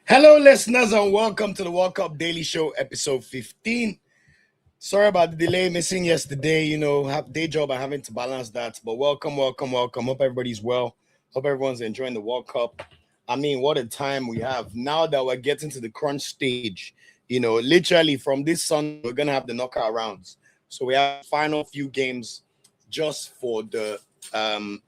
Hello, listeners, and welcome to the World Cup Daily Show, episode 15. Sorry about the delay, missing yesterday. Have day job and having to balance that. But welcome, welcome, welcome. Hope everybody's well. Hope everyone's enjoying the World Cup. I mean, what a time we have now that we're getting to the crunch stage. Literally from this Sunday, we're gonna have the knockout rounds. So we have the final few games just for the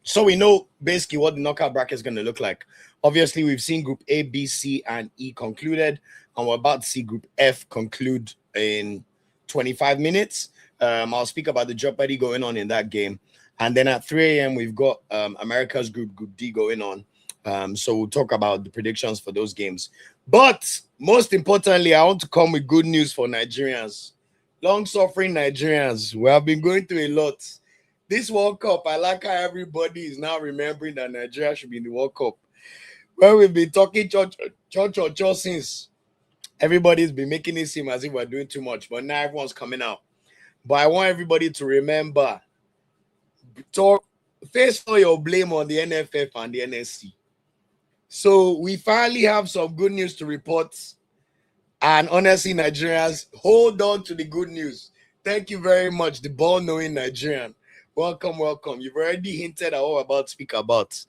so we know basically what the knockout bracket is going to look like. Obviously, we've seen Group A, B, C, and E concluded, and we're about to see Group F conclude in 25 minutes. I'll speak about the jeopardy going on in that game, and then at 3 a.m. we've got America's Group D, going on. So we'll talk about the predictions for those games. But most importantly, I want to come with good news for Nigerians, long-suffering Nigerians. We have been going through a lot. This World Cup, I like how everybody is now remembering that Nigeria should be in the World Cup. Well, we've been talking church since. Everybody's been making it seem as if we're doing too much, but now everyone's coming out. But I want everybody to remember, face all your blame on the NFF and the NSC. So we finally have some good news to report. And honestly, Nigerians, hold on to the good news. Thank you very much, the ball-knowing Nigerian. Welcome, welcome. You've already hinted at what we're about to speak about.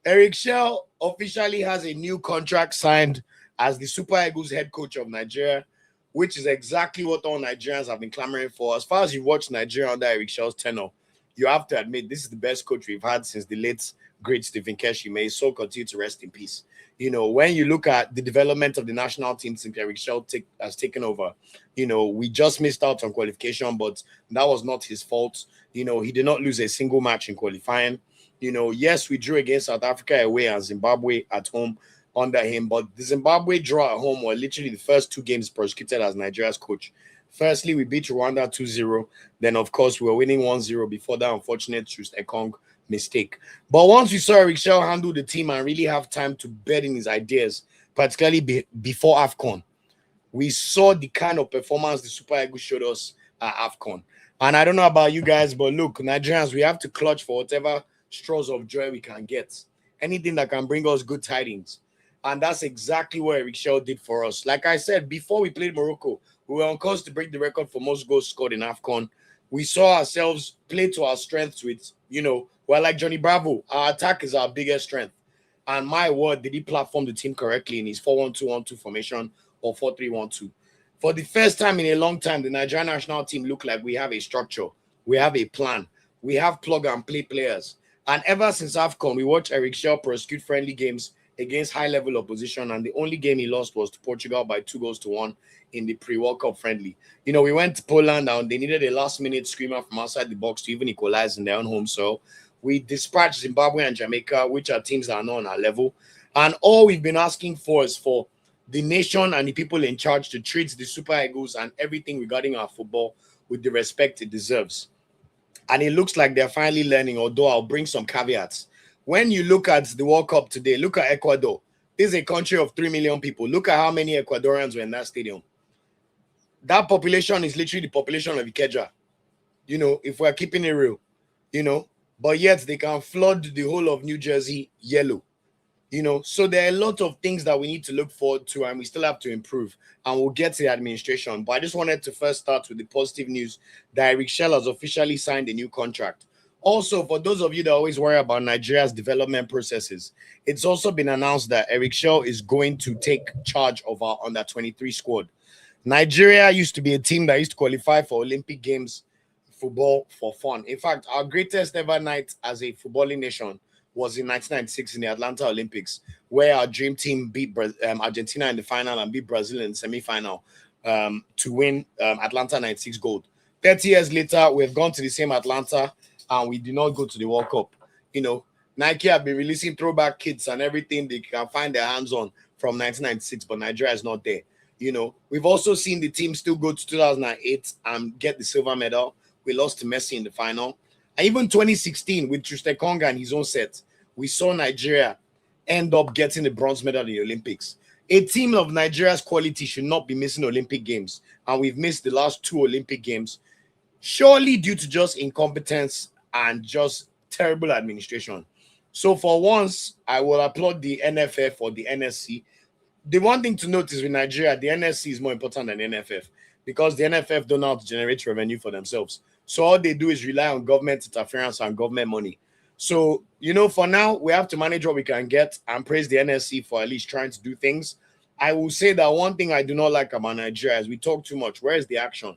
Eric Chelle officially has a new contract signed as the Super Eagles head coach of Nigeria, which is exactly what all Nigerians have been clamoring for. As far as you've watched Nigeria under Eric Chelle's tenure, you have to admit this is the best coach we've had since the late, great Stephen Keshi. May his soul continue to rest in peace. When you look at the development of the national team since Eric Chelle has taken over, we just missed out on qualification, but that was not his fault. He did not lose a single match in qualifying. Yes, we drew against South Africa away and Zimbabwe at home under him, but the Zimbabwe draw at home were literally the first two games prosecuted as Nigeria's coach. Firstly, we beat Rwanda 2-0. Then, of course, we were winning 1-0 before that unfortunate Ekong mistake. But once we saw Eric Chelle handle the team and really have time to bed in his ideas, particularly before AFCON, we saw the kind of performance the Super Eagles showed us at AFCON. And I don't know about you guys, but look, Nigerians, we have to clutch for whatever straws of joy we can get. Anything that can bring us good tidings. And that's exactly what Eric Chelle did for us. Like I said, before we played Morocco, we were on course to break the record for most goals scored in AFCON. We saw ourselves play to our strengths with, we're like Johnny Bravo. Our attack is our biggest strength. And my word, did he platform the team correctly in his 4-1-2-1-2 formation or 4-3-1-2. For the first time in a long time, the Nigerian national team look like we have a structure. We have a plan. We have plug-and-play players. And ever since AFCON, we watched Eric Chelle prosecute friendly games against high-level opposition, and the only game he lost was to Portugal by 2-1 in the pre-World Cup friendly. We went to Poland, and they needed a last-minute screamer from outside the box to even equalize in their own home soil. We dispatched Zimbabwe and Jamaica, which are teams that are not on our level. And all we've been asking for is for the nation and the people in charge to treat the Super Eagles and everything regarding our football with the respect it deserves. And it looks like they're finally learning, although I'll bring some caveats. When you look at the World Cup today, look at Ecuador. This is a country of 3 million people. Look at how many Ecuadorians were in that stadium. That population is literally the population of Ikeja. If we're keeping it real, but yet they can flood the whole of New Jersey yellow. So there are a lot of things that we need to look forward to, and we still have to improve, and we'll get to the administration. But I just wanted to first start with the positive news that Eric Chelle has officially signed a new contract. Also, for those of you that always worry about Nigeria's development processes, it's also been announced that Eric Chelle is going to take charge of our under-23 squad. Nigeria used to be a team that used to qualify for Olympic Games football for fun. In fact, our greatest ever night as a footballing nation was in 1996 in the Atlanta Olympics, where our dream team beat Argentina in the final and beat Brazil in the semi-final to win Atlanta 96 gold. 30 years later, we've gone to the same Atlanta and we did not go to the World Cup. Nike have been releasing throwback kits and everything they can find their hands on from 1996, but Nigeria is not there. We've also seen the team still go to 2008 and get the silver medal. We lost to Messi in the final. And even 2016 with Ekong and his own set, we saw Nigeria end up getting the bronze medal in the Olympics. A team of Nigeria's quality should not be missing Olympic Games, and we've missed the last 2 Olympic Games, surely due to just incompetence and just terrible administration. So for once, I will applaud the NFF or the NSC the one thing to note is with Nigeria, the NSC is more important than the NFF because the NFF don't know how to generate revenue for themselves. So all they do is rely on government interference and government money. So, for now, we have to manage what we can get and praise the NSC for at least trying to do things. I will say that one thing I do not like about Nigeria is we talk too much. Where is the action?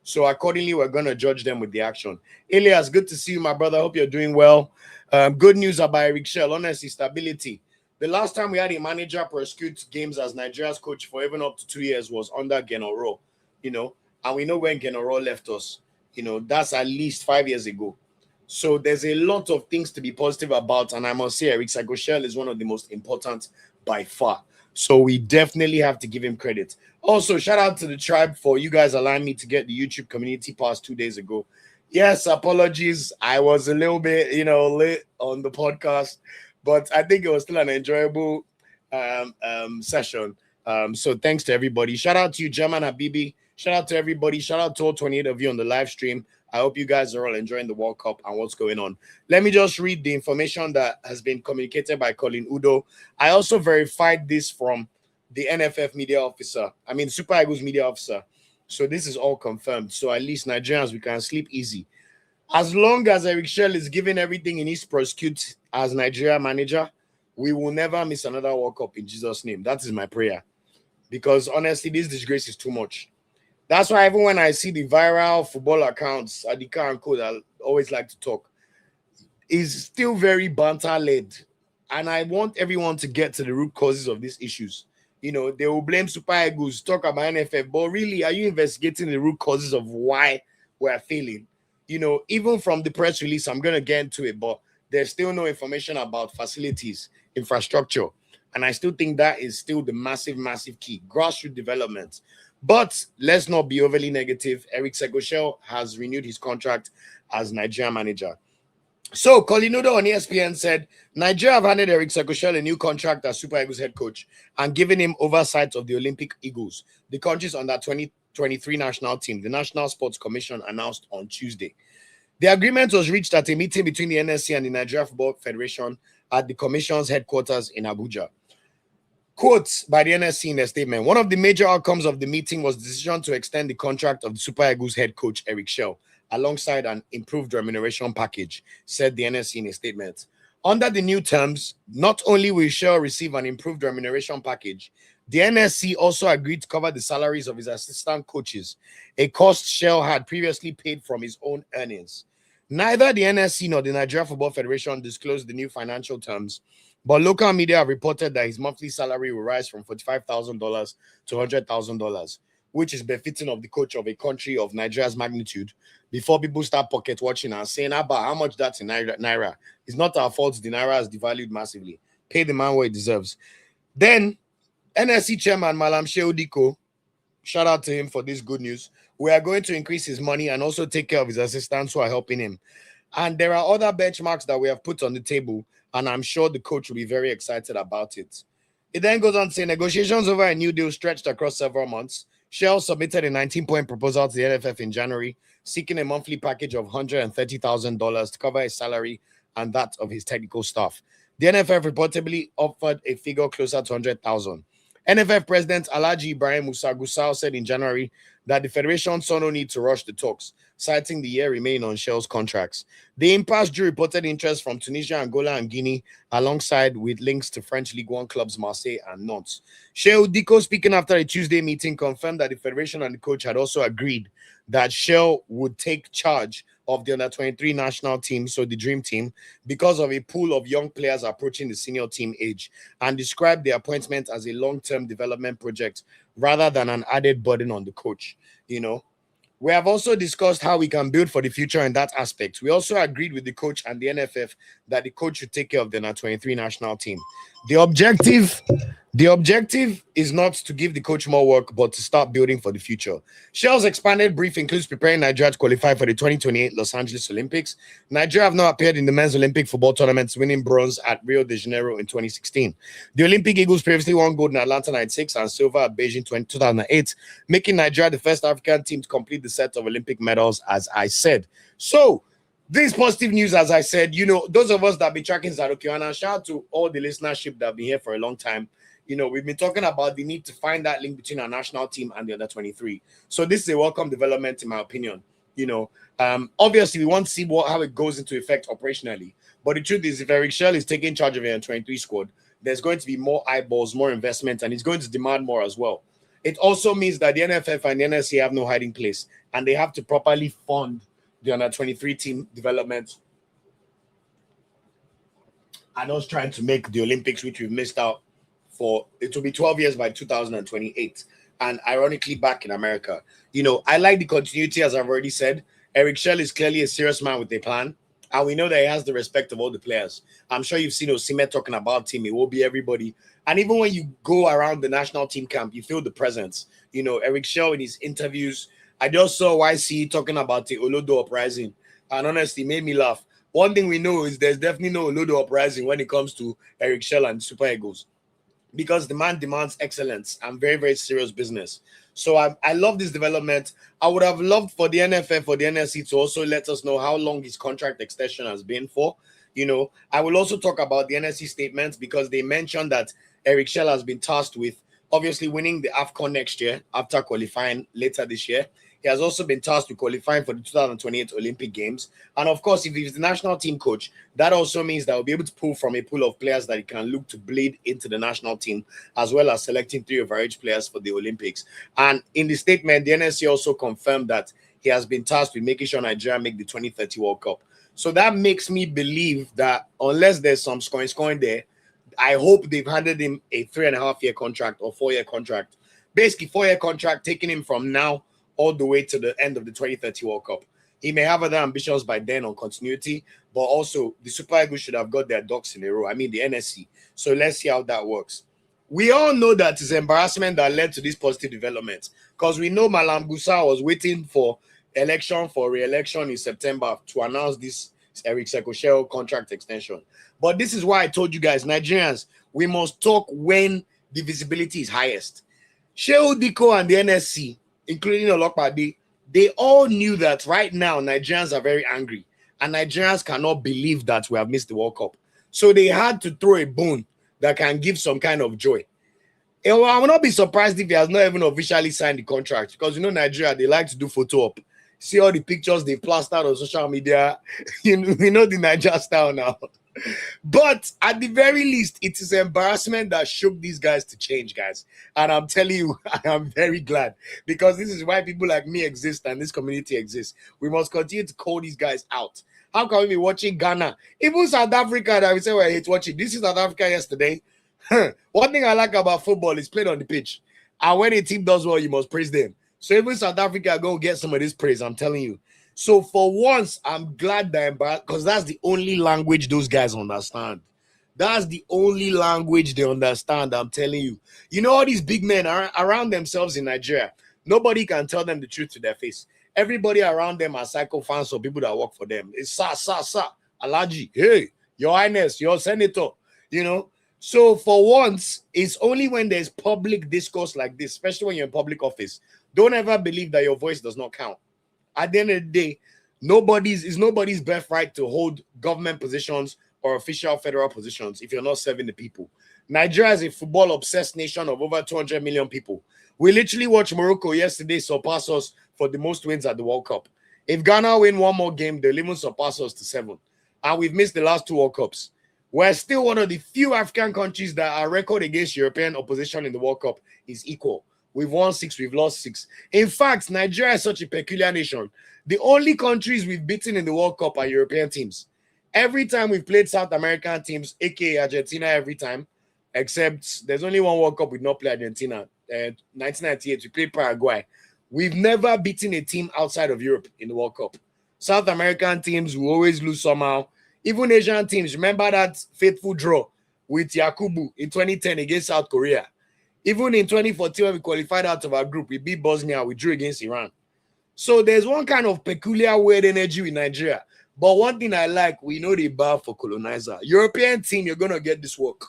So accordingly, we're going to judge them with the action. Elias, good to see you, my brother. Hope you're doing well. Good news about Eric Chelle. Honestly, stability. The last time we had a manager prosecute games as Nigeria's coach for even up to 2 years was under Genoro, and we know when Genoro left us. That's at least 5 years ago. So there's a lot of things to be positive about, and I must say Eric Chelle is one of the most important by far. So we definitely have to give him credit. Also, shout out to the tribe for you guys allowing me to get the YouTube community pass 2 days ago. Yes, apologies. I was a little bit, late on the podcast, but I think it was still an enjoyable session. So thanks to everybody. Shout out to you, German Habibi. Shout out to everybody. Shout out to all 28 of you on the live stream. I hope you guys are all enjoying the World Cup and what's going on. Let me just read the information that has been communicated by Colin Udo. I also verified this from the NFF media officer. Super Eagles media officer. So this is all confirmed. So at least Nigerians, we can sleep easy. As long as Eric Chelle is giving everything he needs to prosecute as Nigeria manager, we will never miss another World Cup in Jesus' name. That is my prayer. Because honestly, this disgrace is too much. That's why even when I see the viral football accounts, Adika and Cote, I always like to talk, is still very banter-led. And I want everyone to get to the root causes of these issues. They will blame Super Eagles, talk about NFF, but really, are you investigating the root causes of why we're failing? Even from the press release, I'm going to get into it, but there's still no information about facilities, infrastructure. And I still think that is still the massive, massive key, grassroots development. But let's not be overly negative. Eric Chelle has renewed his contract as Nigeria manager. So, Colinudo on ESPN said, Nigeria have handed Eric Chelle a new contract as Super Eagles head coach and given him oversight of the Olympic Eagles, the country's under 2023 national team, the National Sports Commission announced on Tuesday. The agreement was reached at a meeting between the NSC and the Nigeria Football Federation at the Commission's headquarters in Abuja. Quotes by the NSC in a statement. One of the major outcomes of the meeting was the decision to extend the contract of the Super Eagles head coach, Eric Chelle, alongside an improved remuneration package, said the NSC in a statement. Under the new terms, not only will Chelle receive an improved remuneration package, the NSC also agreed to cover the salaries of his assistant coaches, a cost Chelle had previously paid from his own earnings. Neither the NSC nor the Nigeria Football Federation disclosed the new financial terms, but local media have reported that his monthly salary will rise from $45,000 to $100,000, which is befitting of the coach of a country of Nigeria's magnitude. Before people start pocket watching and saying, Abba, how much that's in Naira? It's not our fault the Naira has devalued massively. Pay the man what he deserves. Then, NSC chairman Malam Sheodiko, shout out to him for this good news. We are going to increase his money and also take care of his assistants who are helping him. And there are other benchmarks that we have put on the table, and I'm sure the coach will be very excited about it. It then goes on to say negotiations over a new deal stretched across several months. Chelle submitted a 19-point proposal to the NFF in January, seeking a monthly package of $130,000 to cover his salary and that of his technical staff. The NFF reportedly offered a figure closer to $100,000. NFF President Alhaji Ibrahim Musa Gusau said in January that the Federation saw no need to rush the talks, citing the year remaining on Chelle's contracts. The impasse drew reported interest from Tunisia, Angola, and Guinea, alongside with links to French Ligue 1 clubs Marseille and Nantes. Sheodiko, speaking after a Tuesday meeting, confirmed that the Federation and the coach had also agreed that Chelle would take charge of the under-23 national team, so the dream team, because of a pool of young players approaching the senior team age, and described the appointment as a long-term development project rather than an added burden on the coach. We have also discussed how we can build for the future in that aspect. We also agreed with the coach and the NFF that the coach should take care of the under-23 national team. The objective is not to give the coach more work, but to start building for the future. Chelle's expanded brief includes preparing Nigeria to qualify for the 2028 Los Angeles Olympics. Nigeria have now appeared in the men's Olympic football tournaments, winning bronze at Rio de Janeiro in 2016. The Olympic Eagles previously won gold in Atlanta 96 and silver at Beijing 2008, making Nigeria the first African team to complete the set of Olympic medals, as I said. So, this positive news, as I said, those of us that have been tracking Zadokiana, shout out to all the listenership that have been here for a long time. You know, we've been talking about the need to find that link between our national team and the under 23. So this is a welcome development, in my opinion. You know, obviously we want to see how it goes into effect operationally. But the truth is, if Eric Chelle is taking charge of the under 23 squad, there's going to be more eyeballs, more investment, and he's going to demand more as well. It also means that the NFF and the NSC have no hiding place, and they have to properly fund the under 23 team development and us trying to make the Olympics, which we've missed out for. It will be 12 years by 2028, and ironically back in America. You know, I like the continuity, as I've already said. Eric Chelle is clearly a serious man with a plan, and we know that he has the respect of all the players. I'm sure you've seen Osimhen talking about him. It will be everybody. And even when you go around the national team camp, you feel the presence. You know, Eric Chelle in his interviews, I just saw YC talking about the Olodo uprising, and honestly, made me laugh. One thing we know is there's definitely no Olodo uprising when it comes to Eric Chelle and Super Eagles, because the man demands excellence and very, very serious business. So I love this development. I would have loved for the NFF, for the NSC to also let us know how long his contract extension has been for. You know, I will also talk about the NSC statements, because they mentioned that Eric Chelle has been tasked with obviously winning the AFCON next year after qualifying later this year. He has also been tasked with qualifying for the 2028 Olympic Games. And of course, if he's the national team coach, that also means that he'll be able to pull from a pool of players that he can look to bleed into the national team, as well as selecting 3 of our age players for the Olympics. And in the statement, the NSC also confirmed that he has been tasked with making sure Nigeria make the 2030 World Cup. So that makes me believe that unless there's some scoring there, I hope they've handed him a 3.5-year contract or 4-year contract. Basically, 4-year contract, taking him from now all the way to the end of the 2030 World Cup. He may have other ambitions by then on continuity, but also the Super Eagles should have got their ducks in a row. I mean, the NSC. So let's see how that works. We all know that it's embarrassment that led to this positive development, because we know Malam Busa was waiting for election for re-election in September to announce this Eric Sekoshel contract extension. But this is why I told you guys, Nigerians, we must talk when the visibility is highest. Shehu Diko and the NSC, including Olokpade, they all knew that right now Nigerians are very angry, and Nigerians cannot believe that we have missed the World Cup. So they had to throw a bone that can give some kind of joy. I will not be surprised if he has not even officially signed the contract, because you know Nigeria, they like to do photo op. See all the pictures they plastered on social media. You know the Niger style now. But at the very least, it is embarrassment that shook these guys to change, guys. And I'm telling you, I am very glad, because this is why people like me exist and this community exists. We must continue to call these guys out. How can we be watching Ghana? Even South Africa, that we say we hate watching. This is South Africa yesterday. One thing I like about football is played on the pitch. And when a team does well, you must praise them. So even South Africa go get some of this praise, I'm telling you. So for once, I'm glad that, because that's the only language those guys understand. That's the only language they understand, I'm telling you. You know, all these big men are around themselves in Nigeria. Nobody can tell them the truth to their face. Everybody around them are psycho fans or people that work for them. It's sir, Alaji, hey, your highness, your senator, you know. So for once, it's only when there's public discourse like this, especially when you're in public office. Don't ever believe that your voice does not count. At the end of the day, it's nobody's birthright to hold government positions or official federal positions if you're not serving the people. Nigeria is a football-obsessed nation of over 200 million people. We literally watched Morocco yesterday surpass us for the most wins at the World Cup. If Ghana win one more game, they'll even surpass us to 7. And we've missed the last 2 World Cups. We're still one of the few African countries that our record against European opposition in the World Cup is equal. We've won 6, we've lost 6. In fact, Nigeria is such a peculiar nation. The only countries we've beaten in the World Cup are European teams. Every time we've played South American teams, aka Argentina, every time, except there's only one World Cup we've not played Argentina. 1998, we played Paraguay. We've never beaten a team outside of Europe in the World Cup. South American teams will always lose somehow. Even Asian teams, remember that faithful draw with Yakubu in 2010 against South Korea. Even in 2014, when we qualified out of our group, we beat Bosnia, we drew against Iran. So there's one kind of peculiar weird energy with Nigeria. But one thing I like, we know they bow for colonizer. European team, you're going to get this work.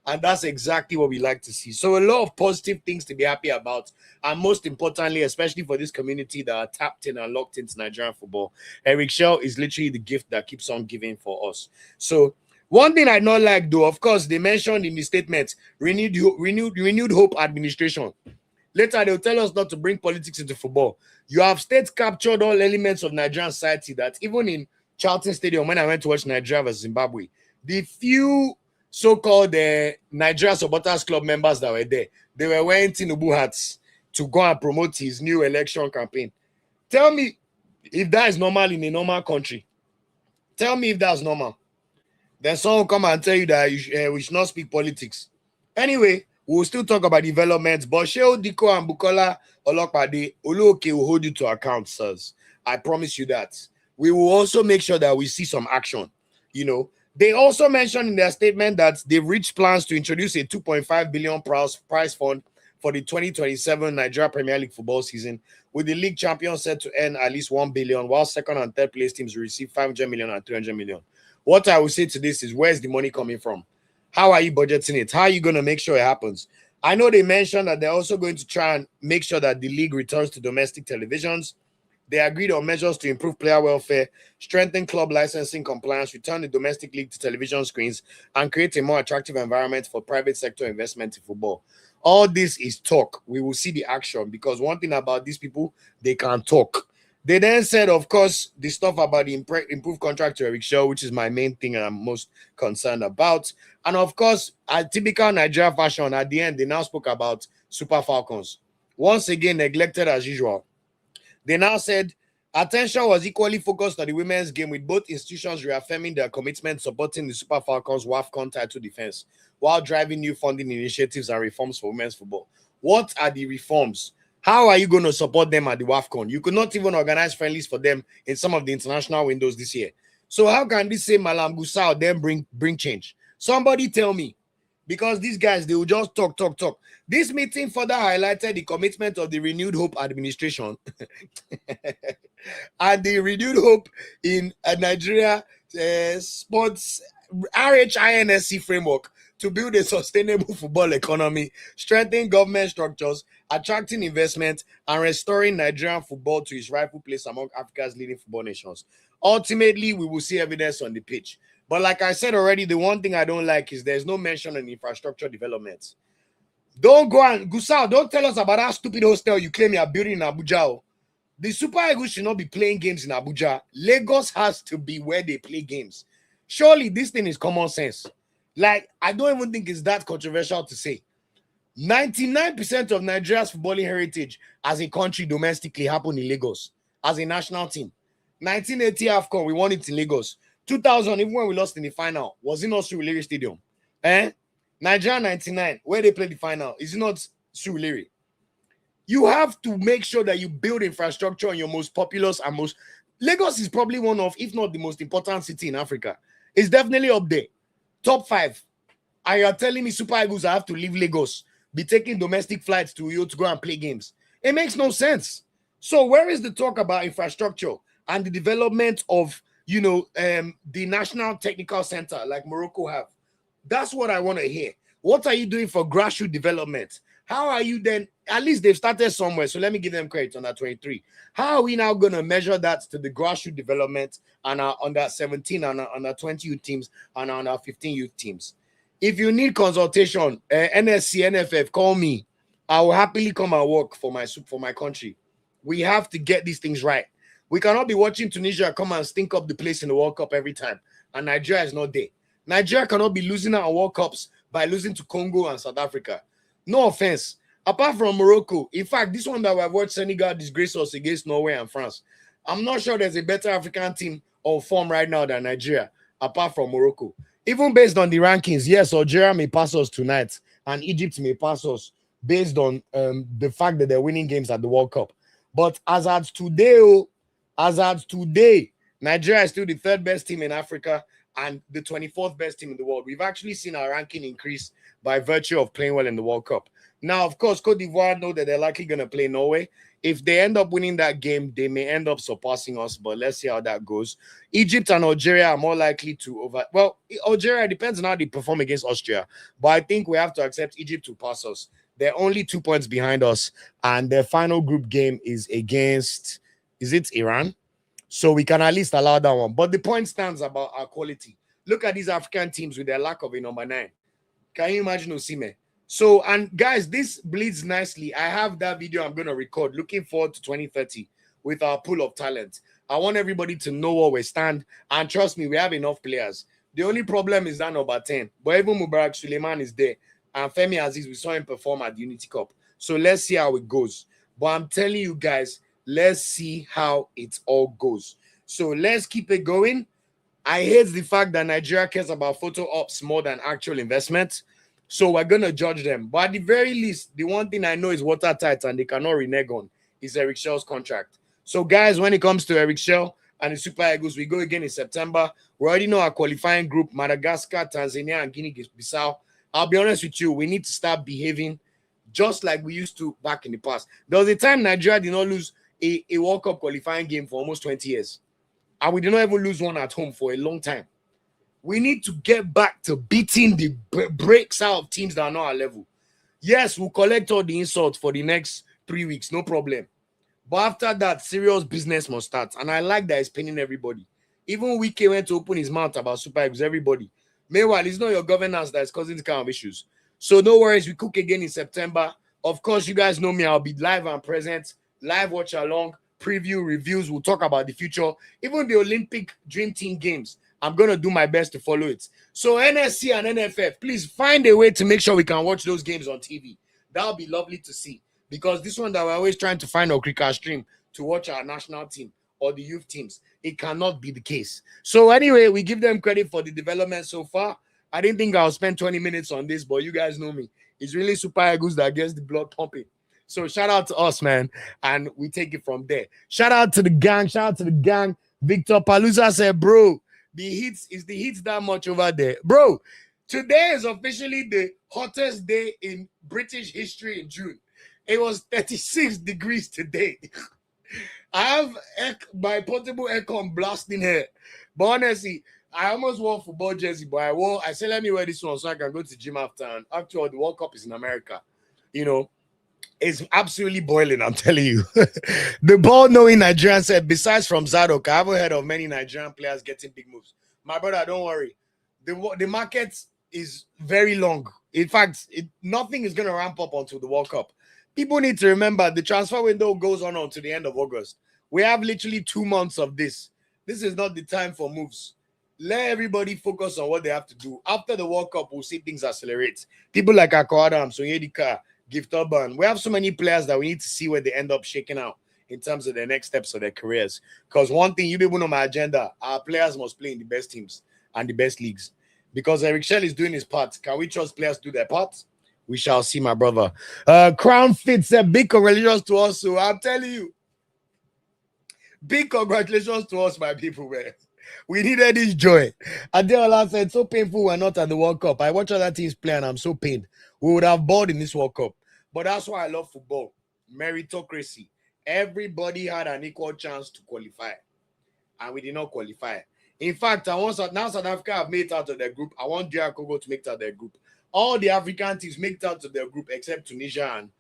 And that's exactly what we like to see. So a lot of positive things to be happy about. And most importantly, especially for this community that are tapped in and locked into Nigerian football, Eric Chelle is literally the gift that keeps on giving for us. So One thing I not like though, of course, they mentioned in the statement renewed hope administration. Later, they'll tell us not to bring politics into football. You have state captured all elements of Nigerian society that even in Charlton Stadium, when I went to watch Nigeria versus Zimbabwe, the few so-called Nigeria Supporters Club members that were there, they were wearing Tinubu hats to go and promote his new election campaign. Tell me if that is normal in a normal country. Tell me if that's normal. Then someone will come and tell you that we should not speak politics. Anyway, we'll still talk about developments, but Sheo Diko and Bukola Olokpade, Oluoke will hold you to account, sirs. I promise you that. We will also make sure that we see some action. You know, they also mentioned in their statement that they've reached plans to introduce a 2.5 billion prize fund for the 2027 Nigeria Premier League football season, with the league champion set to earn at least 1 billion, while second and third place teams will receive 500 million and 300 million. What I will say to this is, where's the money coming from? How are you budgeting it? How are you going to make sure it happens? I know they mentioned that they're also going to try and make sure that the league returns to domestic televisions. They agreed on measures to improve player welfare, strengthen club licensing compliance, return the domestic league to television screens, and create a more attractive environment for private sector investment in football. All this is talk. We will see the action, because one thing about these people, they can talk. They then said, of course, the stuff about the improved contract to Eric Chelle, which is my main thing and I'm most concerned about. And of course, a typical Nigeria fashion, at the end, they now spoke about Super Falcons. Once again, neglected as usual. They now said attention was equally focused on the women's game, with both institutions reaffirming their commitment supporting the Super Falcons' WAFCON title defense while driving new funding initiatives and reforms for women's football. What are the reforms? How are you going to support them at the WAFCON? You could not even organize friendlies for them in some of the international windows this year. So how can this same Malam Gusau then bring change? Somebody tell me. Because these guys, they will just talk. This meeting further highlighted the commitment of the Renewed Hope administration and the Renewed Hope in Nigeria sports RHINSC framework to build a sustainable football economy, strengthen government structures, attracting investment, and restoring Nigerian football to its rightful place among Africa's leading football nations. Ultimately, we will see evidence on the pitch. But like I said already, the one thing I don't like is there's no mention on infrastructure development. Don't go and Gusau, don't tell us about that stupid hostel you claim you are building in Abuja. The Super Eagles should not be playing games in Abuja. Lagos has to be where they play games. Surely this thing is common sense. Like, I don't even think it's that controversial to say. 99% of Nigeria's footballing heritage as a country domestically happened in Lagos as a national team. 1980 AFCON, we won it in Lagos. 2000, even when we lost in the final, was it not Surulere Stadium? Nigeria 99, where they played the final, is it not Surulere? You have to make sure that you build infrastructure in your most populous and most... Lagos is probably one of, if not the most important city in Africa. It's definitely up there. Top 5. And you're telling me Super Eagles I have to leave Lagos, be taking domestic flights to Uyo to go and play games. It makes no sense. So where is the talk about infrastructure and the development of, the National Technical Center like Morocco have? That's what I want to hear. What are you doing for grassroots development? How are you then? At least they've started somewhere. So let me give them credit on that 23. How are we now going to measure that to the grassroots development and our under 17 and our under 20 youth teams and our under 15 youth teams? If you need consultation, NSC, NFF, call me. I will happily come and work for my country. We have to get these things right. We cannot be watching Tunisia come and stink up the place in the World Cup every time, and Nigeria is not there. Nigeria cannot be losing out on World Cups by losing to Congo and South Africa. No offense. Apart from Morocco, in fact, this one that we have watched Senegal disgrace us against Norway and France, I'm not sure there's a better African team on form right now than Nigeria, apart from Morocco. Even based on the rankings, yes, Algeria may pass us tonight, and Egypt may pass us based on the fact that they're winning games at the World Cup. But as at today, Nigeria is still the 3rd best team in Africa and the 24th best team in the world. We've actually seen our ranking increase by virtue of playing well in the World Cup. Now, of course, Cote d'Ivoire know that they're likely going to play Norway. If they end up winning that game, they may end up surpassing us, but let's see how that goes. Egypt and Algeria are more likely to Algeria depends on how they perform against Austria, but I think we have to accept Egypt to pass us. They're only 2 points behind us, and their final group game is against, is it Iran? So we can at least allow that one. But the point stands about our quality. Look at these African teams with their lack of a number 9. Can you imagine Osimhen? So, and guys, this bleeds nicely. I have that video I'm going to record. Looking forward to 2030 with our pool of talent. I want everybody to know where we stand. And trust me, we have enough players. The only problem is that number 10. But even Mubarak Suleiman is there. And Femi Aziz, we saw him perform at the Unity Cup. So let's see how it goes. But I'm telling you guys, let's see how it all goes. So let's keep it going. I hate the fact that Nigeria cares about photo ops more than actual investment. So we're going to judge them. But at the very least, the one thing I know is watertight and they cannot renege on is Eric Shell's contract. So guys, when it comes to Eric Chelle and the Super Eagles, we go again in September. We already know our qualifying group, Madagascar, Tanzania, and Guinea-Bissau. I'll be honest with you, we need to start behaving just like we used to back in the past. There was a time Nigeria did not lose a World Cup qualifying game for almost 20 years. And we did not even lose one at home for a long time. We need to get back to beating the breaks out of teams that are not our level. Yes, we'll collect all the insults for the next 3 weeks, no problem. But after that, serious business must start. And I like that it's paining everybody. Even Wike went to open his mouth about Super Eagles, everybody. Meanwhile, it's not your governance that is causing this kind of issues. So no worries, we cook again in September. Of course, you guys know me. I'll be live and present, live watch along, preview, reviews. We'll talk about the future. Even the Olympic Dream Team games, I'm going to do my best to follow it. So NSC and NFF, please find a way to make sure we can watch those games on TV. That'll be lovely to see. Because this one that we're always trying to find a cricket stream to watch our national team or the youth teams, it cannot be the case. So anyway, we give them credit for the development so far. I didn't think I'll spend 20 minutes on this, but you guys know me. It's really Super Eagles that gets the blood pumping. So shout out to us, man. And we take it from there. Shout out to the gang. Shout out to the gang. Victor Palusa said, bro, the heat that much over there. Bro, today is officially the hottest day in British history in June. It was 36 degrees today. I have my portable aircon blasting here. But honestly, I almost wore a football jersey, but I said, let me wear this one so I can go to the gym after. And after all, the World Cup is in America. You know, it's absolutely boiling, I'm telling you. The ball-knowing Nigerian said, besides from Zadok, I haven't heard of many Nigerian players getting big moves. My brother, don't worry. The market is very long. In fact, nothing is going to ramp up until the World Cup. People need to remember the transfer window goes on until the end of August. We have literally 2 months of this. This is not the time for moves. Let everybody focus on what they have to do. After the World Cup, we'll see things accelerate. People like Ako Adams, Onyedika, Gift Urban. We have so many players that we need to see where they end up shaking out in terms of their next steps of their careers. Because one thing, you people know my agenda, our players must play in the best teams and the best leagues. Because Eric Chelle is doing his part. Can we trust players to do their part? We shall see, my brother. Crown Fit said, big congratulations to us. So I'm telling you, big congratulations to us, my people, man. We needed this joy. Adeola said, so painful we're not at the World Cup. I watch other teams play and I'm so pained. We would have bored in this World Cup. But that's why I love football. Meritocracy. Everybody had an equal chance to qualify. And we did not qualify. In fact, now South Africa have made it out of their group. I want DR Congo to make it out of their group. All the African teams make it out of their group except Tunisia. And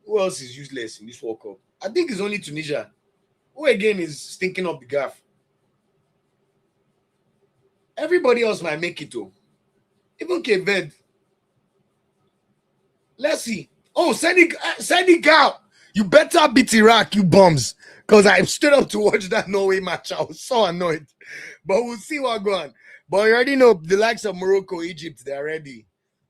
who else is useless in this World Cup? I think it's only Tunisia. Who again is stinking up the gaff? Everybody else might make it though. Even Cape Verde. Let's see. Oh, Senegal. You better beat Iraq, you bums. Because I stood up to watch that Norway match. I was so annoyed. But we'll see what's going on. But you already know the likes of Morocco, Egypt, they're ready.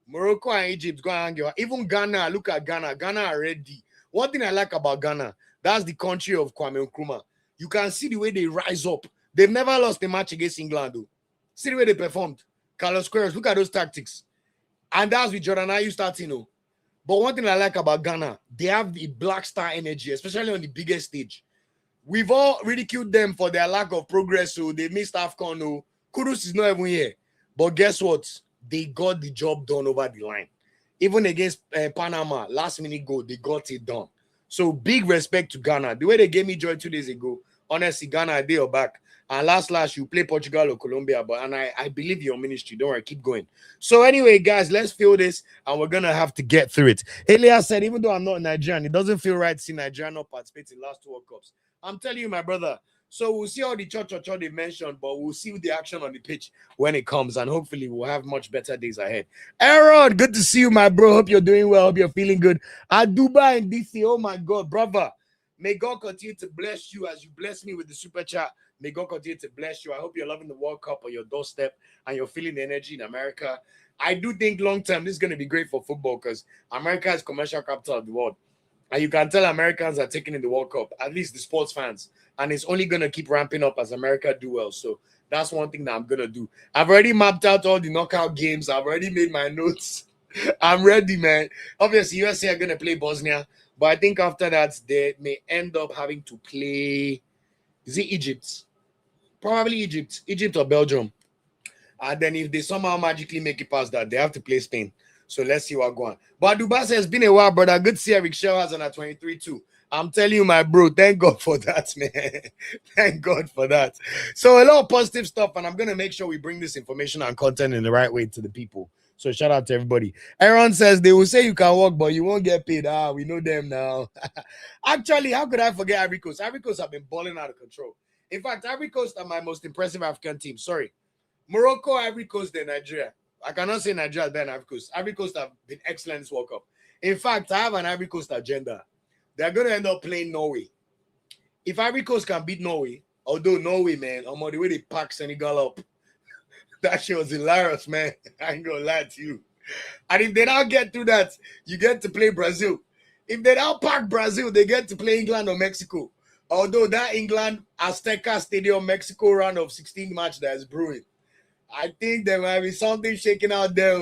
Morocco and Egypt go and hang. Even Ghana, look at Ghana. Ghana are ready. One thing I like about Ghana, that's the country of Kwame Nkrumah. You can see the way they rise up. They've never lost a match against England, though. See the way they performed. Carlos Queiroz, look at those tactics. And that's with Jordan Ayew starting, you know. But one thing I like about Ghana, they have the black star energy, especially on the biggest stage. We've all ridiculed them for their lack of progress, so they missed AFCON. No, Kudus is not even here. But guess what? They got the job done over the line. Even against Panama, last minute goal, they got it done. So big respect to Ghana. The way they gave me joy 2 days ago, honestly, Ghana, they are back. And last, you play Portugal or Colombia. But I believe your ministry. Don't worry, keep going. So anyway, guys, let's feel this. And we're going to have to get through it. Elias said, even though I'm not Nigerian, it doesn't feel right to see Nigeria not participate in last 2 World Cups. I'm telling you, my brother, So we'll see all the church they mentioned, but we'll see the action on the pitch when it comes, and hopefully we'll have much better days ahead. Aaron, good to see you, my bro. Hope you're doing well. Hope you're feeling good. At Dubai and DC, oh my God, brother. May God continue to bless you as you bless me with the super chat. May God continue to bless you. I hope you're loving the World Cup on your doorstep and you're feeling the energy in America. I do think long term this is going to be great for football because America is commercial capital of the world. And you can tell Americans are taking in the World Cup, at least the sports fans. And it's only going to keep ramping up as America do well. So that's one thing that I'm going to do. I've already mapped out all the knockout games. I've already made my notes. I'm ready, man. Obviously, USA are going to play Bosnia. But I think after that, they may end up having to play, is it Egypt? Probably Egypt. Egypt or Belgium. And then if they somehow magically make it past that, they have to play Spain. So let's see what going on. But Dubai says it's been a while, brother. Good to see Eric Chelle has under 23 too. I'm telling you, my bro, thank God for that, man. Thank God for that. So a lot of positive stuff, and I'm going to make sure we bring this information and content in the right way to the people. So shout out to everybody. Aaron says they will say you can work, but you won't get paid. We know them now. Actually, how could I forget Ivory Coast? Ivory Coast have been balling out of control. In fact, Ivory Coast are my most impressive African team. Sorry. Morocco, Ivory Coast, then Nigeria. I cannot say Nigeria then Ivory Coast. Ivory Coast have been excellent this World Cup. In fact, I have an Ivory Coast agenda. They're going to end up playing Norway. If Ivory Coast can beat Norway, although Norway, man, I'm on the way they pack Senegal up. That shit was hilarious, man. I ain't going to lie to you. And if they don't get through that, you get to play Brazil. If they don't pack Brazil, they get to play England or Mexico. Although that England Azteca Stadium Mexico round of 16 match that is brewing. I think there might be something shaking out there.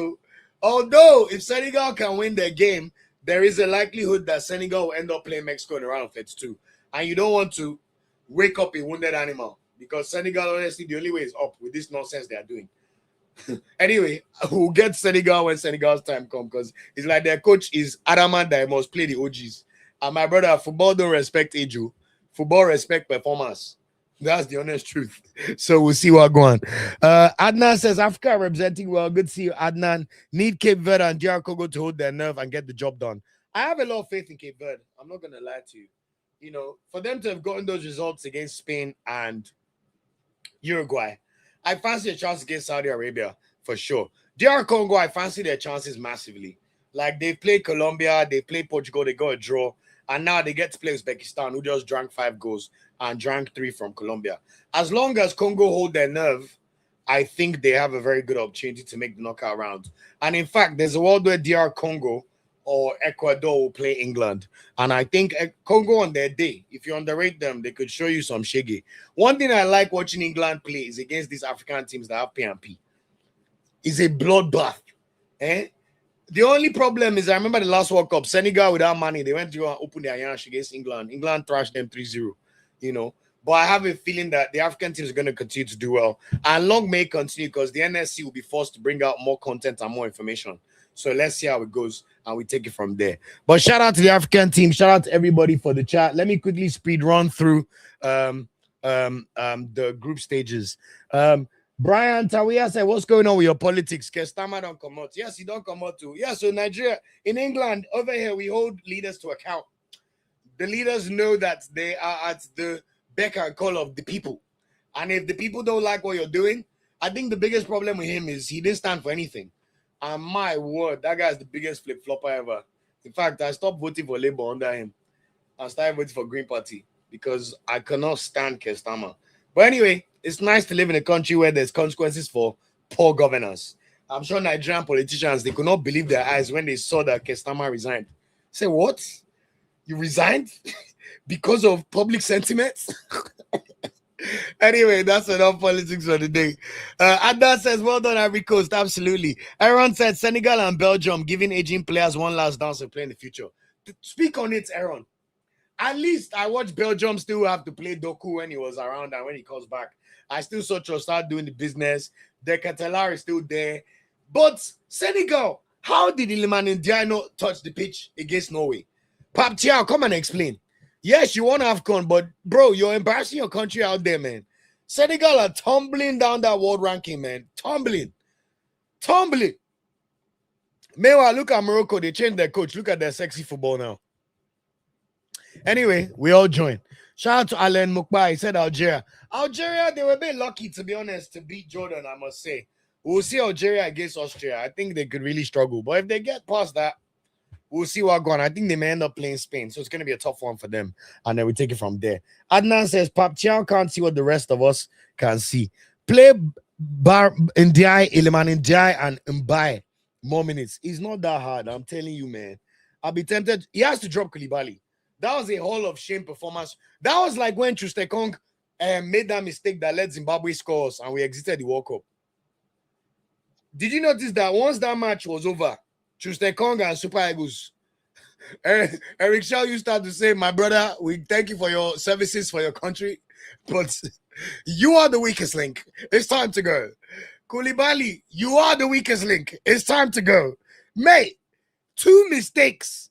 Although, if Senegal can win their game, there is a likelihood that Senegal will end up playing Mexico in the round of 32. And you don't want to wake up a wounded animal because Senegal, honestly, the only way is up with this nonsense they are doing. Anyway, we'll get Senegal when Senegal's time comes because it's like their coach is adamant that he must play the OGs. And my brother, football don't respect age. Football respect performance. That's the honest truth. So we'll see what going on. Adnan says, Africa representing well. Good to see you, Adnan. Need Cape Verde and DR Congo to hold their nerve and get the job done. I have a lot of faith in Cape Verde. I'm not going to lie to you. You know, for them to have gotten those results against Spain and Uruguay, I fancy a chance against Saudi Arabia for sure. DR Congo, I fancy their chances massively. Like they played Colombia, they played Portugal, they got a draw. And now they get to play Uzbekistan, who just drank 5 goals and drank 3 from Colombia. As long as Congo hold their nerve, I think they have a very good opportunity to make the knockout round. And in fact, there's a world where DR Congo or Ecuador will play England. And I think Congo on their day, if you underrate them, they could show you some shaggy. One thing I like watching England play is against these African teams that have P&P. It's a bloodbath. The only problem is I remember the last World Cup, Senegal without money, they went to go and open their yash against England. England thrashed them 3-0, you know. But I have a feeling that the African team is going to continue to do well. And long may continue because the NSC will be forced to bring out more content and more information. So let's see how it goes and we take it from there. But shout out to the African team. Shout out to everybody for the chat. Let me quickly speed run through the group stages. Brian Tawia said, what's going on with your politics? Kestama don't come out. Yes, he don't come out too. Yeah, so Nigeria, in England, over here, we hold leaders to account. The leaders know that they are at the beck and call of the people. And if the people don't like what you're doing, I think the biggest problem with him is he didn't stand for anything. And my word, that guy's the biggest flip-flopper ever. In fact, I stopped voting for Labour under him. I started voting for Green Party because I cannot stand Kestama. But anyway, it's nice to live in a country where there's consequences for poor governance. I'm sure Nigerian politicians, they could not believe their eyes when they saw that Kestama resigned. Say, what? You resigned? Because of public sentiments? Anyway, that's enough politics for the day. Adnan says, well done, Ivory Coast. Absolutely. Aaron said, Senegal and Belgium giving aging players one last dance to play in the future. Speak on it, Aaron. At least I watched Belgium still have to play Doku when he was around and when he comes back. I still saw Trossard doing the business. The Catalar is still there. But Senegal, how did Iliman Ndiaye touch the pitch against Norway? Pap Chiao, come and explain. Yes, you want AFCON, but bro, you're embarrassing your country out there, man. Senegal are tumbling down that world ranking, man. Tumbling. Meanwhile, look at Morocco. They changed their coach. Look at their sexy football now. Anyway, we all join. Shout out to Alan Mukba. He said Algeria. Algeria, they were a bit lucky, to be honest, to beat Jordan, I must say. We'll see Algeria against Austria. I think they could really struggle. But if they get past that, we'll see what going on. I think they may end up playing Spain. So it's going to be a tough one for them. And then we take it from there. Adnan says, Pap Chiao can't see what the rest of us can see. Play Bar Ndiaye, Iliman Ndiaye, and Mbaye more minutes. It's not that hard. I'm telling you, man. I'll be tempted. He has to drop Koulibaly. That was a Hall of Shame performance. That was like when Trustekong made that mistake that led Zimbabwe scores and we exited the World Cup. Did you notice that once that match was over, Trustekong and Super Eagles, Eric Chelle used to say, my brother, we thank you for your services for your country, but you are the weakest link. It's time to go. Koulibaly, you are the weakest link. It's time to go. Mate, 2 mistakes.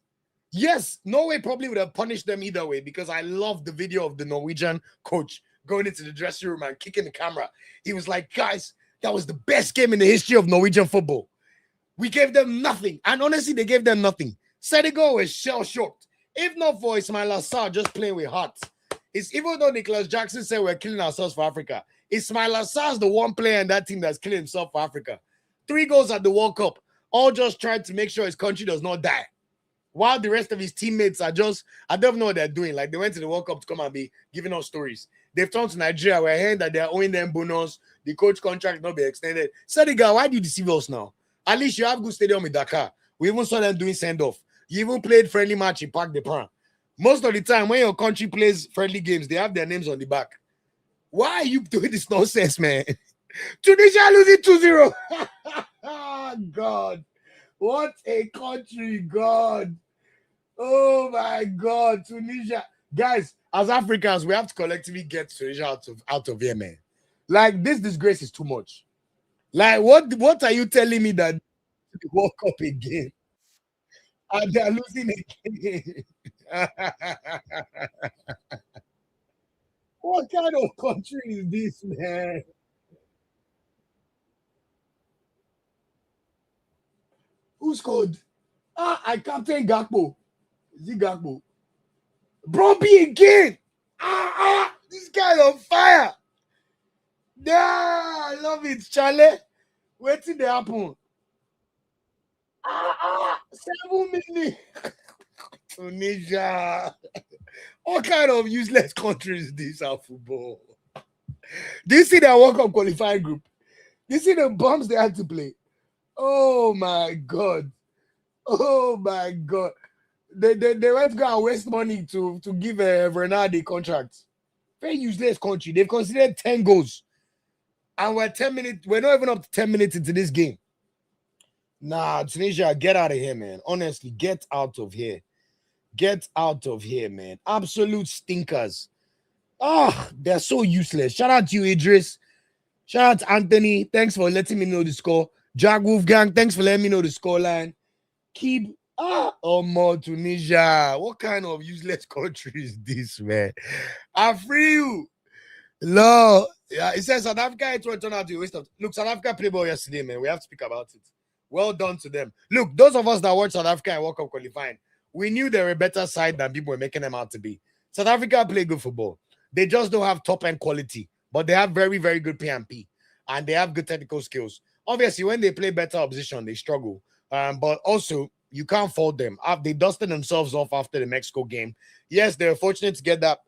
Yes, Norway probably would have punished them either way because I love the video of the Norwegian coach going into the dressing room and kicking the camera. He was like, guys, that was the best game in the history of Norwegian football. We gave them nothing. And honestly, they gave them nothing. Senegal was shell-shocked. If not for Ismail Assar just playing with heart. It's even though Nicholas Jackson said we're killing ourselves for Africa. Ismail Assar is the one player in that team that's killing himself for Africa. 3 goals at the World Cup. All just trying to make sure his country does not die. While the rest of his teammates are just, I don't know what they're doing. Like they went to the World Cup to come and be giving us stories. They've turned to Nigeria. We're hearing that they're owing them bonus. The coach contract not be extended. Senegal, why do you deceive us now? At least you have good stadium in Dakar. We even saw them doing send-off. You even played friendly match in Parc des Princes. Most of the time, when your country plays friendly games, they have their names on the back. Why are you doing this nonsense, man? Tunisia losing 2-0. God. What a country, God. Oh, my God. Tunisia. Guys, as Africans, we have to collectively get Tunisia out of here, man. Like, this disgrace is too much. Like, what are you telling me that they World Cup again? And they're losing again. What kind of country is this, man? Who scored? I captain Gakpo. Is it Gakpo? Bromby again. This guy on fire. Yeah, I love it, Charlie. Wait till they happen. 7 minutes. Tunisia. What kind of useless country is this our football? Do you see their World Cup qualifying group? Do you see the bombs they had to play? Oh my God. Oh my God. They went to go and waste money to give Renard contract. Very useless country. They've considered 10 goals. And we're 10 minutes. We're not even up to 10 minutes into this game. Nah, Tunisia, get out of here, man. Honestly, get out of here. Get out of here, man. Absolute stinkers. They're so useless. Shout out to you, Idris. Shout out to Anthony. Thanks for letting me know the score. Jack Wolfgang, thanks for letting me know the scoreline. Keep more Tunisia. What kind of useless country is this, man? I free you. No. Yeah, it says South Africa, it will turn out to be a waste of. Look, South Africa played ball yesterday, man. We have to speak about it. Well done to them. Look, those of us that watched South Africa and World Cup qualifying, we knew they were a better side than people were making them out to be. South Africa play good football. They just don't have top-end quality, but they have very, very good P&P, and they have good technical skills. Obviously, when they play better opposition, they struggle. But also, you can't fault them. They dusted themselves off after the Mexico game. Yes, they were fortunate to get that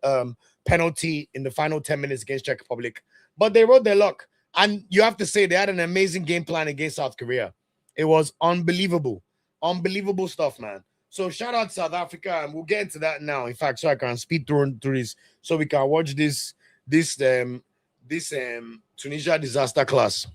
penalty in the final 10 minutes against Czech Republic, but they rode their luck. And you have to say they had an amazing game plan against South Korea. It was unbelievable. Unbelievable stuff, man. So shout out to South Africa, and we'll get into that now. In fact, so I can speed through this, so we can watch this Tunisia disaster class.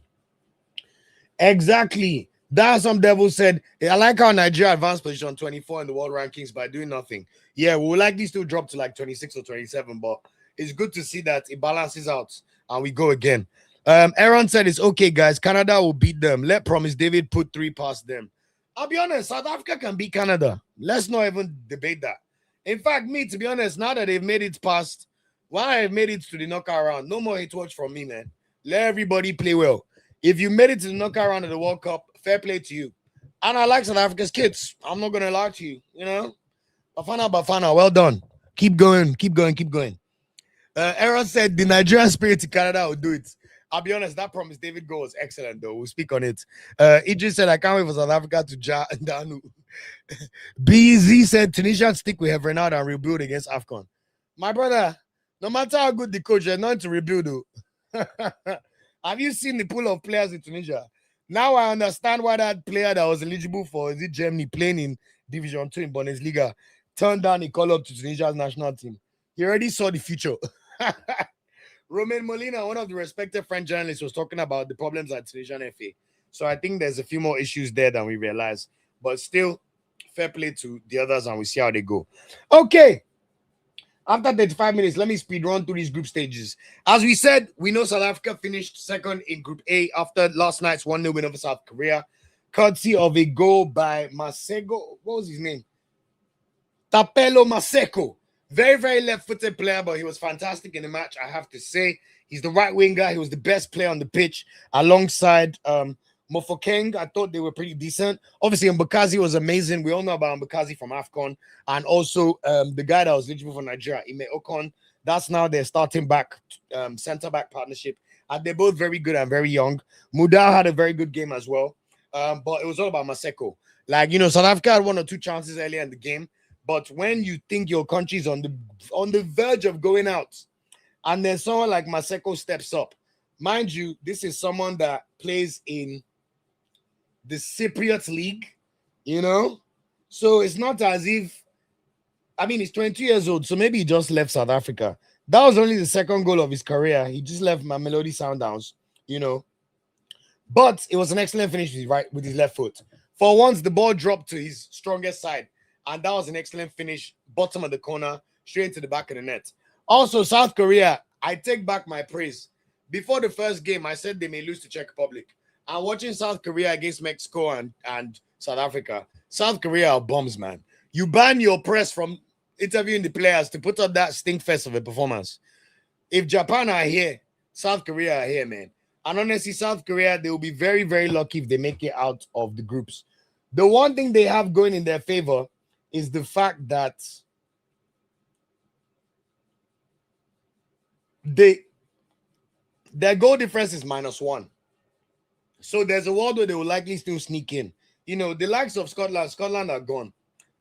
Exactly. That's some devil said. I like how Nigeria advanced position 24 in the world rankings by doing nothing. Yeah, we'll likely still drop to like 26 or 27, but it's good to see that it balances out and we go again. Aaron said it's okay, guys. Canada will beat them. Let Promise David put 3 past them. I'll be honest, South Africa can beat Canada. Let's not even debate that. In fact, me, to be honest, now that they've made it past, I've made it to the knockout round, no more hate watch from me, man. Let everybody play well. If you made it to the knockout round of the World Cup, fair play to you. And I like South Africa's kids. I'm not going to lie to you, you know. Bafana, well done. Keep going, keep going, keep going. Aaron said the Nigerian spirit in Canada will do it. I'll be honest, that promise David Go was excellent, though. We'll speak on it. Idris said, I can't wait for South Africa to Danu. BZ said, Tunisia stick with Ronaldo and rebuild against AFCON. My brother, no matter how good the coach, there's nothing to rebuild, though. Have you seen the pool of players in Tunisia? Now I understand why that player that was eligible for, is it Germany, playing in Division 2 in Bundesliga, turned down a call up to Tunisia's national team. He already saw the future. Romain Molina, one of the respected French journalists, was talking about the problems at Tunisian FA. So I think there's a few more issues there than we realize. But still, fair play to the others, and we see how they go. Okay. After 35 minutes, let me speed run through these group stages. As we said, we know South Africa finished second in Group A after last night's 1-0 win over South Korea, courtesy of a goal by Masego. What was his name? Tapelo Maseko. Very, very left-footed player, but he was fantastic in the match, I have to say. He's the right winger. He was the best player on the pitch alongside Mofokeng. I thought they were pretty decent. Obviously, Mbakazi was amazing. We all know about Mbakazi from AFCON. And also the guy that was eligible for Nigeria, Ime Okon. That's now their starting back, centre-back partnership. And they're both very good and very young. Mudar had a very good game as well. But it was all about Maseko. Like, you know, South Africa had 1 or 2 chances earlier in the game. But when you think your country's on the verge of going out, and then someone like Maseko steps up, mind you, this is someone that plays in the Cypriot League, you know? So it's not as if, I mean, he's 22 years old, so maybe he just left South Africa. That was only the second goal of his career. He just left Mamelodi Sundowns, you know? But it was an excellent finish with his left foot. For once, the ball dropped to his strongest side. And that was an excellent finish, bottom of the corner, straight into the back of the net. Also, South Korea, I take back my praise. Before the first game, I said they may lose to Czech Republic. And watching South Korea against Mexico and South Africa, South Korea are bombs, man. You ban your press from interviewing the players to put up that stink fest of a performance. If Japan are here, South Korea are here, man. And honestly, South Korea, they will be very, very lucky if they make it out of the groups. The one thing they have going in their favor is the fact that their goal difference is -1. So there's a world where they will likely still sneak in. You know, the likes of Scotland are gone.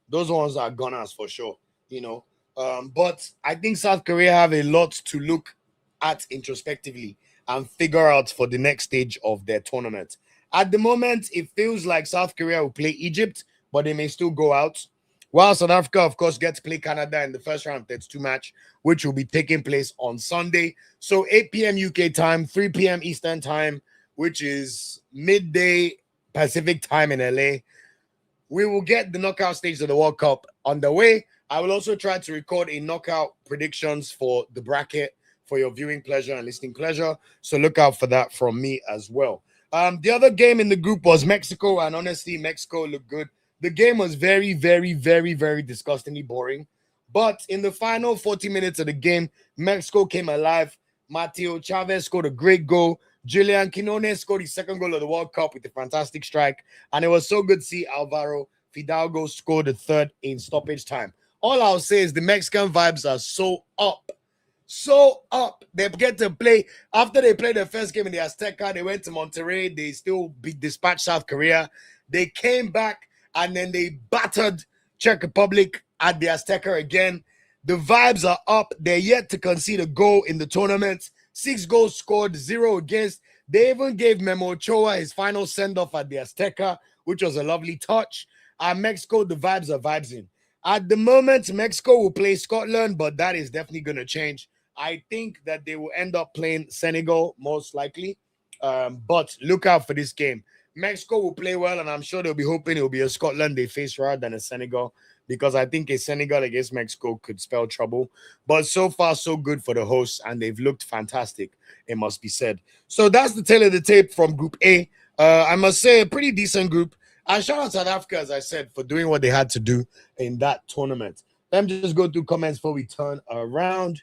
Those ones are goners for sure, you know. But I think South Korea have a lot to look at introspectively and figure out for the next stage of their tournament. At the moment, it feels like South Korea will play Egypt, but they may still go out. While South Africa, of course, gets to play Canada in the first round of 32 match, which will be taking place on Sunday. So 8 p.m. UK time, 3 p.m. Eastern time, which is midday Pacific time in LA. We will get the knockout stage of the World Cup underway. I will also try to record a knockout predictions for the bracket for your viewing pleasure and listening pleasure. So look out for that from me as well. The other game in the group was Mexico, and honestly, Mexico looked good. The game was very, very, very, very disgustingly boring. But in the final 40 minutes of the game, Mexico came alive. Mateo Chavez scored a great goal. Julian Quinones scored his second goal of the World Cup with a fantastic strike. And it was so good to see Alvaro Fidalgo score the third in stoppage time. All I'll say is the Mexican vibes are so up. So up. They get to play. After they played their first game in the Azteca, they went to Monterrey. They still dispatched South Korea. They came back and then they battered Czech Republic at the Azteca again. The vibes are up. They're yet to concede a goal in the tournament. 6 goals scored, 0 against. They even gave Memo Ochoa his final send-off at the Azteca, which was a lovely touch. And Mexico, the vibes are vibesing. At the moment, Mexico will play Scotland, but that is definitely going to change. I think that they will end up playing Senegal, most likely. But look out for this game. Mexico will play well, and I'm sure they'll be hoping it will be a Scotland they face rather than a Senegal, because I think a Senegal against Mexico could spell trouble. But so far, so good for the hosts, and they've looked fantastic, it must be said. So that's the tail of the tape from Group A. I must say, a pretty decent group. And shout out South Africa, as I said, for doing what they had to do in that tournament. Let me just go through comments before we turn around.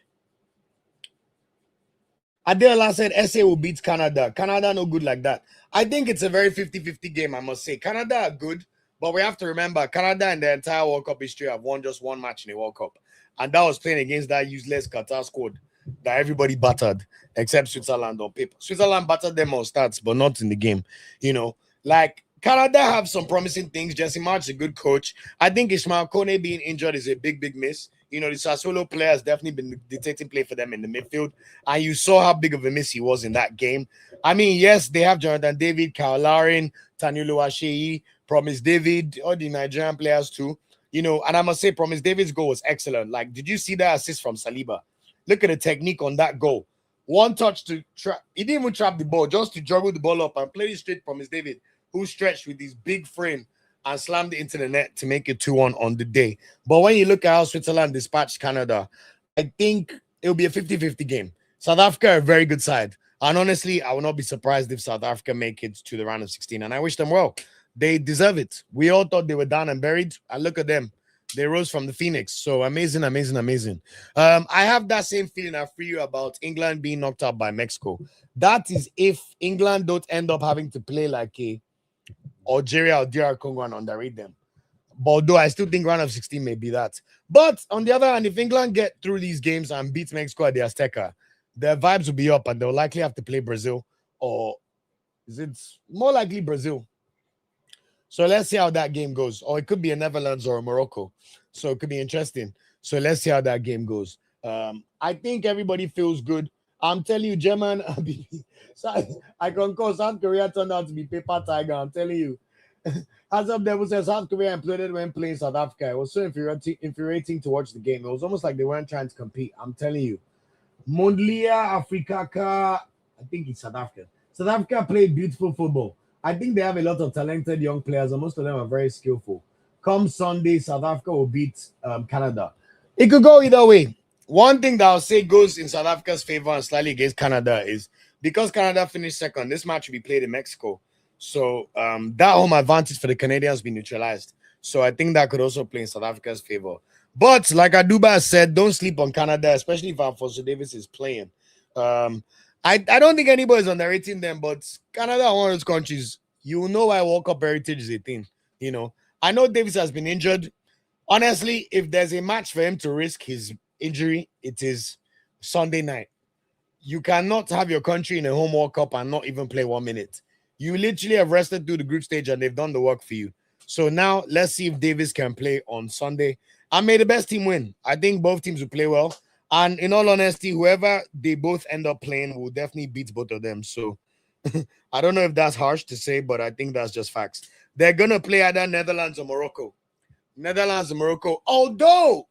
Adela said SA will beat Canada. Canada no good like that. I think it's a very 50-50 game, I must say. Canada are good, but we have to remember Canada in their entire World Cup history have won just one match in a World Cup. And that was playing against that useless Qatar squad. that everybody battered except Switzerland on paper. Switzerland battered them on stats, but not in the game. Like Canada have some promising things. Jesse March's a good coach. I think Ishmael Kone being injured is a big, big miss. The Sassuolo player has definitely been dictating play for them in the midfield. And you saw how big of a miss he was in that game. I mean, yes, they have Jonathan David, Kyle Larin, Taniulu Ashei, Promise David, all the Nigerian players too. And I must say, Promise David's goal was excellent. Like, did you see that assist from Saliba? Look at the technique on that goal. One touch to trap. He didn't even trap the ball, just to juggle the ball up and play it straight from Promise David, who stretched with his big frame and slammed it into the net to make it 2-1 on the day. But when you look at how Switzerland dispatched Canada, I think it'll be a 50-50 game. South Africa are a very good side. And honestly, I will not be surprised if South Africa make it to the round of 16. And I wish them well. They deserve it. We all thought they were down and buried. And look at them. They rose from the Phoenix. So amazing, amazing, amazing. I have that same feeling I feel about England being knocked out by Mexico. That is if England don't end up having to play like a Algeria or DR Congo and underrate them. But although I still think round of 16 may be that. But on the other hand, if England get through these games and beat Mexico at the Azteca, their vibes will be up and they'll likely have to play Brazil, or is it more likely Brazil? So let's see how that game goes. Or it could be a Netherlands or a Morocco. So it could be interesting. So let's see how that game goes. I think everybody feels good. I'm telling you, German, I concur. South Korea turned out to be paper tiger. I'm telling you. As of Devil says, South Korea imploded when playing South Africa. It was so infuriating to watch the game. It was almost like they weren't trying to compete. I'm telling you. Mondlia Africa, I think it's South Africa. South Africa played beautiful football. I think they have a lot of talented young players, and most of them are very skillful. Come Sunday, South Africa will beat Canada. It could go either way. One thing that I'll say goes in South Africa's favor and slightly against Canada is because Canada finished second, this match will be played in Mexico. So that home advantage for the Canadians will be neutralized. So I think that could also play in South Africa's favor. But like Aduba said, don't sleep on Canada, especially if Alfonso Davis is playing. I don't think anybody's underrating them, but Canada are one of those countries. You know why World Cup heritage is a thing. I know Davis has been injured. Honestly, if there's a match for him to risk his injury, it is Sunday night. You cannot have your country in a home World Cup and not even play 1 minute. You literally have rested through the group stage and they've done the work for you. So now let's see if Davis can play on Sunday. And may the best team win. I think both teams will play well. And in all honesty, whoever they both end up playing will definitely beat both of them. So I don't know if that's harsh to say, but I think that's just facts. They're going to play either Netherlands or Morocco. Netherlands and Morocco. Although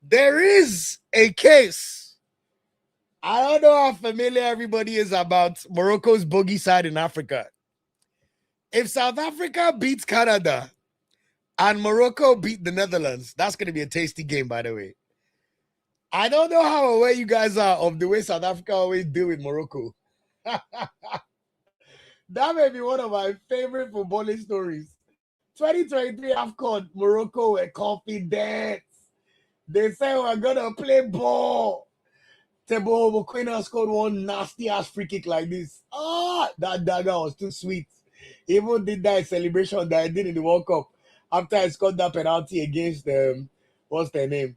there is a case. I don't know how familiar everybody is about Morocco's bogey side in Africa. If South Africa beats Canada and Morocco beat the Netherlands, that's going to be a tasty game, by the way. I don't know how aware you guys are of the way South Africa always deal with Morocco. That may be one of my favorite footballing stories. 2023 AFCON, Morocco were confident. They said we're going to play ball. Tebo Mokoena scored one nasty-ass free kick like this. That dagger was too sweet. He even did that celebration that I did in the World Cup after I scored that penalty against, what's their name?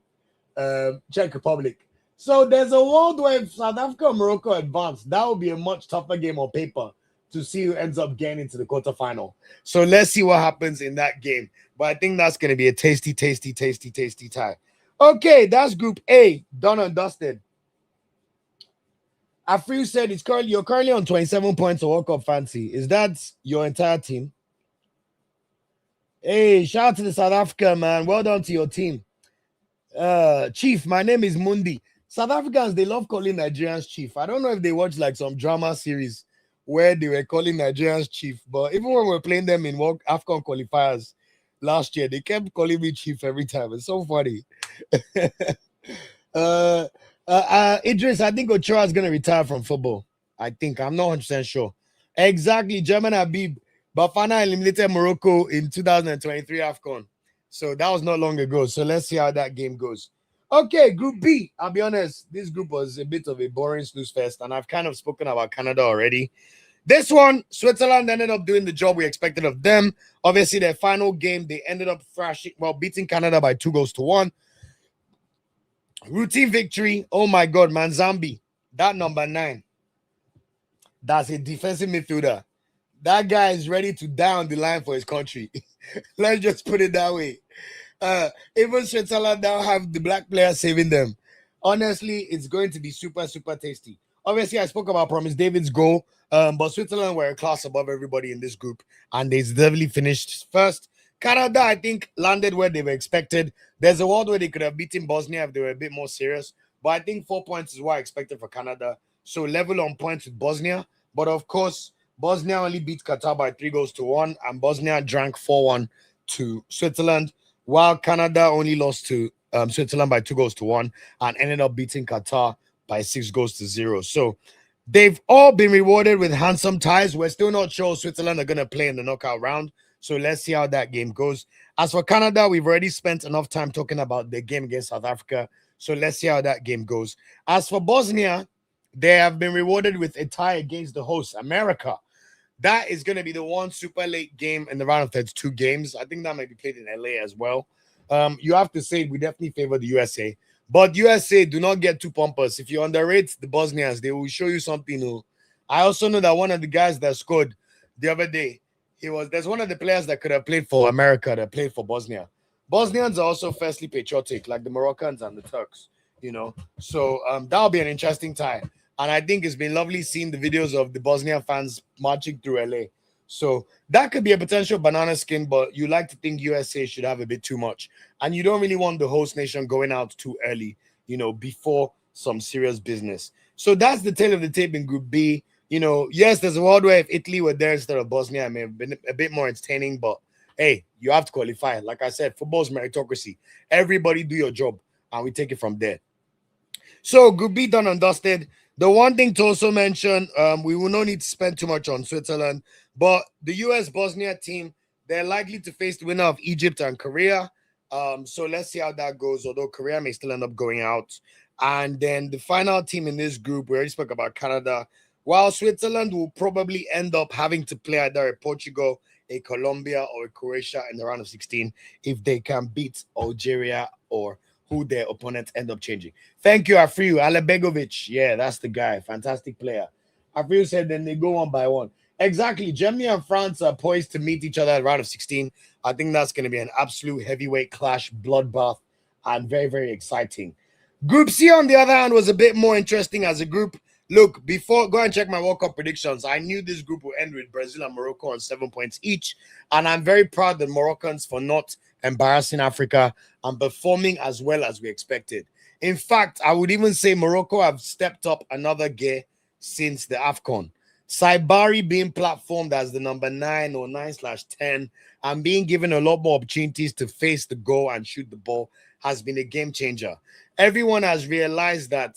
Czech Republic. So there's a world where if South Africa and Morocco advance, that will be a much tougher game on paper to see who ends up getting into the quarterfinal. So let's see what happens in that game. But I think that's going to be a tasty, tasty, tasty, tasty tie. Okay, that's Group A, done and dusted. Afriu said you're currently on 27 points of World Cup fancy. Is that your entire team? Hey, shout out to the South Africa, man. Well done to your team. Chief, my name is Mundi. South Africans, they love calling Nigerians Chief. I don't know if they watch like some drama series where they were calling Nigerians Chief, but even when we were playing them in AFCON qualifiers last year, they kept calling me Chief every time. It's so funny. Idris, I think Ochoa is going to retire from football. I think. I'm not 100% sure. Exactly. German Habib. Bafana eliminated Morocco in 2023 AFCON. So that was not long ago. So let's see how that game goes. Okay, Group B. I'll be honest. This group was a bit of a boring snooze fest. And I've kind of spoken about Canada already. This one, Switzerland ended up doing the job we expected of them. Obviously, their final game, they ended up beating Canada by 2-1. Routine victory. Oh my God, Manzambi. That number 9. That's a defensive midfielder. That guy is ready to die on the line for his country. Let's just put it that way. Even Switzerland now have the black players saving them. Honestly, it's going to be super, super tasty. Obviously, I spoke about Promise David's goal, but Switzerland were a class above everybody in this group, and they definitely finished first. Canada, I think, landed where they were expected. There's a world where they could have beaten Bosnia if they were a bit more serious, but I think 4 points is what I expected for Canada. So level on points with Bosnia, but of course, Bosnia only beat Qatar by 3-1, and Bosnia drank 4-1 to Switzerland, while Canada only lost to Switzerland by 2-1 and ended up beating Qatar by 6-0. So they've all been rewarded with handsome ties. We're still not sure Switzerland are going to play in the knockout round. So let's see how that game goes. As for Canada, we've already spent enough time talking about the game against South Africa. So let's see how that game goes. As for Bosnia, they have been rewarded with a tie against the host, America. That is going to be the one super late game in the round of 32 games. I think that might be played in LA as well. You have to say we definitely favor the USA. But USA, do not get too pompous. If you underrate the Bosnians, they will show you something new. I also know that one of the guys that scored the other day, there's one of the players that could have played for America that played for Bosnia. Bosnians are also firstly patriotic, like the Moroccans and the Turks, So that'll be an interesting tie. And I think it's been lovely seeing the videos of the Bosnian fans marching through LA. So that could be a potential banana skin, but you like to think USA should have a bit too much. And you don't really want the host nation going out too early, before some serious business. So that's the tail of the tape in Group B. Yes, there's a world where if Italy were there instead of Bosnia, it may have been a bit more entertaining, but hey, you have to qualify. Like I said, football's meritocracy. Everybody do your job, and we take it from there. So Group B done and dusted. The one thing to also mention, we will not need to spend too much on Switzerland, but the US Bosnia team, they're likely to face the winner of Egypt and Korea. So let's see how that goes, although Korea may still end up going out. And then the final team in this group, we already spoke about Canada, while Switzerland will probably end up having to play either a Portugal, a Colombia, or a Croatia in the round of 16 if they can beat Algeria or who their opponents end up changing. Thank you, Afriu. Alebegovic. Yeah, that's the guy. Fantastic player. Afriu said then they go one by one. Exactly. Germany and France are poised to meet each other at round of 16. I think that's going to be an absolute heavyweight clash, bloodbath, and very, very exciting. Group C, on the other hand, was a bit more interesting as a group. Look, go and check my World Cup predictions. I knew this group would end with Brazil and Morocco on 7 points each. And I'm very proud of the Moroccans for not embarrassing Africa and performing as well as we expected. In fact, I would even say Morocco have stepped up another gear since the AFCON. Saibari being platformed as the number 9 or 9/10 and being given a lot more opportunities to face the goal and shoot the ball has been a game changer. Everyone has realized that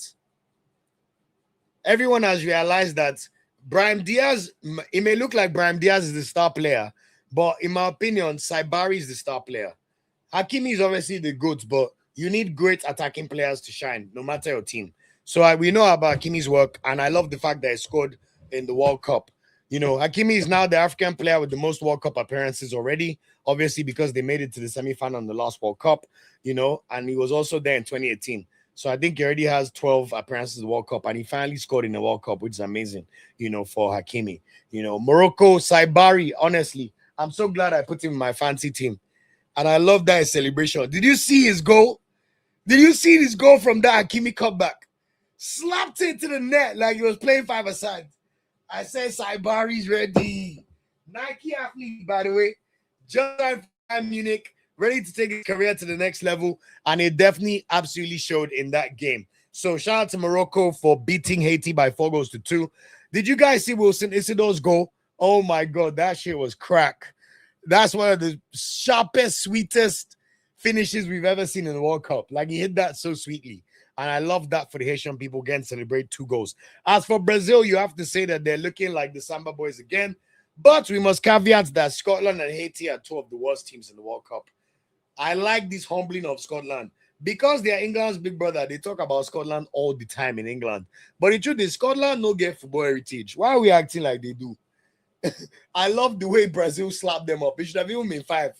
Brahim Diaz, it may look like Brahim Diaz is the star player, but in my opinion, Saibari is the star player. Hakimi is obviously the GOAT, but you need great attacking players to shine, no matter your team. So we know about Hakimi's work, and I love the fact that he scored in the World Cup. Hakimi is now the African player with the most World Cup appearances already, obviously because they made it to the semi-final in the last World Cup, and he was also there in 2018. So I think he already has 12 appearances in the World Cup, and he finally scored in the World Cup, which is amazing, for Hakimi. Morocco, Saibari, honestly, I'm so glad I put him in my fancy team. And I love that celebration. Did you see his goal? Did you see his goal from that Hakimi cutback? Slapped it to the net like he was playing five-a-side. I said Saibari's ready. Nike athlete, by the way. Just signed for Bayern Munich, ready to take his career to the next level. And it definitely absolutely showed in that game. So shout out to Morocco for beating Haiti by 4-2. Did you guys see Wilson Isidore's goal? Oh my God, that shit was crack. That's one of the sharpest, sweetest finishes we've ever seen in the World Cup. Like, he hit that so sweetly. And I love that for the Haitian people again, celebrate 2 goals. As for Brazil, you have to say that they're looking like the Samba boys again. But we must caveat that Scotland and Haiti are 2 of the worst teams in the World Cup. I like this humbling of Scotland. Because they are England's big brother, they talk about Scotland all the time in England. But the truth is, Scotland no get football heritage. Why are we acting like they do? I love the way Brazil slapped them up. It should have even been 5.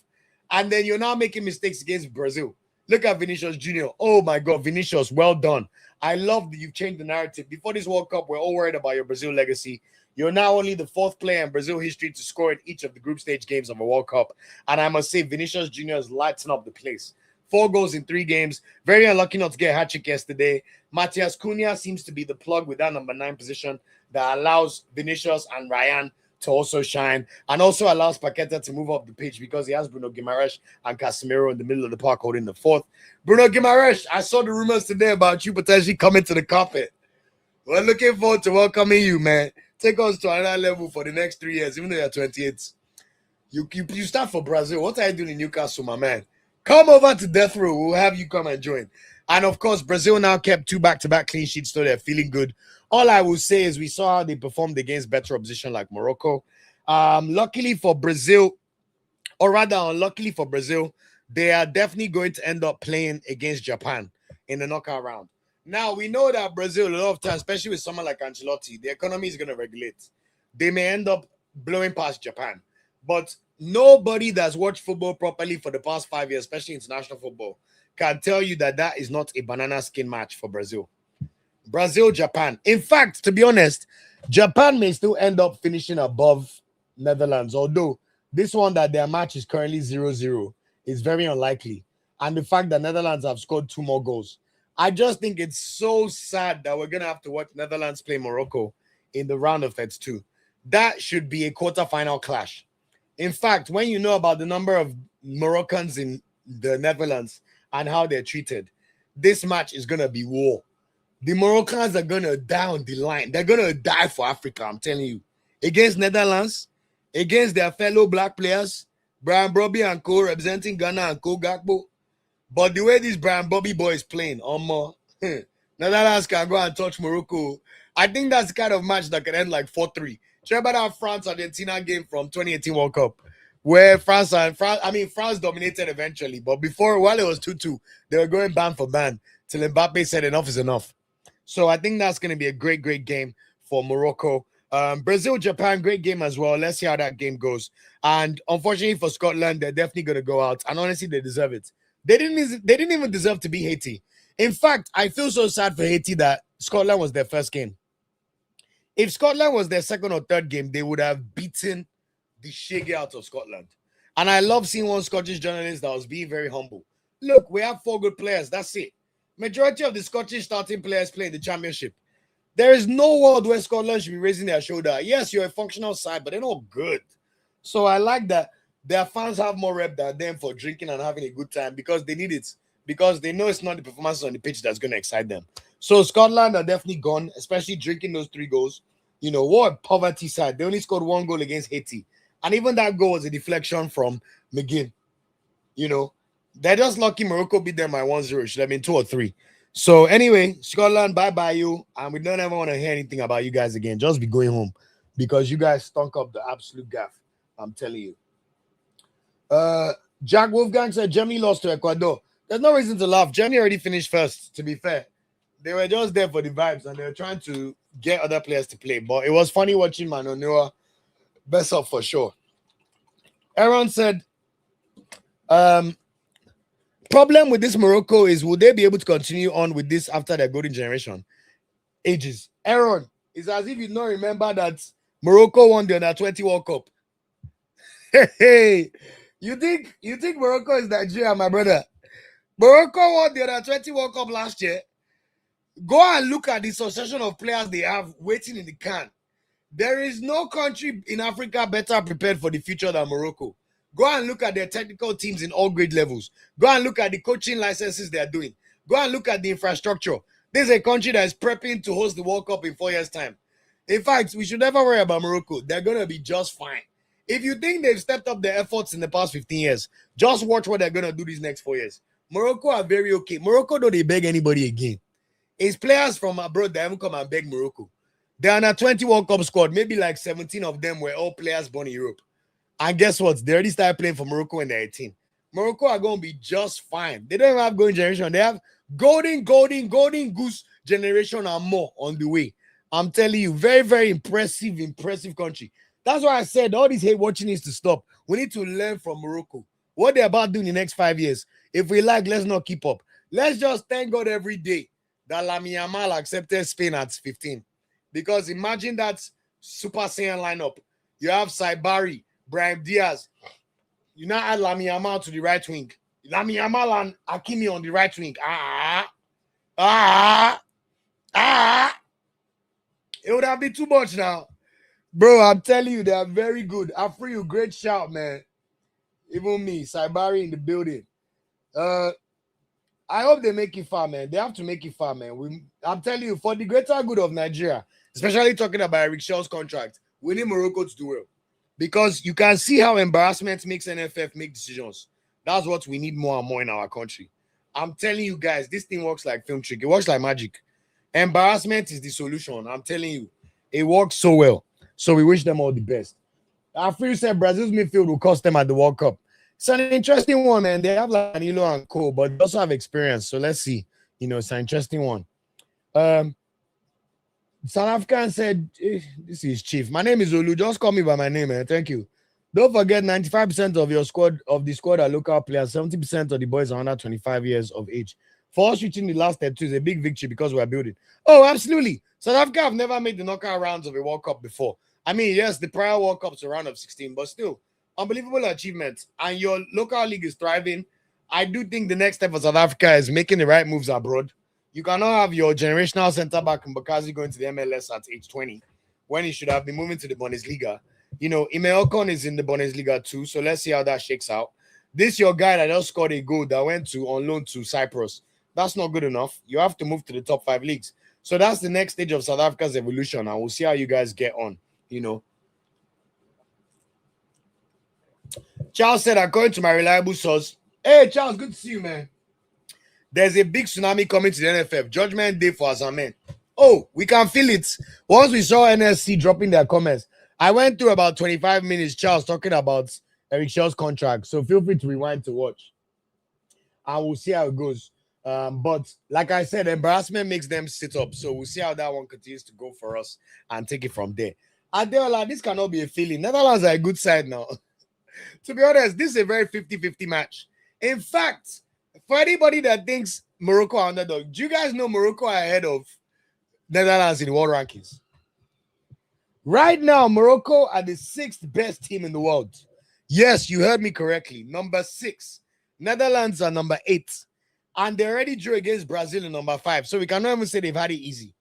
And then you're now making mistakes against Brazil. Look at Vinicius Jr. Oh my God, Vinicius, well done. I love that you've changed the narrative. Before this World Cup, we're all worried about your Brazil legacy. You're now only the fourth player in Brazil history to score in each of the group stage games of a World Cup. And I must say, Vinicius Jr. is lighting up the place. 4 goals in 3 games. Very unlucky not to get a hat-trick yesterday. Matias Cunha seems to be the plug with that number 9 position that allows Vinicius and Ryan to also shine, and also allows Paqueta to move up the pitch because he has Bruno Guimaraes and Casemiro in the middle of the park holding the fourth. Bruno Guimaraes, I saw the rumors today about you potentially coming to the carpet. We're looking forward to welcoming you, man. Take us to another level for the next 3 years, even though you're 28. You start for Brazil. What are you doing in Newcastle, my man? Come over to Death Row. We'll have you come and join. And of course, Brazil now kept 2 back-to-back clean sheets, so they're feeling good. All I will say is we saw how they performed against better opposition like Morocco. Luckily for Brazil, or rather unluckily for Brazil, they are definitely going to end up playing against Japan in the knockout round. Now, we know that Brazil, a lot of times, especially with someone like Ancelotti, the economy is going to regulate. They may end up blowing past Japan. But nobody that's watched football properly for the past 5 years, especially international football, can tell you that that is not a banana skin match for Brazil. Brazil, Japan. In fact, to be honest, Japan may still end up finishing above Netherlands, although this one that their match is currently 0-0 is very unlikely. And the fact that Netherlands have scored 2 more goals. I just think it's so sad that we're going to have to watch Netherlands play Morocco in the round of 32. That should be a quarterfinal clash. In fact, when you know about the number of Moroccans in the Netherlands and how they're treated, this match is going to be war. The Moroccans are going to die on the line. They're going to die for Africa, I'm telling you. Against Netherlands, against their fellow black players, Brian Bobby and Co. representing Ghana and Co. Gakpo. But the way this Brian Bobby boy is playing, Netherlands can go and touch Morocco. I think that's the kind of match that can end like 4-3. Remember that France-Argentina game from 2018 World Cup where France dominated eventually. But before, while it was 2-2, they were going ban for ban till Mbappe said enough is enough. So I think that's going to be a great, great game for Morocco. Brazil, Japan, great game as well. Let's see how that game goes. And unfortunately for Scotland, they're definitely going to go out. And honestly, they deserve it. They didn't even deserve to beat Haiti. In fact, I feel so sad for Haiti that Scotland was their first game. If Scotland was their second or third game, they would have beaten the shiggy out of Scotland. And I love seeing one Scottish journalist that was being very humble. Look, we have 4 good players. That's it. Majority of the Scottish starting players play in the championship. There is no world where Scotland should be raising their shoulder. Yes, you're a functional side, but they're not good. So I like that their fans have more rep than them for drinking and having a good time because they need it. Because they know it's not the performances on the pitch that's going to excite them. So Scotland are definitely gone, especially drinking those 3 goals. You know, what a poverty side. They only scored 1 goal against Haiti. And even that goal was a deflection from McGinn. You know, they're just lucky Morocco beat them by 1-0. It should have been 2 or 3. So anyway, Scotland, bye-bye you. And we don't ever want to hear anything about you guys again. Just be going home because you guys stunk up the absolute gaff. I'm telling you. Jack Wolfgang said Germany lost to Ecuador. There's no reason to laugh. Germany already finished first, to be fair. They were just there for the vibes and they were trying to get other players to play. But it was funny watching Mano Noah best up for sure. Aaron said, problem with this Morocco is will they be able to continue on with this after their golden generation? Ages. Aaron, it's as if you don't remember that Morocco won the Under-20 World Cup. Hey, you think Morocco is Nigeria, my brother? Morocco won the Under-20 World Cup last year. Go and look at the succession of players they have waiting in the can. There is no country in Africa better prepared for the future than Morocco. Go and look at their technical teams in all grade levels. Go and look at the coaching licenses they are doing. Go and look at the infrastructure. This is a country that is prepping to host the World Cup in 4 years' time. In fact, we should never worry about Morocco. They're going to be just fine. If you think they've stepped up their efforts in the past 15 years, just watch what they're going to do these next 4 years. Morocco are very okay. Morocco don't they beg anybody again. It's players from abroad that haven't come and beg Morocco. They're on a 20 World Cup squad. Maybe like 17 of them were all players born in Europe. And guess what? They already started playing for Morocco when they're 18. Morocco are going to be just fine. They don't even have golden generation. They have golden goose generation and more on the way. I'm telling you, very, very impressive country. That's why I said all this hate watching needs to stop. We need to learn from Morocco. What they're about to do in the next 5 years, if we like, let's not keep up. Let's just thank God every day that Lamine Yamal accepted Spain at 15. Because imagine that Super Saiyan lineup. You have Saibari, Brahim Diaz. You now add Lamine Yamal to the right wing. Lamine Yamal and Hakimi on the right wing. It would have been too much now. Bro, I'm telling you, they are very good. Afri, great shout, man. Even me, Saibari in the building. I hope they make it far, man. They have to make it far, man. I'm telling you, for the greater good of Nigeria, especially talking about Eric Shell's contract, we need Morocco to do well. Because you can see how embarrassment makes NFF make decisions. That's what we need more and more in our country. I'm telling you guys, this thing works like film trick. It works like magic. Embarrassment is the solution. I'm telling you. It works so well. So we wish them all the best. After you said Brazil's midfield will cost them at the World Cup. It's an interesting one, man. They have like Danilo and Cote, but they also have experience. So let's see. It's an interesting one. South African said, this is Chief. My name is Olu. Just call me by my name, man. Thank you. Don't forget, 95% of your squad, of the squad are local players. 70% of the boys are under 25 years of age. For us reaching the last 32 is a big victory because we're building. Oh, absolutely. South Africa have never made the knockout rounds of a World Cup before. I mean, yes, the prior World Cups were round of 16, but still, unbelievable achievements. And your local league is thriving. I do think the next step for South Africa is making the right moves abroad. You cannot have your generational centre-back Mbakazi going to the MLS at age 20 when he should have been moving to the Bundesliga. Ime Ocon is in the Bundesliga too, so let's see how that shakes out. This your guy that just scored a goal that went on loan to Cyprus. That's not good enough. You have to move to the top 5 leagues. So that's the next stage of South Africa's evolution, and we'll see how you guys get on. Charles said, according to my reliable source, hey, Charles, good to see you, man. There's a big tsunami coming to the NFF. Judgment Day for Azamen. Oh, we can feel it. Once we saw NSC dropping their comments, I went through about 25 minutes, Charles, talking about Eric Shell's contract. So feel free to rewind to watch. I will see how it goes. But like I said, embarrassment makes them sit up. So we'll see how that one continues to go for us and take it from there. Adeola, this cannot be a feeling. Netherlands are a good side now. To be honest, this is a very 50-50 match. In fact, for anybody that thinks Morocco are underdog, do you guys know Morocco are ahead of Netherlands in the world rankings? Right now, Morocco are the 6th best team in the world. Yes, you heard me correctly. Number 6. Netherlands are number 8. And they already drew against Brazil in number 5. So we cannot even say they've had it easy.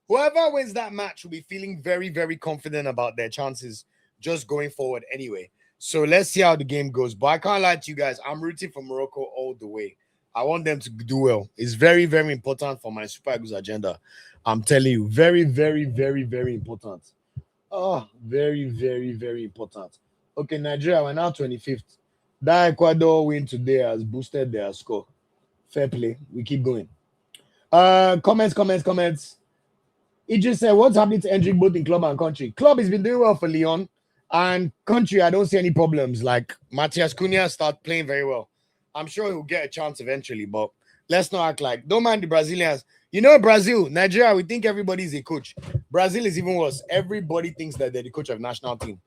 Whoever wins that match will be feeling very, very confident about their chances just going forward anyway. So let's see how the game goes. But I can't lie to you guys. I'm rooting for Morocco all the way. I want them to do well. It's very, very important for my Super Eagles agenda. I'm telling you, very, very, very, very important. Oh, very, very, very important. Okay, Nigeria, we're now 25th. That Ecuador win today has boosted their score. Fair play. We keep going. Comments. It just said, what's happening to Hendrick both in club and country? Club has been doing well for Lyon. And country, I don't see any problems. Like, Matthias Cunha start playing very well. I'm sure he'll get a chance eventually, but let's not act like. Don't mind the Brazilians. Brazil, Nigeria, we think everybody's a coach. Brazil is even worse. Everybody thinks that they're the coach of national team.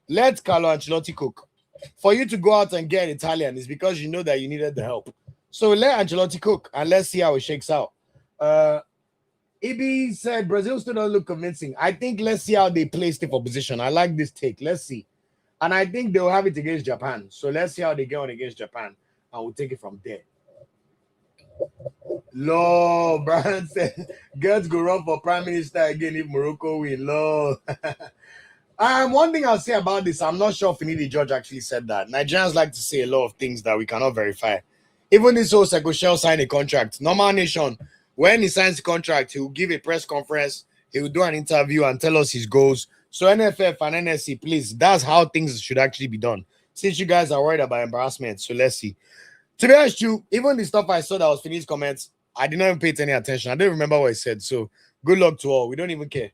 Let Carlo Ancelotti cook. For you to go out and get Italian is because you know that you needed the help. So let Ancelotti cook, and let's see how it shakes out. Ibi said Brazil still don't look convincing. I think let's see how they play stiff opposition. I like this take. Let's see. And I think they'll have it against Japan. So let's see how they get on against Japan. And we'll take it from there. Lord, Brian said, girls go run for prime minister again if Morocco win. Lord. One thing I'll say about this, I'm not sure if Finidi George actually said that. Nigerians like to say a lot of things that we cannot verify. Even this whole Shell signed a contract. Normal nation, when he signs the contract, he will give a press conference, he will do an interview and tell us his goals. So NFF and NSC, please, that's how things should actually be done. Since you guys are worried about embarrassment, so let's see. To be honest, even the stuff I saw that was Finid's comments, I did not even pay any attention. I don't remember what he said. So good luck to all. We don't even care.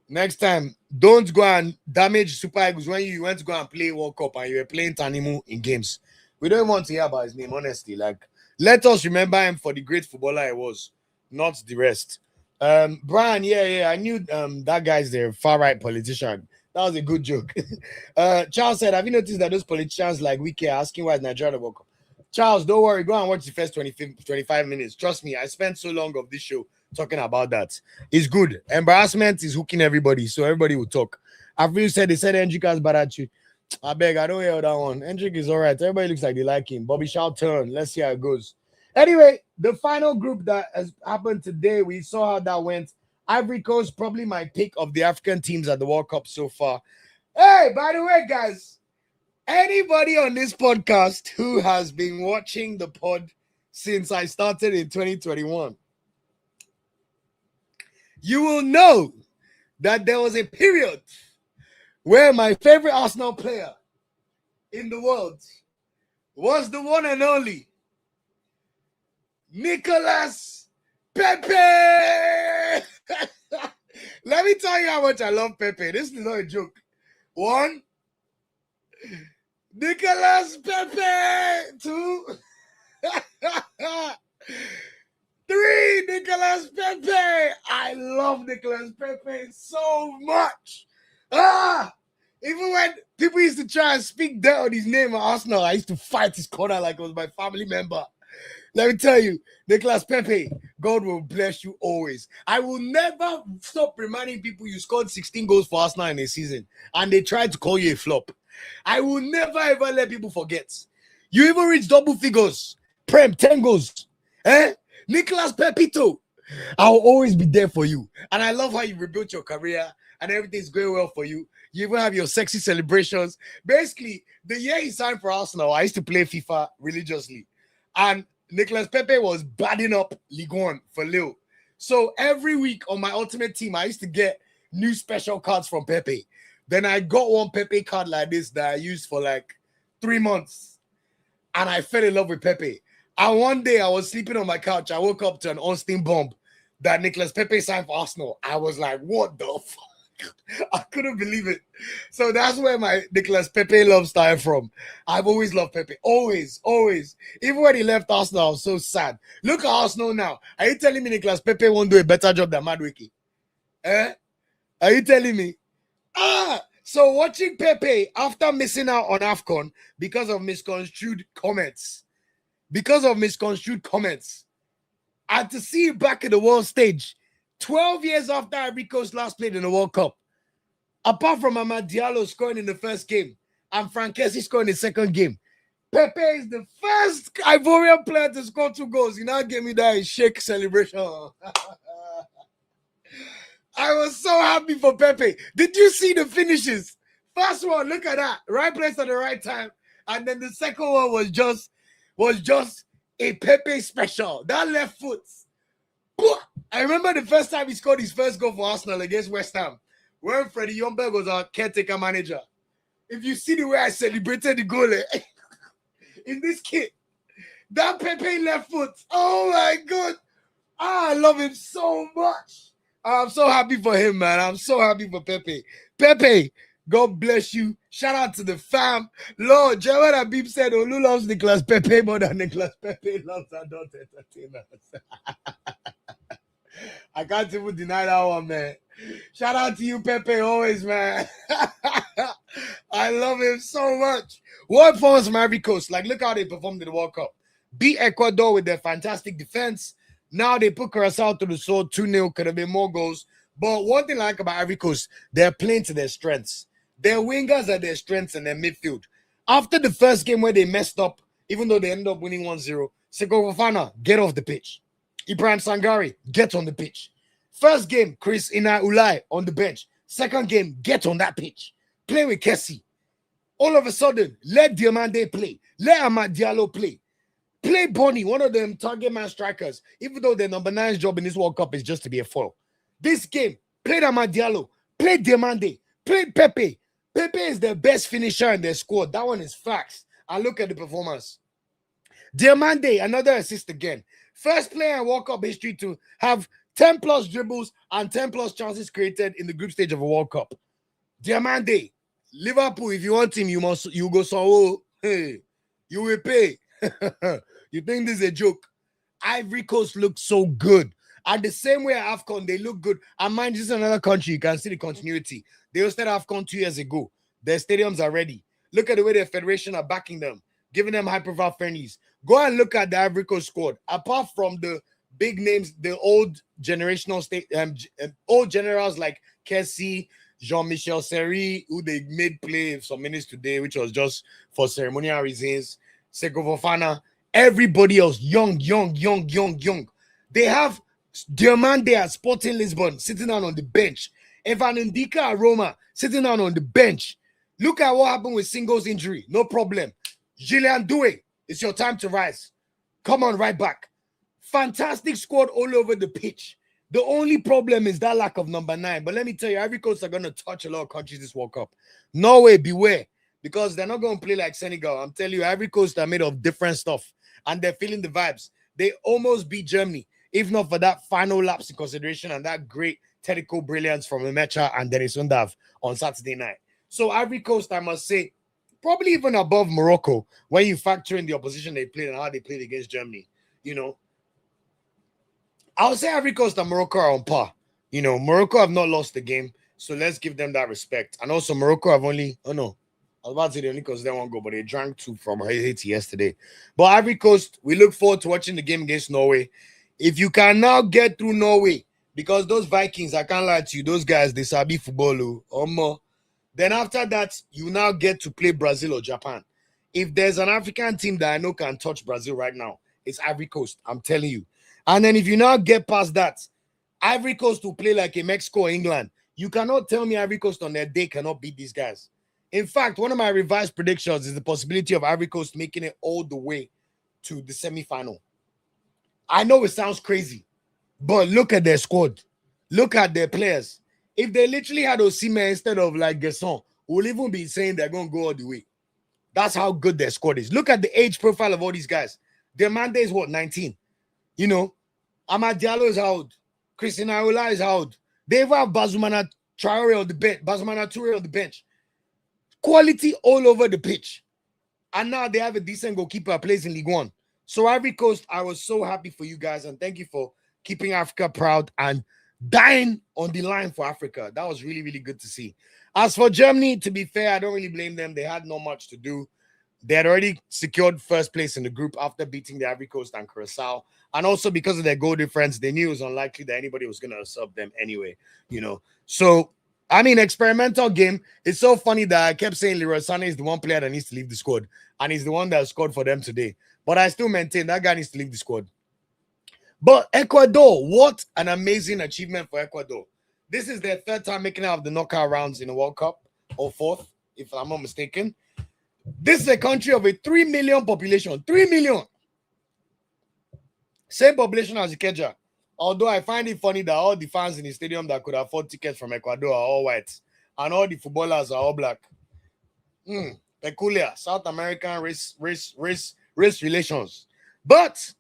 Next time, don't go and damage Super Eagles when you went to go and play World Cup and you were playing Tanimu in games. We don't want to hear about his name, honestly. Like, let us remember him for the great footballer he was, not the rest. Brian, yeah, I knew that guy's the far-right politician. That was a good joke. Charles said, have you noticed that those politicians like Wiki are asking why Nigeria the World Cup? Charles, don't worry. Go and watch the first 25 minutes. Trust me, I spent so long of this show talking about that. It's good. Embarrassment is hooking everybody, so everybody will talk. After you said, they said Hendrick has bad attitude. I beg, I don't hear that one. Hendrick is all right. Everybody looks like they like him. Bobby shall turn. Let's see how it goes. Anyway, the final group that has happened today, we saw how that went. Ivory Coast, probably my pick of the African teams at the World Cup so far. Hey, by the way, guys, anybody on this podcast who has been watching the pod since I started in 2021, you will know that there was a period where my favorite Arsenal player in the world was the one and only Nicolas Pepe. Let me tell you how much I love Pepe. This is not a joke. 1, Nicolas Pepe. 2, 3, Nicolas Pepe. I love Nicolas Pepe so much. Even when people used to try and speak dirt on his name at Arsenal, I used to fight his corner like it was my family member. Let me tell you, Nicolas Pepe, God will bless you always. I will never stop reminding people you scored 16 goals for Arsenal in a season, and they tried to call you a flop. I will never ever let people forget. You even reached double figures. Prem, 10 goals. Nicolas Pepito, I'll always be there for you. And I love how you rebuilt your career and everything's going well for you. You even have your sexy celebrations. Basically, the year he signed for Arsenal, I used to play FIFA religiously. And Nicolas Pepe was badding up Ligue 1 for Lille. So every week on my ultimate team, I used to get new special cards from Pepe. Then I got one Pepe card like this that I used for like 3 months. And I fell in love with Pepe. And one day I was sleeping on my couch. I woke up to an Austin bomb that Nicolas Pepe signed for Arsenal. I was like, what the fuck? I couldn't believe it. So that's where my Nicolas Pepe love started from. I've always loved Pepe. Always, always. Even when he left Arsenal, I was so sad. Look at Arsenal now. Are you telling me Nicolas Pepe won't do a better job than Madueke? Are you telling me? So watching Pepe after missing out on AFCON because of misconstrued comments. And to see him back in the world stage 12 years after Ivory Coast last played in the World Cup, apart from Amad Diallo scoring in the first game and Frankesi scoring in the second game, Pepe is the first Ivorian player to score 2 goals. You now give me that shake celebration. I was so happy for Pepe. Did you see the finishes? First one, look at that. Right place at the right time. And then the second one was just a Pepe special. That left foot. I remember the first time he scored his first goal for Arsenal against West Ham, when Freddie Ljungberg was our caretaker manager. If you see the way I celebrated the goal in this kit, that Pepe left foot, oh my God. I love him so much. I'm so happy for him, man. I'm so happy for Pepe. Pepe, God bless you. Shout out to the fam. Lord, Gerard Habib said, Olu loves Nicolas Pepe more than Nicolas Pepe loves adult entertainers. I can't even deny that one, man. Shout out to you, Pepe, always, man. I love him so much. What performance from Ivory Coast? Like, look how they performed in the World Cup. Beat Ecuador with their fantastic defense. Now they put Curacao to the sword 2-0. Could have been more goals. But one thing I like about Ivory Coast, they're playing to their strengths. Their wingers are their strengths and their midfield. After the first game where they messed up, even though they ended up winning 1-0, Seko Fofana, get off the pitch. Ibrahim Sangare, get on the pitch. First game, Chris Ina Ulai on the bench. Second game, get on that pitch. Play with Kessie. All of a sudden, let Diomande play. Let Amad Diallo play. Play Bonnie, one of them target man strikers, even though their number 9's job in this World Cup is just to be a foil. This game, play Amad Diallo. Play Diomande. Play Pepe. Pepe is the best finisher in their squad. That one is facts. And look at the performance. Diomande, another assist again. First player in World Cup history to have 10 plus dribbles and 10 plus chances created in the group stage of a World Cup. Diomande, Liverpool, if you want him, you go so hey, you will pay. You think this is a joke? Ivory Coast looks so good. At the same way AFCON, they look good. And mind, this is another country. You can see the continuity. They hosted AFCON 2 years ago. Their stadiums are ready. Look at the way the federation are backing them, giving them high-profile friendlies. Go and look at the Ivory Coast squad. Apart from the big names, the old generational old generals like Kessie, Jean-Michel Seri, who they made play some minutes today, which was just for ceremonial reasons. Seko Fofana, everybody else, young. They have Diamande at Sporting Lisbon sitting down on the bench. Evan Ndika at Roma sitting down on the bench. Look at what happened with Singles injury. No problem. Gillian Doué, it's your time to rise. Come on, right back. Fantastic squad all over the pitch. The only problem is that lack of number 9. But let me tell you, Ivory Coast are going to touch a lot of countries this World Cup. Norway, beware. Because they're not going to play like Senegal. I'm telling you, Ivory Coast are made of different stuff. And they're feeling the vibes. They almost beat Germany. If not for that final lapse in consideration and that great technical brilliance from Emecha and Dennis Undav on Saturday night. So Ivory Coast, I must say, probably even above Morocco when you factor in the opposition they played and how they played against Germany. You know, I would say Ivory Coast and Morocco are on par. You know, Morocco have not lost the game, so let's give them that respect. And also Morocco have only, I was about to say they only considered 1 goal, but they drank 2 from Haiti yesterday. But Ivory Coast, we look forward to watching the game against Norway. If you can now get through Norway, because those Vikings, I can't lie to you, those guys, they sabi football or more. Then after that, you now get to play Brazil or Japan. If there's an African team that I know can touch Brazil right now, it's Ivory Coast. I'm telling you. And then if you now get past that, Ivory Coast will play like a Mexico or England. You cannot tell me Ivory Coast on their day cannot beat these guys. In fact, one of my revised predictions is the possibility of Ivory Coast making it all the way to the semi-final. I know it sounds crazy, but look at their squad. Look at their players. If they literally had Osimhen instead of like Gerson, we'll even be saying they're going to go all the way. That's how good their squad is. Look at the age profile of all these guys. Their mandate is what, 19? You know, Amad Diallo is how old? Christian Ayola is how old? They even have Bazumana Traore on the bench. Bazumana Toure on the bench. Quality all over the pitch. And now they have a decent goalkeeper plays in League One. So Ivory Coast, I was so happy for you guys. And thank you for keeping Africa proud and dying on the line for Africa. That was really, really good to see. As for Germany, to be fair, I don't really blame them. They had not much to do. They had already secured first place in the group after beating the Ivory Coast and Curacao. And also because of their goal difference, they knew it was unlikely that anybody was going to sub them anyway, you know. So, I mean, experimental game. It's so funny that I kept saying Leroy Sané is the one player that needs to leave the squad. And he's the one that scored for them today. But I still maintain that guy needs to leave the squad. But Ecuador, what an amazing achievement for Ecuador. This is their 3rd time making it out of the knockout rounds in the World Cup, or 4th, if I'm not mistaken. This is a country of a 3 million population. 3 million. Same population as Ikeja. Although I find it funny that all the fans in the stadium that could afford tickets from Ecuador are all white. And all the footballers are all black. Peculiar. South American race relations. But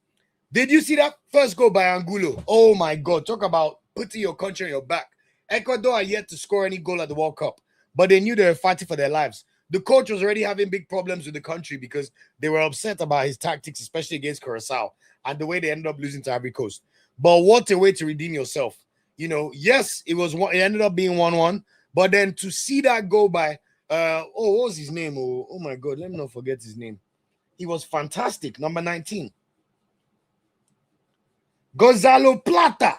did you see that first goal by Angulo? Oh my God. Talk about putting your country on your back. Ecuador are yet to score any goal at the World Cup. But they knew they were fighting for their lives. The coach was already having big problems with the country because they were upset about his tactics, especially against Curacao, and the way they ended up losing to Ivory Coast. But what a way to redeem yourself. You know, yes, it ended up being 1-1, but then to see that go by, what was his name? Oh my God, let me not forget his name. He was fantastic, number 19. Gonzalo Plata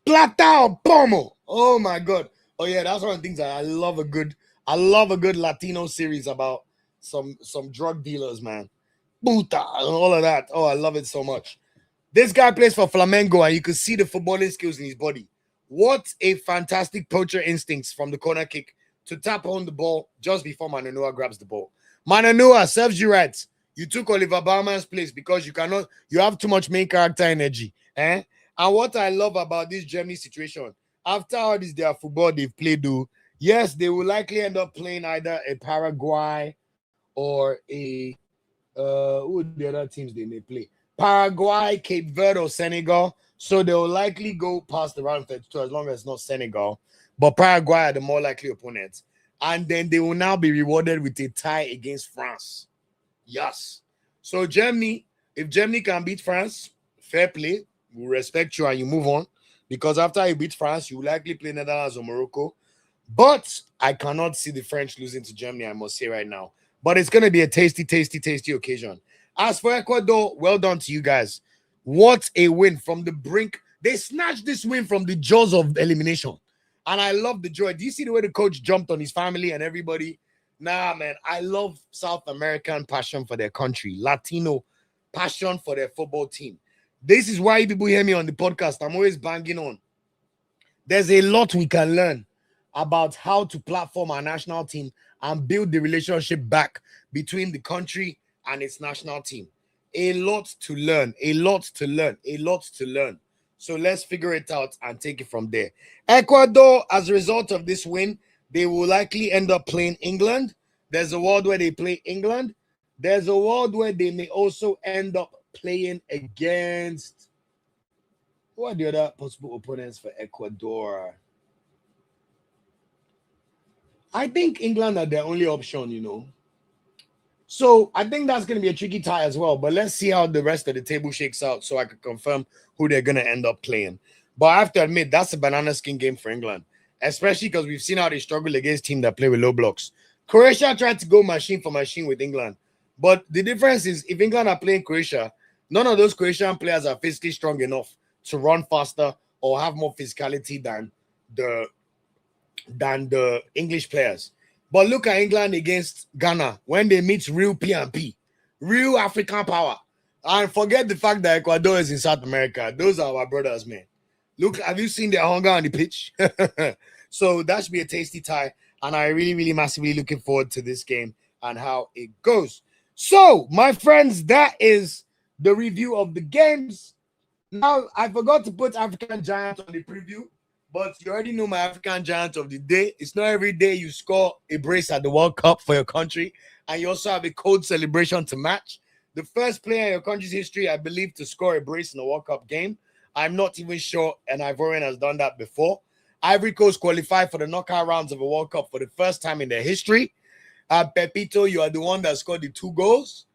or Pomo. Oh my God. Oh yeah, that's one of the things that I love a good Latino series about some drug dealers, man. Puta and all of that. Oh, I love it so much. This guy plays for Flamengo, and you can see the footballing skills in his body. What a fantastic poacher instincts from the corner kick to tap on the ball just before Mananoa grabs the ball. Mananoa serves you right. You took Oliver Baumann's place because you have too much main character energy. And what I love about this Germany situation, after all this their football they've played, yes, they will likely end up playing either a Paraguay or a who are the other teams they may play? Paraguay, Cape Verde, or Senegal. So they will likely go past the round of 32 as long as it's not Senegal. But Paraguay are the more likely opponents. And then they will now be rewarded with a tie against France. Yes. So Germany, if Germany can beat France, fair play. We respect you and you move on. because after you beat France, you will likely play Netherlands or Morocco. But I cannot see the French losing to Germany, I must say right now. But it's going to be a tasty, tasty, tasty occasion. As for Ecuador, well done to you guys. What a win from the brink. They snatched this win from the jaws of elimination. And I love the joy. Do you see the way the coach jumped on his family and everybody? Nah, man, I love South American passion for their country, Latino passion for their football team. This is why people hear me on the podcast. I'm always banging on. There's a lot we can learn about how to platform our national team and build the relationship back between the country and its national team. A lot to learn, a lot to learn, a lot to learn. So let's figure it out and take it from there. Ecuador, as a result of this win, they will likely end up playing England. There's a world where they play England. There's a world where they may also end up playing against... Who are the other possible opponents for Ecuador? I think England are their only option, you know. So I think that's going to be a tricky tie as well. But let's see how the rest of the table shakes out so I can confirm who they're going to end up playing. But I have to admit, that's a banana skin game for England, especially because we've seen how they struggle against teams that play with low blocks. Croatia tried to go machine for machine with England. But the difference is if England are playing Croatia, none of those Croatian players are physically strong enough to run faster or have more physicality than the English players. But look at England against Ghana when they meet real P&P, real African power. And forget the fact that Ecuador is in South America. Those are our brothers, man. Look, have you seen their hunger on the pitch? So that should be a tasty tie. And I really, really massively looking forward to this game and how it goes. So, my friends, that is the review of the games. Now, I forgot to put African Giant on the preview, but you already know my African Giant of the day. It's not every day you score a brace at the World Cup for your country, and you also have a Cote celebration to match. The first player in your country's history, I believe, to score a brace in a World Cup game. I'm not even sure an Ivorian has done that before. Ivory Coast qualified for the knockout rounds of a World Cup for the first time in their history. Pepito, you are the one that scored the 2 goals.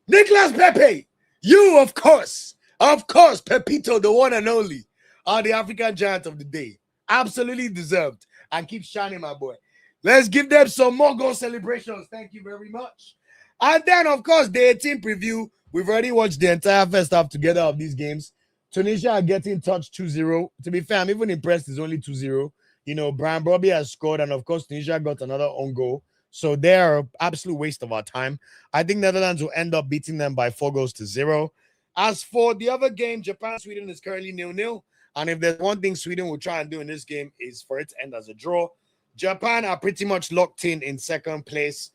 Nicolas Pepe, you, of course, Pepito, the one and only, are the African Giant of the day. Absolutely deserved. And keep shining, my boy. Let's give them some more goal celebrations. Thank you very much. And then, of course, the 18 preview. We've already watched the entire first half together of these games. Tunisia are getting touched 2-0. To be fair, I'm even impressed it's only 2-0. You know, Brian Brobby has scored, and of course, Tunisia got another own goal. So they're an absolute waste of our time. I think Netherlands will end up beating them by 4-0. As for the other game, Japan-Sweden is currently 0-0. And if there's one thing Sweden will try and do in this game is for it to end as a draw. Japan are pretty much locked in second place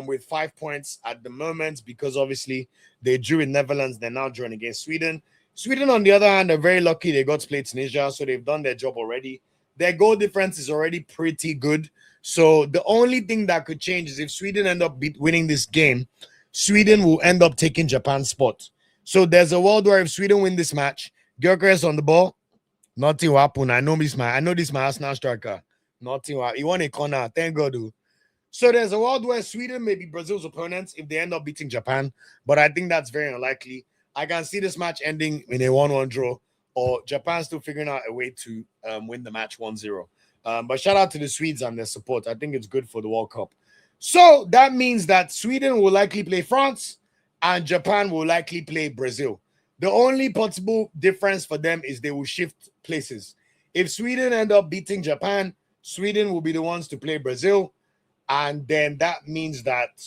with 5 points at the moment because obviously they drew in Netherlands. They're now drawing against Sweden. Sweden, on the other hand, are very lucky they got to play Tunisia, so they've done their job already. Their goal difference is already pretty good. So the only thing that could change is if Sweden end up winning this game, Sweden will end up taking Japan's spot. So there's a world where if Sweden win this match, Gyökeres on the ball, nothing will happen. I know this my Arsenal striker. Nothing will happen. He won a corner. Thank God. So there's a world where Sweden may be Brazil's opponents if they end up beating Japan, but I think that's very unlikely. I can see this match ending in a 1-1 draw or Japan still figuring out a way to win the match 1-0. But shout out to the Swedes and their support. I think it's good for the World Cup. So that means that Sweden will likely play France and Japan will likely play Brazil. The only possible difference for them is they will shift places. If Sweden end up beating Japan, Sweden will be the ones to play Brazil. And then that means that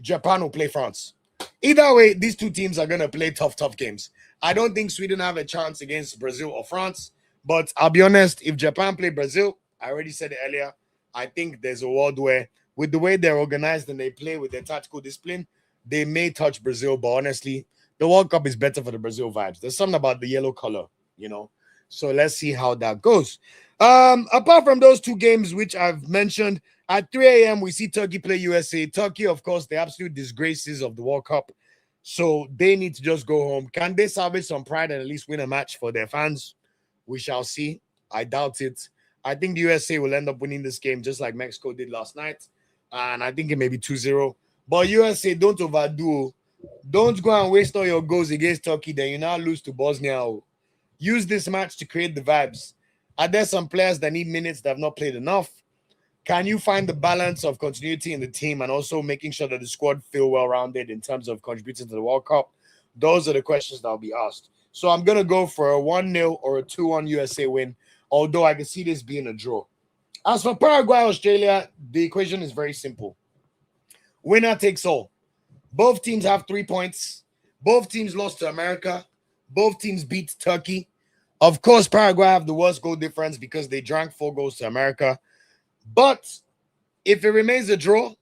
Japan will play France. Either way, these two teams are going to play tough games. I don't think Sweden have a chance against Brazil or France. But I'll be honest, if Japan play Brazil, I already said it earlier, I think there's a world where, with the way they're organized and they play with their tactical discipline, they may touch Brazil. But honestly, the World Cup is better for the Brazil vibes. There's something about the yellow color, you know. So let's see how that goes. Apart from those two games, which I've mentioned, at 3 a.m., we see Turkey play USA. Turkey, of course, the absolute disgraces of the World Cup. So they need to just go home. Can they salvage some pride and at least win a match for their fans? We shall see. I doubt it. I think the USA will end up winning this game just like Mexico did last night. And I think it may be 2-0. But USA, don't overdo. Don't go and waste all your goals against Turkey. Then you now lose to Bosnia. use this match to create the vibes? Are there some players that need minutes that have not played enough? Can you find the balance of continuity in the team and also making sure that the squad feel well-rounded in terms of contributing to the World Cup? Those are the questions that will be asked. So I'm going to go for a 1-0 or a 2-1 USA win, although I can see this being a draw. As for Paraguay, Australia, the equation is very simple. Winner takes all. Both teams have 3 points. Both teams lost to America. Both teams beat Turkey. Of course, Paraguay have the worst goal difference because they drank 4 goals to America. But if it remains a draw,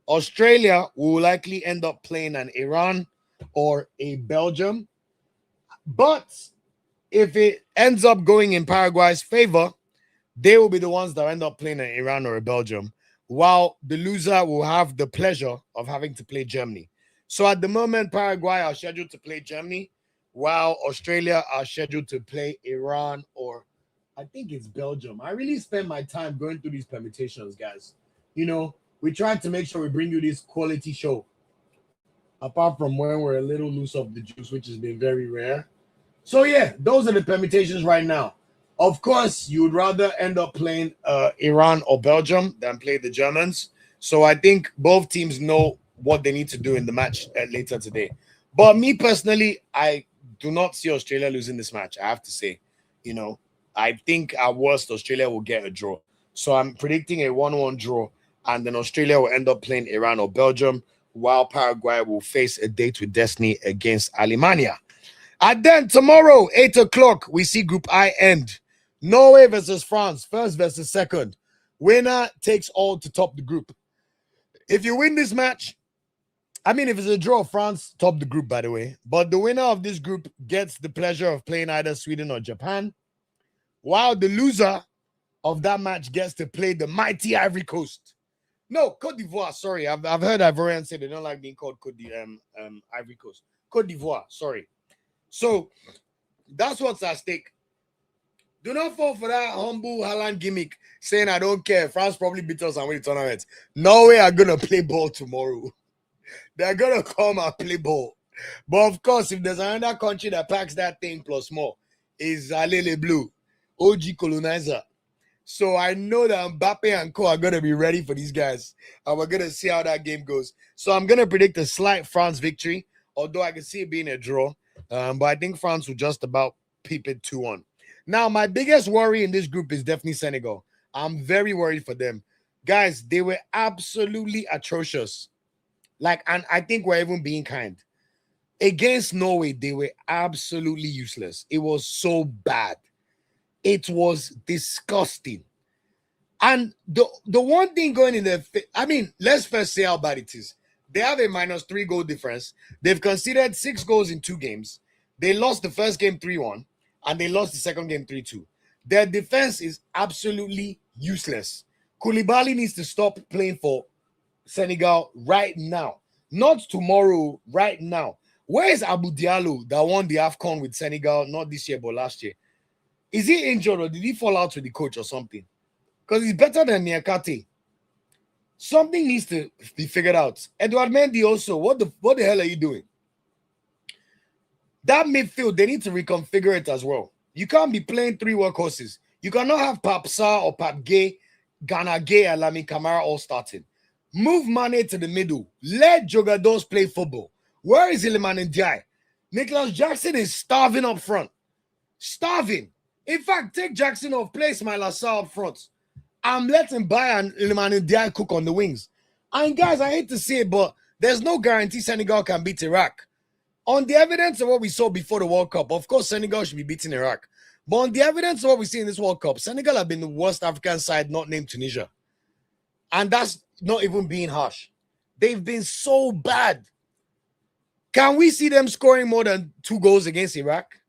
Australia will likely end up playing an Iran or a Belgium. But if it ends up going in Paraguay's favor, they will be the ones that end up playing an Iran or a Belgium, while the loser will have the pleasure of having to play Germany. So at the moment, Paraguay are scheduled to play Germany, while Australia are scheduled to play Iran or I think it's Belgium. I really spend my time going through these permutations, guys. You know, we try to make sure we bring you this quality show. Apart from when we're a little loose off the juice, which has been very rare. So yeah, those are the permutations right now. Of course, you would rather end up playing Iran or Belgium than play the Germans. So I think both teams know what they need to do in the match later today. But me personally, I do not see Australia losing this match. I have to say, you know, I think at worst Australia will get a draw. So I'm predicting a 1-1 draw, and then Australia will end up playing Iran or Belgium, while Paraguay will face a date with destiny against Alemania. And then tomorrow, 8 o'clock, we see Group I end. Norway versus France, first versus second. Winner takes all to top the group. If you win this match, I mean, if it's a draw, France top the group, by the way. But the winner of this group gets the pleasure of playing either Sweden or Japan, while the loser of that match gets to play the mighty Ivory Coast. No, Cote d'Ivoire, sorry. I've heard Ivorians say they don't like being called Ivory Coast. Cote d'Ivoire, sorry. So that's what's at stake. Do not fall for that humble Haaland gimmick saying, I don't care. France probably beat us and win the tournament. Norway are going to play ball tomorrow. They're going to come and play ball. But of course, if there's another country that packs that thing plus more, is Alele Blue, OG colonizer. So I know that Mbappe and Co are going to be ready for these guys. And we're going to see how that game goes. So I'm going to predict a slight France victory, although I can see it being a draw. But I think France will just about peep it 2-1. Now, my biggest worry in this group is definitely Senegal. I'm very worried for them. Guys, they were absolutely atrocious. And I think we're even being kind. Against Norway, they were absolutely useless. It was so bad. It was disgusting. And the one thing going in there, I mean, let's first say how bad it is. They have a -3 goal difference. They've conceded 6 goals in 2 games. They lost the first game 3-1, and they lost the second game 3-2. Their defense is absolutely useless. Koulibaly needs to stop playing for Senegal right now. Not tomorrow, right now. Where is Abou Diallo that won the AFCON with Senegal, not this year, but last year? Is he injured or did he fall out with the coach or something? Because he's better than Niakate. Something needs to be figured out. Edouard Mendy also, what the hell are you doing? That midfield, they need to reconfigure it as well. You can't be playing 3 workhorses. You cannot have Pape Sarr or Pape Gueye, Gana Gueye, and Lamine Camara all starting. Move Mane to the middle. Let Jogadors play football. Where is Iliman Ndiaye? Nicholas Jackson is starving up front. Starving. In fact, take Jackson off, play Ismail Assar up front. I'm letting Bayern Iliman Ndiaye cook on the wings. And guys, I hate to say it, but there's no guarantee Senegal can beat Iraq. On the evidence of what we saw before the World Cup, of course, Senegal should be beating Iraq. But on the evidence of what we see in this World Cup, Senegal have been the worst African side not named Tunisia. And that's not even being harsh. They've been so bad. Can we see them scoring more than 2 goals against Iraq?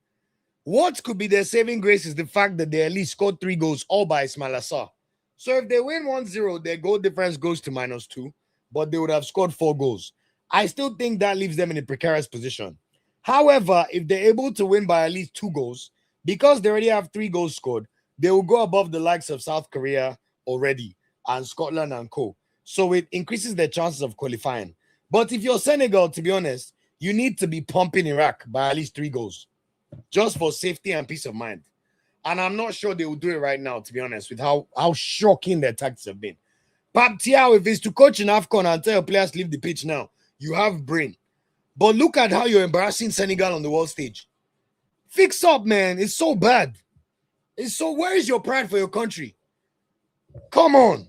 What could be their saving grace is the fact that they at least scored 3 goals all by Ismail Assar. So if they win 1-0, their goal difference goes to -2, but they would have scored 4 goals. I still think that leaves them in a precarious position. However, if they're able to win by at least 2 goals, because they already have 3 goals scored, they will go above the likes of South Korea already and Scotland and co. So it increases their chances of qualifying. But if you're Senegal, to be honest, you need to be pumping Iraq by at least 3 goals. just for safety and peace of mind. And I'm not sure they will do it right now, to be honest, with how shocking their tactics have been. Pap Tiao, if it's to coach in AFCON and tell your players leave the pitch now, you have brain. But look at how you're embarrassing Senegal on the world stage. Fix up, man. It's so bad. It's so, where is your pride for your country? Come on.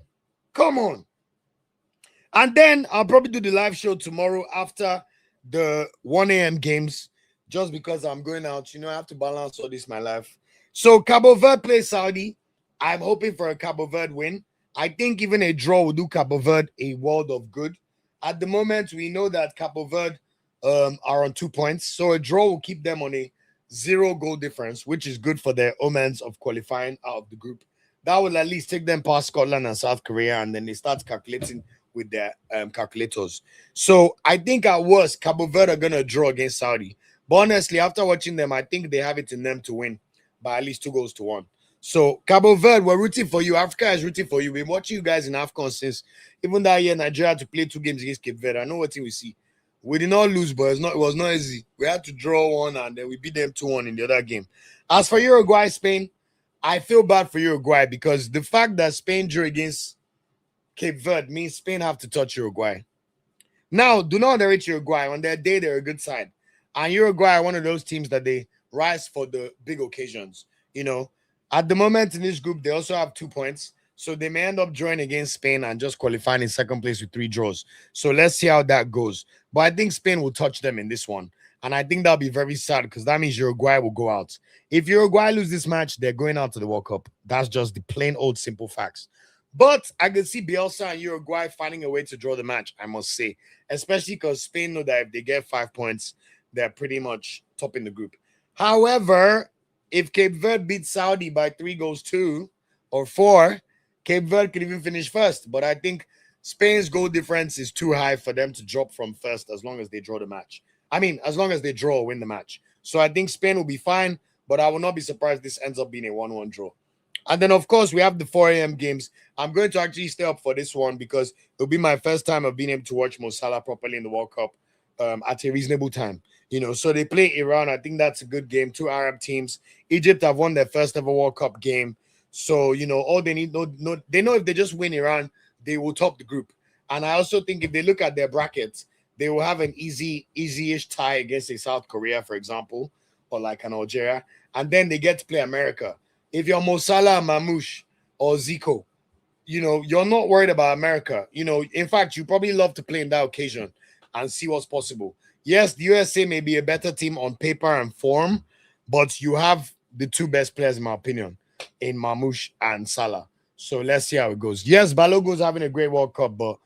Come on. And then I'll probably do the live show tomorrow after the 1 a.m. games, just because I'm going out. You know, I have to balance all this in my life. So Cabo Verde plays Saudi. I'm hoping for a Cabo Verde win. I think even a draw will do Cabo Verde a world of good. At the moment, we know that Cabo Verde are on 2 points. So a draw will keep them on a 0-goal difference, which is good for their omens of qualifying out of the group. That will at least take them past Scotland and South Korea, and then they start calculating with their calculators. So I think at worst, Cabo Verde are going to draw against Saudi. But honestly, after watching them, I think they have it in them to win by at least 2-1. So Cabo Verde, we're rooting for you. Africa is rooting for you. We've been watching you guys in AFCON since even that year Nigeria had to play 2 games against Cape Verde. I know what thing we see. We did not lose, but it was not easy. We had to draw one, and then we beat them 2-1 in the other game. As for Uruguay, Spain, I feel bad for Uruguay because the fact that Spain drew against Cape Verde means Spain have to touch Uruguay. Now, do not underrate Uruguay. On their day, they're a good side. And Uruguay are one of those teams that they rise for the big occasions. You know, at the moment in this group, they also have 2 points. So they may end up drawing against Spain and just qualifying in second place with 3 draws. So let's see how that goes. But I think Spain will touch them in this one. And I think that'll be very sad because that means Uruguay will go out. If Uruguay lose this match, they're going out to the World Cup. That's just the plain old simple facts. But I can see Bielsa and Uruguay finding a way to draw the match, I must say. Especially because Spain know that if they get 5 points, they're pretty much topping the group. However, if Cape Verde beats Saudi by 3-2 or 4, Cape Verde could even finish first. But I think Spain's goal difference is too high for them to drop from first as long as they draw the match. I mean, as long as they draw or win the match. So I think Spain will be fine, but I will not be surprised this ends up being a 1-1 draw. And then, of course, we have the 4 a.m. games. I'm going to actually stay up for this one because it'll be my first time of being able to watch Mo Salah properly in the World Cup at a reasonable time. You know, so they play Iran. I think that's a good game. 2 Arab teams. Egypt have won their first ever World Cup game. So, you know, all they need, they know if they just win Iran, they will top the group. And I also think if they look at their brackets, they will have an easy-ish tie against a South Korea, for example, or like an Algeria. And then they get to play America. If you're Mo Salah, Mamouche, or Zico, you know, you're not worried about America. You know, in fact, you probably love to play in that occasion and see what's possible. Yes, the USA may be a better team on paper and form, but you have the 2 best players, in my opinion, in Mamouche and Salah. So let's see how it goes. Yes, Balogun's having a great World Cup, but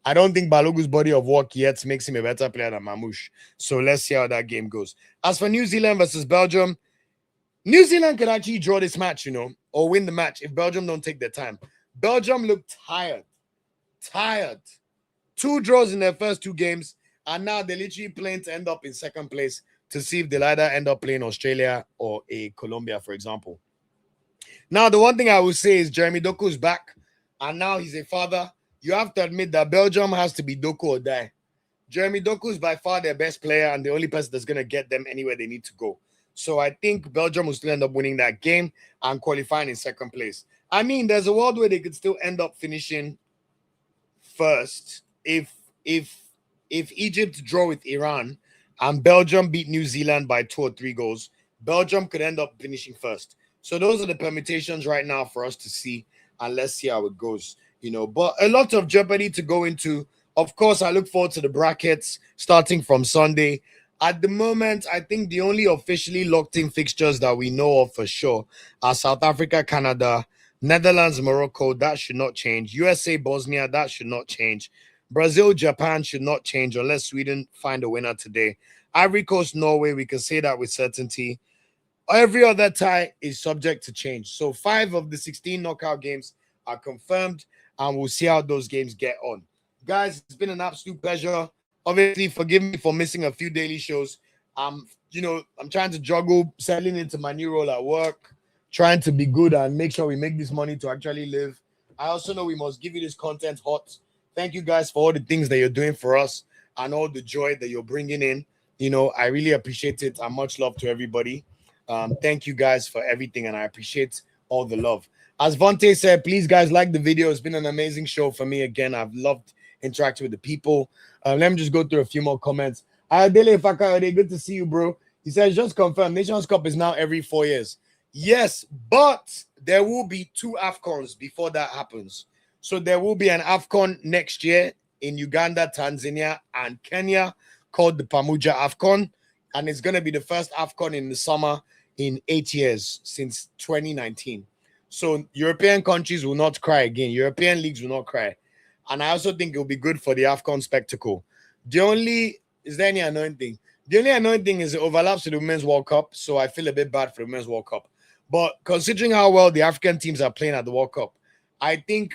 I don't think Balogun's body of work yet makes him a better player than Mamouche. So let's see how that game goes. As for New Zealand versus Belgium, New Zealand could actually draw this match, you know, or win the match if Belgium don't take their time. Belgium looked tired. 2 draws in their first 2 games, and now they're literally playing to end up in second place to see if they'll either end up playing Australia or a Colombia, for example. Now, the one thing I will say is Jeremy Doku is back, and now he's a father. You have to admit that Belgium has to be Doku or die. Jeremy Doku is by far their best player and the only person that's going to get them anywhere they need to go. So I think Belgium will still end up winning that game and qualifying in second place. I mean, there's a world where they could still end up finishing first if Egypt draw with Iran and Belgium beat New Zealand by 2 or 3 goals. Belgium could end up finishing first. So those are the permutations right now for us to see, and let's see how it goes. You know, but a lot of jeopardy to go into. Of course, I look forward to the brackets starting from Sunday. At the moment, I think the only officially locked-in fixtures that we know of for sure are South Africa, Canada, Netherlands, Morocco. That should not change. USA, Bosnia. That should not change. Brazil, Japan should not change unless Sweden find a winner today. Ivory Coast, Norway. We can say that with certainty. Every other tie is subject to change. So 5 of the 16 knockout games are confirmed, and we'll see how those games get on. Guys, it's been an absolute pleasure. Obviously, forgive me for missing a few daily shows. I'm trying to juggle settling into my new role at work, trying to be good and make sure we make this money to actually live. I also know we must give you this content hot. Thank you guys for all the things that you're doing for us and all the joy that you're bringing in. You know, I really appreciate it, and much love to everybody. Thank you guys for everything, and I appreciate all the love. As Vontae said, please guys like the video. It's been an amazing show for me again. I've loved interacting with the people. Let me just go through a few more comments. Adele Fakayode, good to see you, bro. He says, just confirm, Nations Cup is now every 4 years. Yes, but there will be 2 AFCONs before that happens. So there will be an AFCON next year in Uganda, Tanzania, and Kenya called the Pamuja AFCON. And it's going to be the first AFCON in the summer in 8 years since 2019. So European countries will not cry again. European leagues will not cry. And I also think it will be good for the AFCON spectacle. Is there any annoying thing? The only annoying thing is it overlaps with the Women's World Cup. So I feel a bit bad for the Women's World Cup. But considering how well the African teams are playing at the World Cup, I think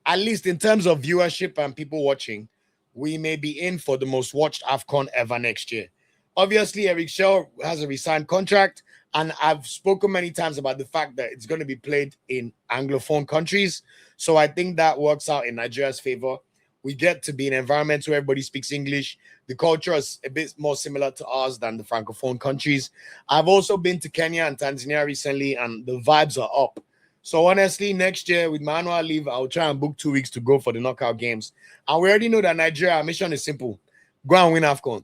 at least in terms of viewership and people watching, we may be in for the most watched AFCON ever next year. Obviously, Eric Chelle has a resigned contract, and I've spoken many times about the fact that it's going to be played in Anglophone countries. So I think that works out in Nigeria's favor. We get to be in an environment where everybody speaks English. The culture is a bit more similar to ours than the Francophone countries. I've also been to Kenya and Tanzania recently, and the vibes are up. So honestly, next year with my annual leave, I'll try and book 2 weeks to go for the knockout games. And we already know that Nigeria, our mission is simple. Go and win AFCON.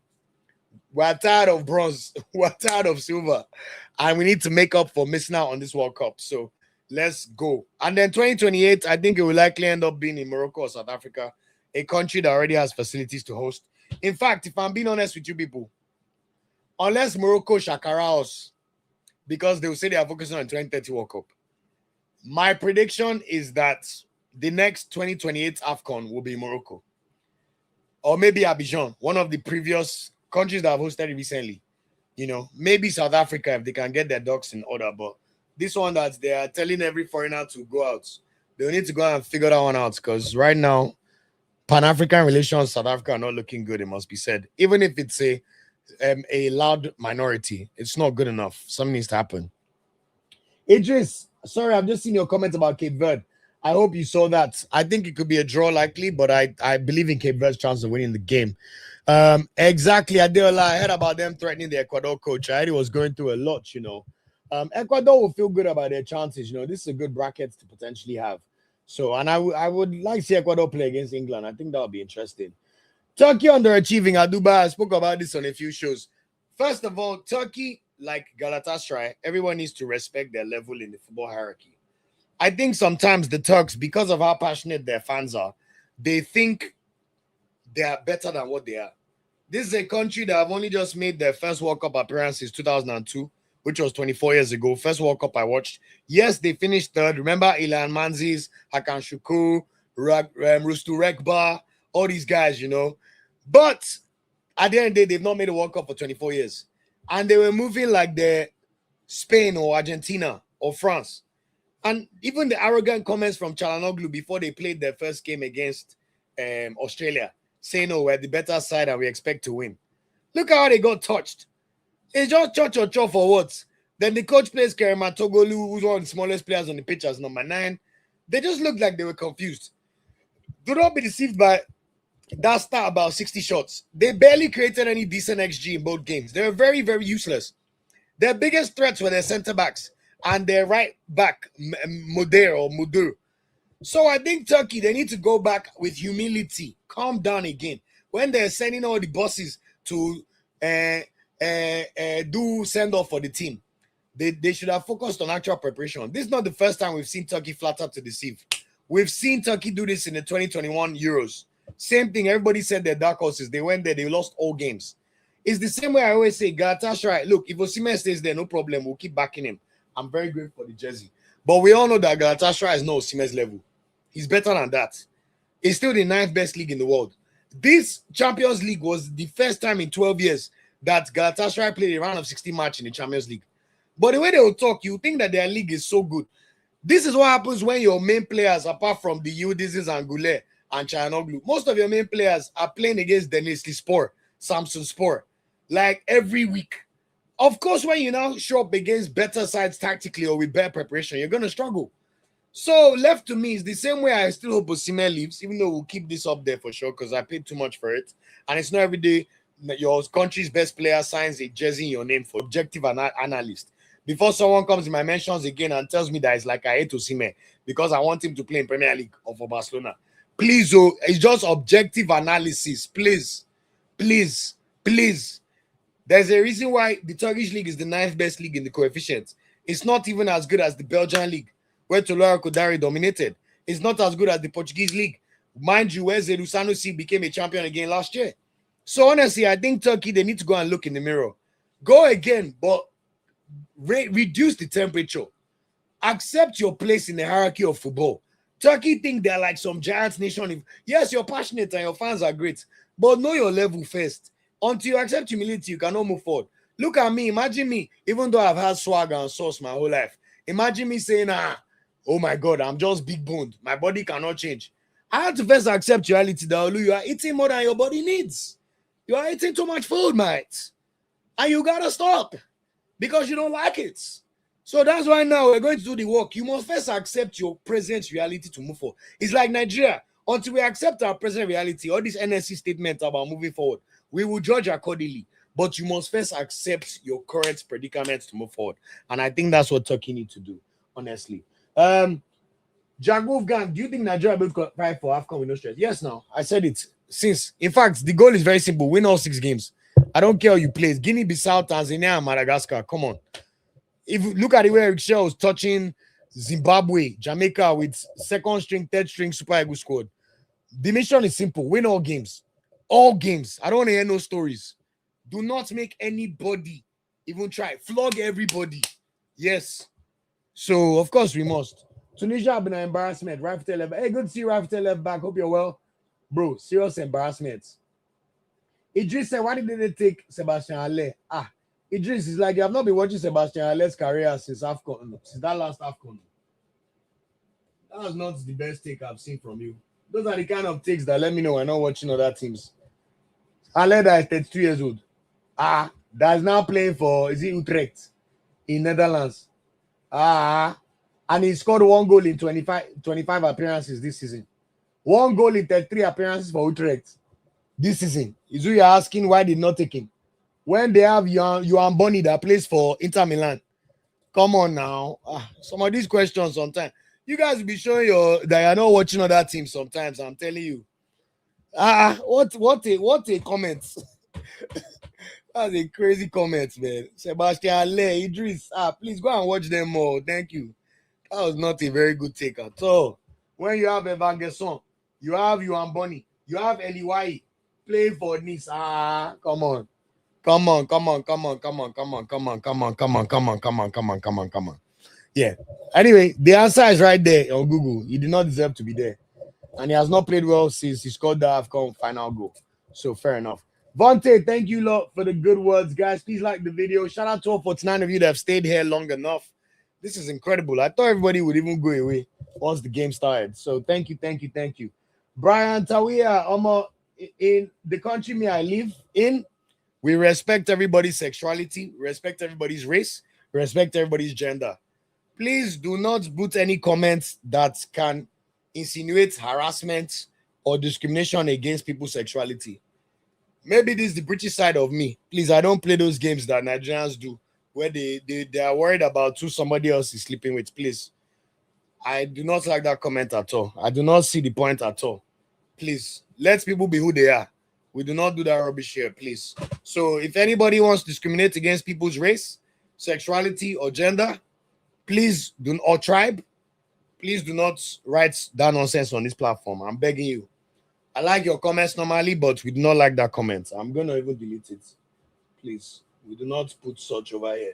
We're tired of bronze. We're tired of silver. And we need to make up for missing out on this World Cup. So let's go. And then 2028, I think it will likely end up being in Morocco or South Africa, a country that already has facilities to host. In fact, if I'm being honest with you people, unless Morocco shakara us, because they will say they are focusing on 2030 World Cup, my prediction is that the next 2028 AFCON will be Morocco. Or maybe Abidjan, one of the previous countries that have hosted it recently. You know, maybe South Africa if they can get their ducks in order. But this one that they are telling every foreigner to go out, they'll need to go and figure that one out, because right now, Pan-African relations South Africa are not looking good, it must be said. Even if it's a loud minority, it's not good enough. Something needs to happen. Idris, sorry, I've just seen your comment about Cape Verde. I hope you saw that. I think it could be a draw likely, but I believe in Cape Verde's chance of winning the game. Exactly, Adeola. I heard about them threatening the Ecuador coach. I heard he was going through a lot, you know. Ecuador will feel good about their chances, you know. This is a good bracket to potentially have. So, and I would like to see Ecuador play against England. I think that would be interesting. Turkey underachieving. Aduba, I spoke about this on a few shows. First of all, Turkey, like Galatasaray, everyone needs to respect their level in the football hierarchy. I think sometimes the Turks, because of how passionate their fans are, they think they are better than what they are. This is a country that have only just made their first World Cup appearance since 2002, which was 24 years ago. First World Cup I watched. Yes, they finished third. Remember Ilan Manziz, Hakan Şükür, Rustu Rekba, all these guys, you know. But at the end of the day, they've not made a World Cup for 24 years. And they were moving like they're Spain or Argentina or France. And even the arrogant comments from Çalhanoğlu before they played their first game against Australia, saying, oh, we're the better side and we expect to win. Look how they got touched. It's just cho for what? Then the coach plays Kerema Togolu, who's one of the smallest players on the pitch as number 9. They just looked like they were confused. Do not be deceived by that stat about 60 shots. They barely created any decent XG in both games. They were very, very useless. Their biggest threats were their center-backs and their right back, Mudur. So I think Turkey, they need to go back with humility. Calm down again. When they're sending all the bosses to do send-off for the team, they should have focused on actual preparation. This is not the first time we've seen Turkey flat out to deceive. We've seen Turkey do this in the 2021 Euros. Same thing. Everybody said they're dark horses. They went there. They lost all games. It's the same way I always say, Galatasaray, look, if Osimhen stays there, no problem. We'll keep backing him. I'm very grateful for the jersey. But we all know that Galatasaray is no Osimhen's level. He's better than that. It's still the 9th best league in the world. This Champions League was the first time in 12 years that Galatasaray played a round of 16 match in the Champions League. But the way they will talk, you think that their league is so good. This is what happens when your main players, apart from the Yıldızes and Goulet and Çalhanoğlu, most of your main players are playing against Denizli Spor, Samsun Spor, like every week. Of course, when you now show up against better sides tactically or with better preparation, you're going to struggle. So left to me, it's the same way I still hope Osimhen leaves, even though we'll keep this up there for sure because I paid too much for it. And it's not every day that your country's best player signs a jersey in your name for objective analyst. before someone comes in my mentions again and tells me that it's like I hate Osimhen because I want him to play in Premier League or for Barcelona. Please, oh, it's just objective analysis. Please, please, please. There's a reason why the Turkish league is the 9th best league in the coefficient. It's not even as good as the Belgian league, where Tolora Kodari dominated. It's not as good as the Portuguese league. Mind you, where Zedu Sanusi became a champion again last year. So honestly, I think Turkey, they need to go and look in the mirror. Go again, but reduce the temperature. Accept your place in the hierarchy of football. Turkey think they're like some giant nation. Yes, you're passionate and your fans are great, but know your level first. Until you accept humility, you cannot move forward. Look at me. Imagine me, even though I've had swagger and sauce my whole life. Imagine me saying, oh my God, I'm just big boned. My body cannot change. I have to first accept reality that Olu, you are eating more than your body needs. You are eating too much food, mate. And you gotta stop because you don't like it. So that's why now we're going to do the work. You must first accept your present reality to move forward. It's like Nigeria. Until we accept our present reality, all these NSC statements about moving forward, we will judge accordingly. But you must first accept your current predicament to move forward. And I think that's what Turkey need to do, honestly. Jack Wolfgang, do you think Nigeria will qualify for AFCON with no stress? Yes, now. I said it. In fact, the goal is very simple. Win all 6 games. I don't care how you play. Guinea-Bissau, Tanzania, and Madagascar. Come on. If you look at the way Chelle was touching Zimbabwe, Jamaica with 2nd string, 3rd string Super Eagles squad. The mission is simple. Win all games. All games. I don't want to hear no stories. Do not make anybody even try. Flog everybody. Yes. So, of course, we must. Tunisia have been an embarrassment. Rafita left. Hey, good to see you, Rafita left back. Hope you're well. Bro, serious embarrassment. Idris said, why did they take Sebastian Haller? Idris is like, you have not been watching Sebastian Haller's career since AFCON, since that last AFCON. That was not the best take I've seen from you. Those are the kind of takes that let me know I'm not watching other teams. Haller that is 32 years old. That's now playing for, is it Utrecht in Netherlands? And he scored 1 goal in 25 appearances this season. 1 goal in 33 appearances for Utrecht this season. Is who you're asking why did not take him? When they have Yohan Boni that plays for Inter Milan. Come on now. Some of these questions sometimes. You guys will be showing that you're not watching other teams sometimes. I'm telling you. What a comment. That's a crazy comment, man. Sebastian Haller, Idris. Please go and watch them more. Thank you. That was not a very good take at all. When you have Evan Gerson, you have Yohan Boni, you have Eliwai playing for Nice. Come on. Yeah. Anyway, the answer is right there on Google. He did not deserve to be there. And he has not played well since he scored the AFCON final goal. So fair enough. Vontae, thank you lot for the good words, guys. Please like the video. Shout out to all 49 of you that have stayed here long enough. This is incredible. I thought everybody would even go away once the game started. So thank you. Brian Tawia, in the country me I live in, we respect everybody's sexuality, respect everybody's race, respect everybody's gender. Please do not put any comments that can insinuate harassment or discrimination against people's sexuality. Maybe this is the British side of me. Please, I don't play those games that Nigerians do where they are worried about who somebody else is sleeping with. Please, I do not like that comment at all. I do not see the point at all. Please, let people be who they are. We do not do that rubbish here, please. So if anybody wants to discriminate against people's race, sexuality, or gender, please do, or tribe, please do not write that nonsense on this platform. I'm begging you. I like your comments normally, but we do not like that comment. I'm going to even delete it. Please, we do not put such over here.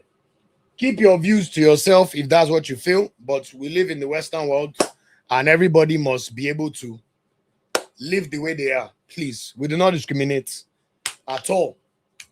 Keep your views to yourself if that's what you feel, but we live in the Western world and everybody must be able to live the way they are. Please, we do not discriminate at all.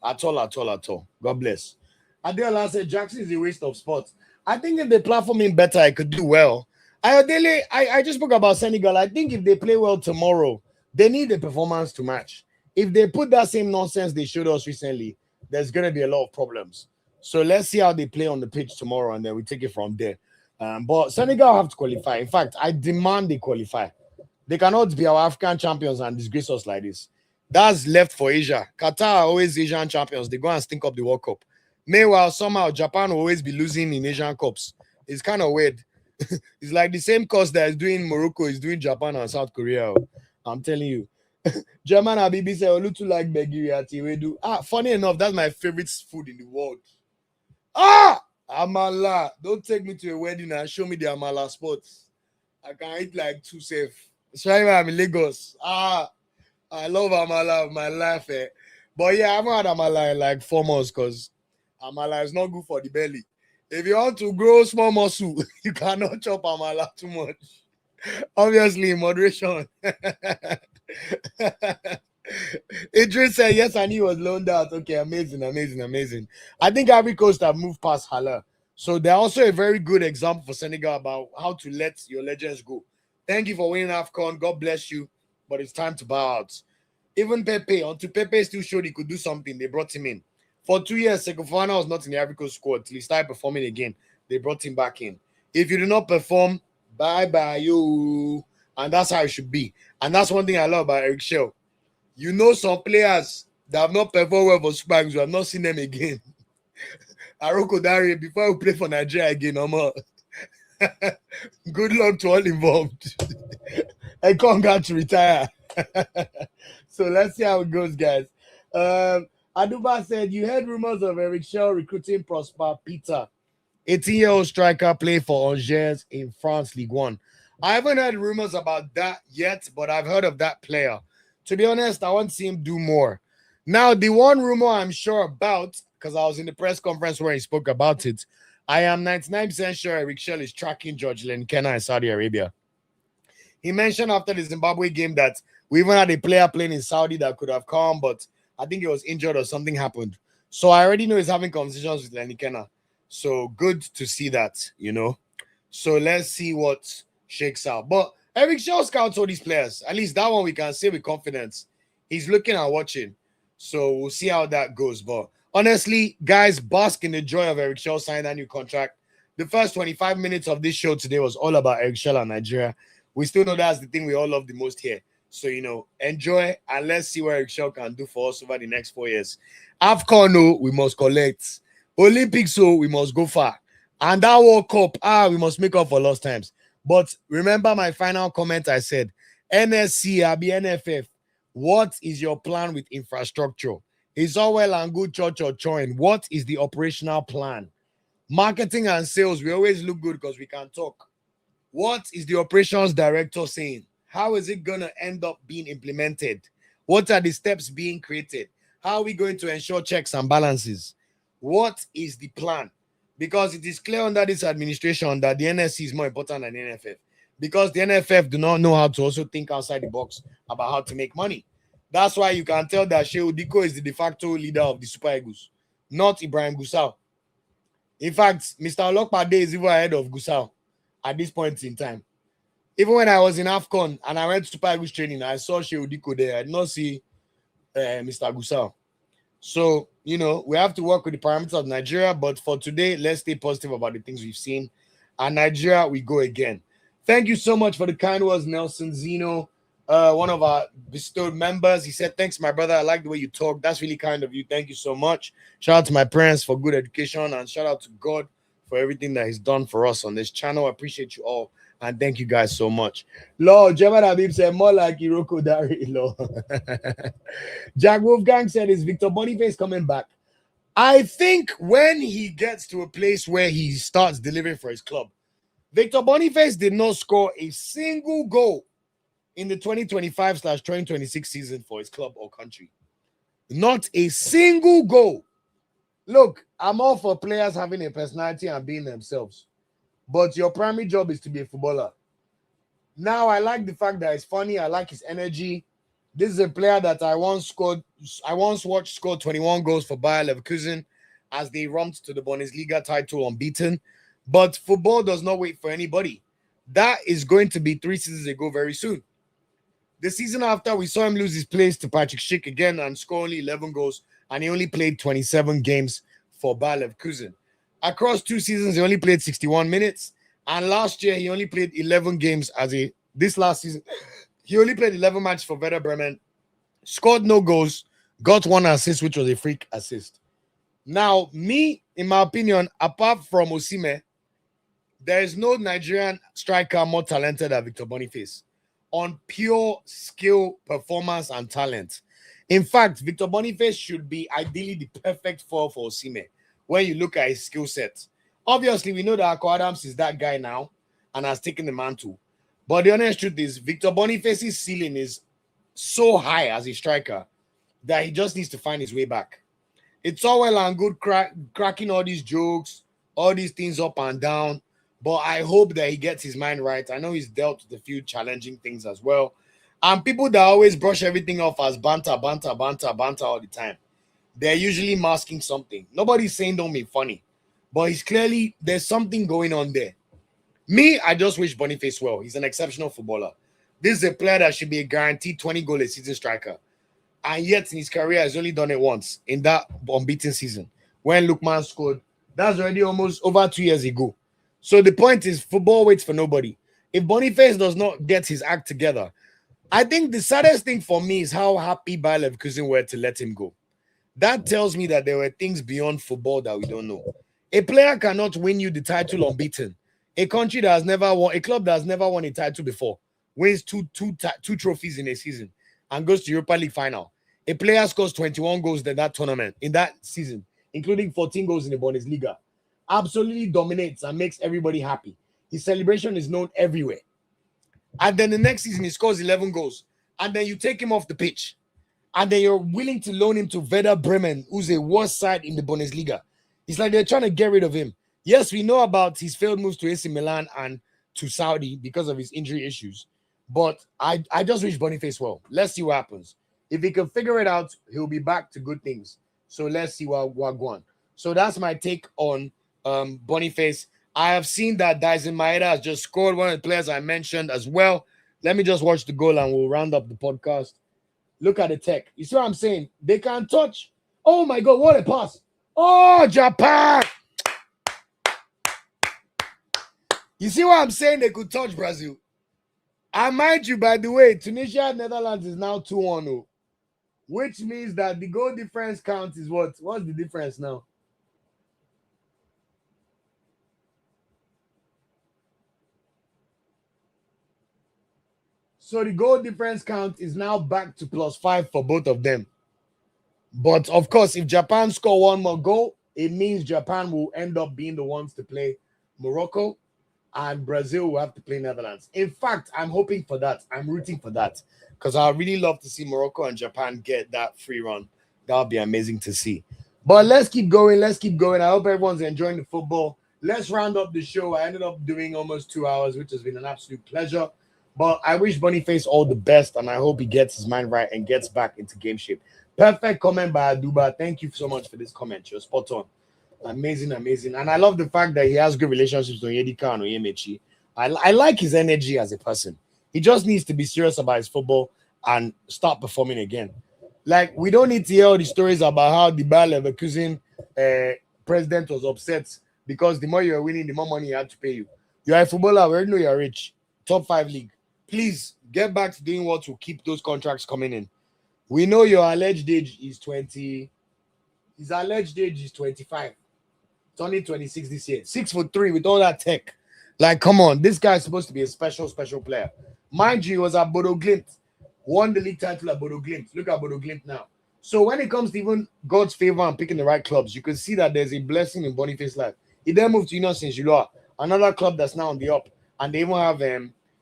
God bless. Adela said Jackson is a waste of spots. I think if they platform him better, I could do well. I just spoke about Senegal. I think if they play well tomorrow, they need a performance to match. If they put that same nonsense they showed us recently, there's going to be a lot of problems. So let's see how they play on the pitch tomorrow, and then we take it from there. But Senegal have to qualify. In fact, I demand they qualify. They cannot be our African champions and disgrace us like this. That's left for Asia. Qatar are always Asian champions. They go and stink up the World Cup. Meanwhile, somehow Japan will always be losing in Asian Cups. It's kind of weird. It's like the same course that is doing Morocco is doing Japan and South Korea. I'm telling you. German and BBC Olutu like Begiri we do. Funny enough, that's my favorite food in the world. Amala. Don't take me to a wedding and show me the Amala spots. I can eat like two safe. Especially when I'm in Lagos. I love Amala of my life. But yeah, I haven't had Amala in like 4 months because Amala is not good for the belly. If you want to grow small muscle, you cannot chop Amala too much. Obviously, in moderation. Idris said, yes, I knew he was loaned out. Okay, amazing. I think Ivory Coast have moved past Hala. So they're also a very good example for Senegal about how to let your legends go. Thank you for winning AFCON. God bless you. But it's time to bow out. Even Pepe, until Pepe still showed he could do something, they brought him in. For 2 years, Sekofana was not in the Ivory Coast squad till he started performing again. They brought him back in. If you do not perform, bye-bye, you. And that's how it should be. And that's one thing I love about Eric Chelle. You know some players that have not performed well for Super Eagles, you have not seen them again. Aroko Dare, before we play for Nigeria again, good luck to all involved. And congrats to retire. So let's see how it goes, guys. Aduba said, you heard rumors of Eric Chelle recruiting Prosper Peter, 18-year-old striker, play for Angers in France League One. I haven't heard rumors about that yet, but I've heard of that player. To be honest, I want to see him do more. Now, the one rumor I'm sure about, because I was in the press conference where he spoke about it, I am 99% sure Eric Chelle is tracking George Lenkena in Saudi Arabia. He mentioned after the Zimbabwe game that we even had a player playing in Saudi that could have come, but I think he was injured or something happened. So I already know he's having conversations with Lenkena. So good to see that, you know. So let's see what shakes out. But Eric Chelle scouts all these players. At least that one we can say with confidence. He's looking and watching. So we'll see how that goes. But honestly, guys, bask in the joy of Eric Chelle signing that new contract. The first 25 minutes of this show today was all about Eric Chelle and Nigeria. We still know that's the thing we all love the most here. So, you know, enjoy and let's see what Eric Chelle can do for us over the next 4 years. AFCON, we must collect. Olympics, we must go far. And that World Cup, we must make up for lost times. But remember my final comment I said, NSC, NFF, what is your plan with infrastructure? It's all well and good church or join. What is the operational plan? Marketing and sales, we always look good because we can talk. What is the operations director saying? How is it going to end up being implemented? What are the steps being created? How are we going to ensure checks and balances? What is the plan? Because it is clear under this administration that the NSC is more important than the NFF. Because the NFF do not know how to also think outside the box about how to make money. That's why you can tell that Shehu Diko is the de facto leader of the Super Eagles, not Ibrahim Gusau. In fact, Mr. Olokpade is even ahead of Gusau at this point in time. Even when I was in AFCON and I went to Super Eagles training, I saw Shehu Diko there. I did not see Mr. Gusau. So, you know, we have to work with the parameters of Nigeria. But for today, let's stay positive about the things we've seen. And Nigeria, we go again. Thank you so much for the kind words, Nelson Zeno, one of our bestowed members. He said, thanks, my brother. I like the way you talk. That's really kind of you. Thank you so much. Shout out to my parents for good education. And shout out to God for everything that he's done for us on this channel. I appreciate you all. And thank you guys so much. Lord, Jebba Habib said, more like Iroko Dari, Lord. Jack Wolfgang said, is Victor Boniface coming back? I think when he gets to a place where he starts delivering for his club. Victor Boniface did not score a single goal in the 2025/2026 season for his club or country. Not a single goal. Look, I'm all for players having a personality and being themselves. But your primary job is to be a footballer. Now, I like the fact that it's funny. I like his energy. This is a player that I once watched score 21 goals for Bayer Leverkusen as they romped to the Bundesliga title unbeaten. But football does not wait for anybody. That is going to be 3 seasons ago very soon. The season after, we saw him lose his place to Patrick Schick again and score only 11 goals, and he only played 27 games for Bayer Leverkusen. Across 2 seasons, he only played 61 minutes, and last year, he only played 11 games this last season. He only played 11 matches for Werder Bremen, scored no goals, got 1 assist, which was a freak assist. Now, me, in my opinion, apart from Osimhen, there is no Nigerian striker more talented than Victor Boniface on pure skill, performance, and talent. In fact, Victor Boniface should be ideally the perfect foil for Osimhen when you look at his skill set. Obviously, we know that Akko Adams is that guy now and has taken the mantle. But the honest truth is, Victor Boniface's ceiling is so high as a striker that he just needs to find his way back. It's all well and good cracking all these jokes, all these things up and down, but I hope that he gets his mind right. I know he's dealt with a few challenging things as well. And people that always brush everything off as banter, banter, banter, banter all the time, they're usually masking something. Nobody's saying don't be funny, but there's something going on there. Me, I just wish Boniface well. He's an exceptional footballer. This is a player that should be a guaranteed 20-goal a season striker. And yet in his career, he's only done it once in that unbeaten season when Lookman scored. That's already almost over 2 years ago. So the point is, football waits for nobody. If Boniface does not get his act together, I think the saddest thing for me is how happy Bayer Leverkusen were to let him go. That tells me that there were things beyond football that we don't know. A player cannot win you the title unbeaten. A country that has never won, a club that has never won a title before, wins two trophies in a season and goes to Europa League final. A player scores 21 goals in that tournament, in that season, including 14 goals in the Bundesliga. Absolutely dominates and makes everybody happy. His celebration is known everywhere. And then the next season, he scores 11 goals. And then you take him off the pitch. And then you're willing to loan him to Werder Bremen, who's a worse side in the Bundesliga. It's like they're trying to get rid of him. Yes, we know about his failed moves to AC Milan and to Saudi because of his injury issues. But I just wish Boniface well. Let's see what happens. If he can figure it out, he'll be back to good things. So let's see what goes on. So that's my take on Boniface. I have seen that Dyson Maeda has just scored, one of the players I mentioned as well. Let me just watch the goal and we'll round up the podcast. Look at the tech. You see what I'm saying? They can touch. Oh my God, what a pass. Oh, Japan. You see what I'm saying? They could touch Brazil. And mind you, by the way, Tunisia, Netherlands is now 2-1, which means that the goal difference count is what? What's the difference now? So the goal difference count is now back to +5 for both of them. But of course, if Japan score one more goal, it means Japan will end up being the ones to play Morocco and Brazil will have to play Netherlands. In fact, I'm hoping for that. I'm rooting for that because I really love to see Morocco and Japan get that free run. That would be amazing to see. But let's keep going. Let's keep going. I hope everyone's enjoying the football. Let's round up the show. I ended up doing almost 2 hours, which has been an absolute pleasure. But I wish Boniface all the best, and I hope he gets his mind right and gets back into game shape. Perfect comment by Aduba. Thank you so much for this comment. You're spot on. Amazing, amazing. And I love the fact that he has good relationships with Onyedika and Onyemechi. I like his energy as a person. He just needs to be serious about his football and start performing again. Like, we don't need to hear all the stories about how the Bayer Leverkusen president was upset because the more you're winning, the more money he had to pay you. You're a footballer. We already know you're rich. Top 5 league. Please get back to doing what will keep those contracts coming in. We know your alleged age is 20. His alleged age is 25. It's only 26 this year. 6'3" with all that tech. Like, come on. This guy is supposed to be a special player. Mind you, he was at Bodo Glimt. Won the league title at Bodo Glimt. Look at Bodo Glimt now. So when it comes to even God's favor and picking the right clubs, you can see that there's a blessing in Boniface's life. He then moved to Union Saint-Gilloise, another club that's now on the up. And they even have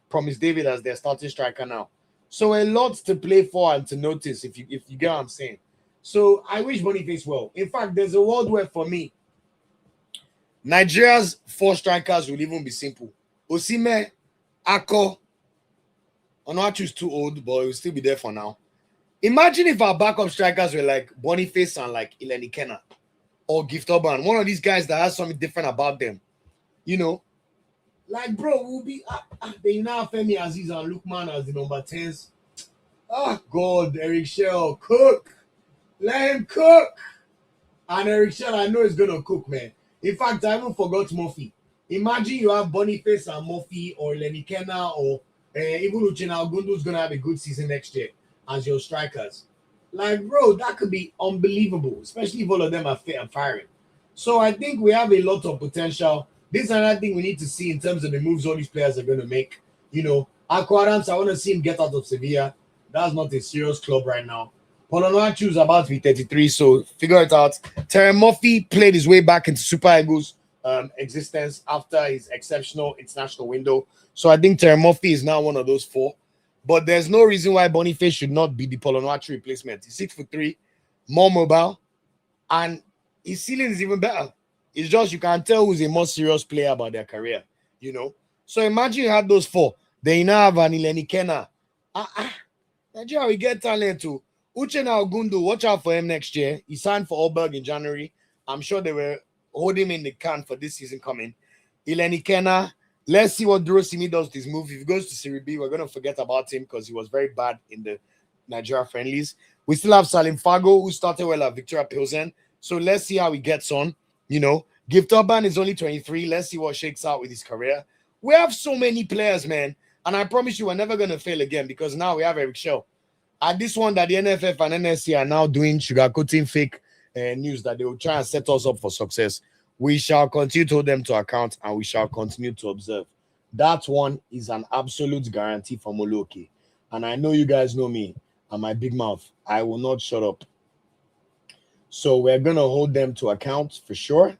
Promise David as their starting striker now. So a lot to play for and to notice if you get what I'm saying. So I wish Boniface well. In fact, there's a word where for me, Nigeria's 4 strikers will even be simple. Osimhen, Akko, Onuachu's too old, but he'll still be there for now. Imagine if our backup strikers were like Boniface and like Ileni Kena or Gift Urban, one of these guys that has something different about them. You know, like, bro, we'll be they now have Femi Aziz and Lookman as the number 10s. Oh, God, Eric Chelle, cook. Let him cook. And Eric Chelle, I know he's going to cook, man. In fact, I even forgot Murphy. Imagine you have Boniface and Murphy or Lenny Kenna or even Uchenna Ogundu is going to have a good season next year as your strikers. Like, bro, that could be unbelievable, especially if all of them are fit and firing. So I think we have a lot of potential. This is another thing we need to see in terms of the moves all these players are going to make. You know, Aquadams, I want to see him get out of Sevilla. That's not a serious club right now. Polonachu is about to be 33, so figure it out. Terry Murphy played his way back into Super Eagles existence after his exceptional international window. So I think Terry Murphy is now one of those four. But there's no reason why Boniface should not be the Polonachu replacement. He's 6'3", more mobile, and his ceiling is even better. It's just you can tell who's a more serious player about their career, you know. So imagine you have those four. Then you now have an Ileni Kena. Nigeria, we get talent too. Uchenna Ogundu, watch out for him next year. He signed for Alberg in January. I'm sure they were holding him in the can for this season coming. Ileni Kena, let's see what Durosimi does with his move. If he goes to Serie B, we're going to forget about him because he was very bad in the Nigeria friendlies. We still have Salim Fago, who started well at Victoria Pilsen. So let's see how he gets on. You know, Gift Urban is only 23. Let's see what shakes out with his career. We have so many players, man. And I promise you, we're never going to fail again because now we have Eric Chelle. And this one that the NFF and NSC are now doing, sugarcoating fake news that they will try and set us up for success. We shall continue to hold them to account and we shall continue to observe. That one is an absolute guarantee for Moloke. And I know you guys know me and my big mouth. I will not shut up. So we're going to hold them to account for sure.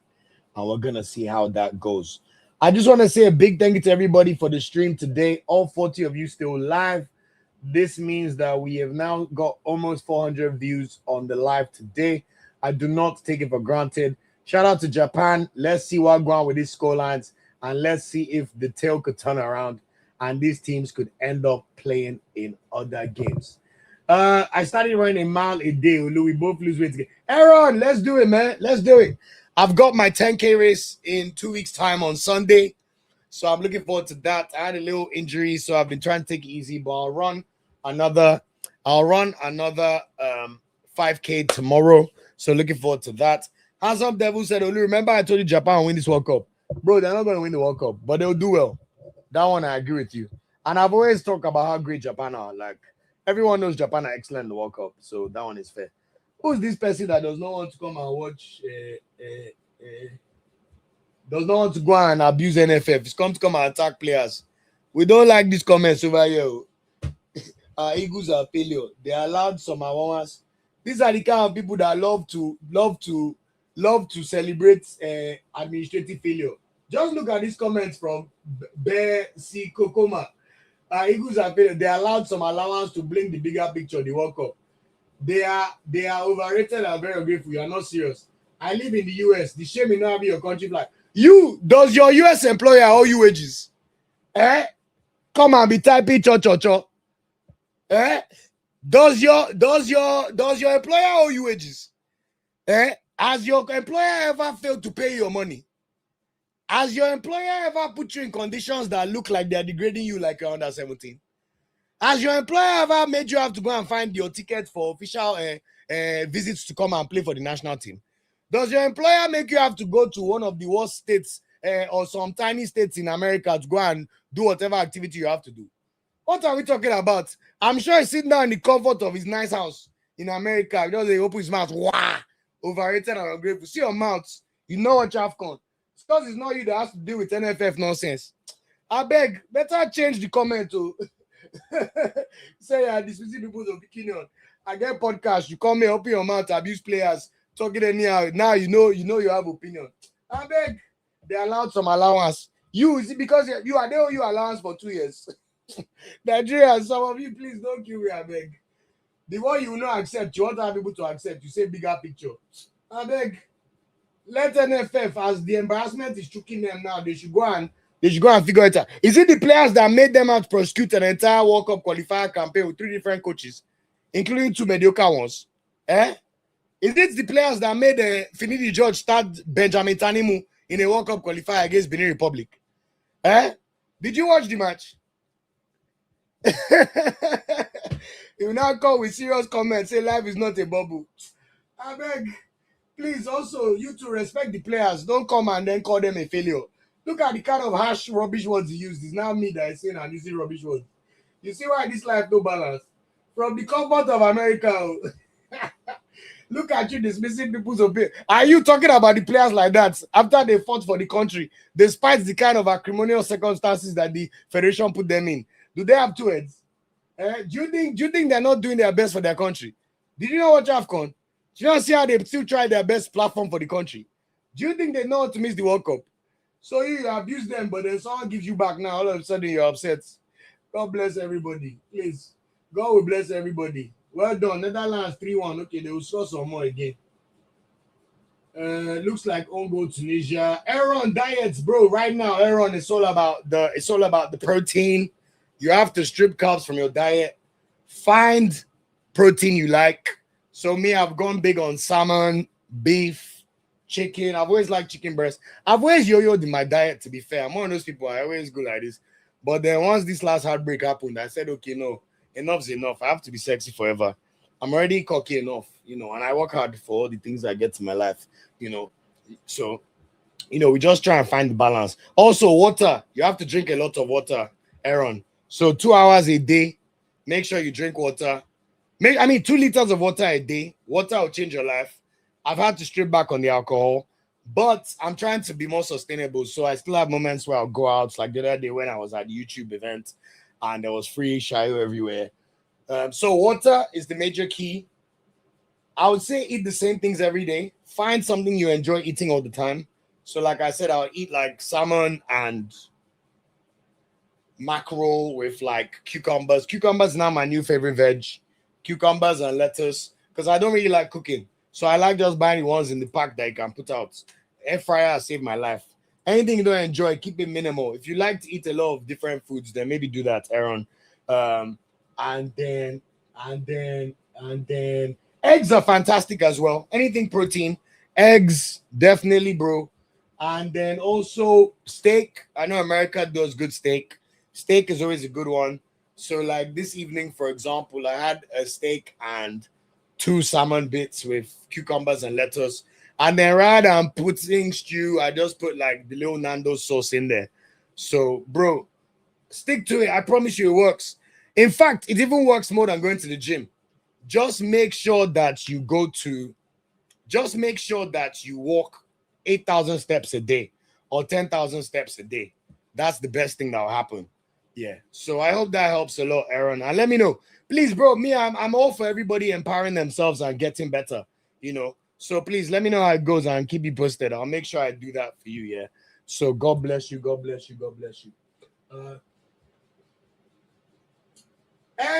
And we're going to see how that goes. I just want to say a big thank you to everybody for the stream today. All 40 of you still live. This means that we have now got almost 400 views on the live today. I do not take it for granted. Shout out to Japan. Let's see what going on with these scorelines. And let's see if the tail could turn around and these teams could end up playing in other games. I started running a mile a day. We both lose weight together. Aaron, let's do it, man. Let's do it. I've got my 10K race in 2 weeks' time on Sunday. So I'm looking forward to that. I had a little injury, so I've been trying to take it easy, but I'll run another 5K tomorrow. So looking forward to that. Handsome Devil said, Olu, remember I told you Japan will win this World Cup. Bro, they're not going to win the World Cup, but they'll do well. That one, I agree with you. And I've always talked about how great Japan are. Like, everyone knows Japan are excellent in the World Cup, so that one is fair. Who's this person that does not want to come and watch, does not want to go and abuse NFF? It's come and attack players. We don't like these comments over here. Our Eagles are failure. They allowed some Awamas. These are the kind of people that love to celebrate administrative failure. Just look at these comments from Bear C. Kokoma. Eagles are failure. They allowed some allowance to blink the bigger picture, the World Cup. They are overrated and very grateful. You are not serious. I live in the US. The shame in not having your country flag. Does your US employer owe you wages? Come and be typing cho. Does your employer owe you wages? Has your employer ever failed to pay your money? Has your employer ever put you in conditions that look like they're degrading you like you're under 17? Has your employer ever made you have to go and find your ticket for official visits to come and play for the national team? Does your employer make you have to go to one of the worst states or some tiny states in America to go and do whatever activity you have to do? What are we talking about? I'm sure he's sitting down in the comfort of his nice house in America. He doesn't open his mouth. Wow! Overrated and ungrateful. See your mouth. You know what you have gone. It's because it's not you that has to deal with NFF nonsense. I beg, better change the comment to say dismissing people's opinion. I get podcast. You come here, open your mouth, abuse players, talking anyhow. Now you know you have opinion. I beg, they allowed some allowance. Is it because they owe you allowance for 2 years? Nigeria, some of you, please don't kill me, I beg. The one you will not accept, you want to have people to accept. You say bigger picture. I beg. Let NFF, as the embarrassment is choking them now, they should go and figure it out. Is it the players that made them out to prosecute an entire World Cup qualifier campaign with 3 different coaches, including 2 mediocre ones? Is it the players that made Finidi George start Benjamin Tanimu in a World Cup qualifier against Benin Republic? Did you watch the match? You now come with serious comments, say life is not a bubble. I beg, please also, you to respect the players. Don't come and then call them a failure. Look at the kind of harsh rubbish words he used. It's now me that is saying I'm using rubbish words. You see why this life no balance? From the comfort of America. Look at you dismissing people's opinion. Are you talking about the players like that after they fought for the country, despite the kind of acrimonious circumstances that the federation put them in? Do they have two heads? Do you think they're not doing their best for their country? Did you know what AFCON? Do you not see how they still try their best platform for the country? Do you think they know how to miss the World Cup? So you abuse them, but then someone gives you back now. All of a sudden you're upset. God bless everybody. Please. God will bless everybody. Well done. Netherlands 3-1. Okay, they will score some more again. Looks like on goal Tunisia. Aaron diets, bro. Right now, Aaron, it's all about the protein. You have to strip carbs from your diet. Find protein you like. So me, I've gone big on salmon, beef, chicken. I've always liked chicken breast. I've always yo-yoed in my diet, to be fair. I'm one of those people, I always go like this. But then once this last heartbreak happened, I said, okay, no, enough's enough. I have to be sexy forever. I'm already cocky enough, and I work hard for all the things I get in my life, So, we just try and find the balance. Also, water. You have to drink a lot of water, Aaron. So 2 hours a day. Make sure you drink water. 2 liters of water a day. Water will change your life. I've had to strip back on the alcohol, but I'm trying to be more sustainable. So I still have moments where I'll go out, like the other day when I was at the YouTube event and there was free shayo everywhere. So water is the major key. I would say eat the same things every day. Find something you enjoy eating all the time. So like I said, I'll eat like salmon and mackerel with like cucumbers. Cucumbers is now my new favorite veg. Cucumbers and lettuce, because I don't really like cooking. So I like just buying the ones in the pack that you can put out. Air fryer saved my life. Anything you don't enjoy, keep it minimal. If you like to eat a lot of different foods, then maybe do that, Aaron. And then eggs are fantastic as well. Anything protein, eggs, definitely, bro. And then also steak. I know America does good steak. Steak is always a good one. So like this evening, for example, I had a steak and 2 salmon bits with cucumbers and lettuce. And then rather than putting stew, I just put like the little Nando's sauce in there. So, bro, stick to it. I promise you it works. In fact, it even works more than going to the gym. Just make sure that you walk 8,000 steps a day or 10,000 steps a day. That's the best thing that will happen. Yeah. So I hope that helps a lot, Aaron. And let me know. Please, bro, I'm all for everybody empowering themselves and getting better, So please let me know how it goes and keep you posted. I'll make sure I do that for you, yeah. So God bless you, God bless you, God bless you.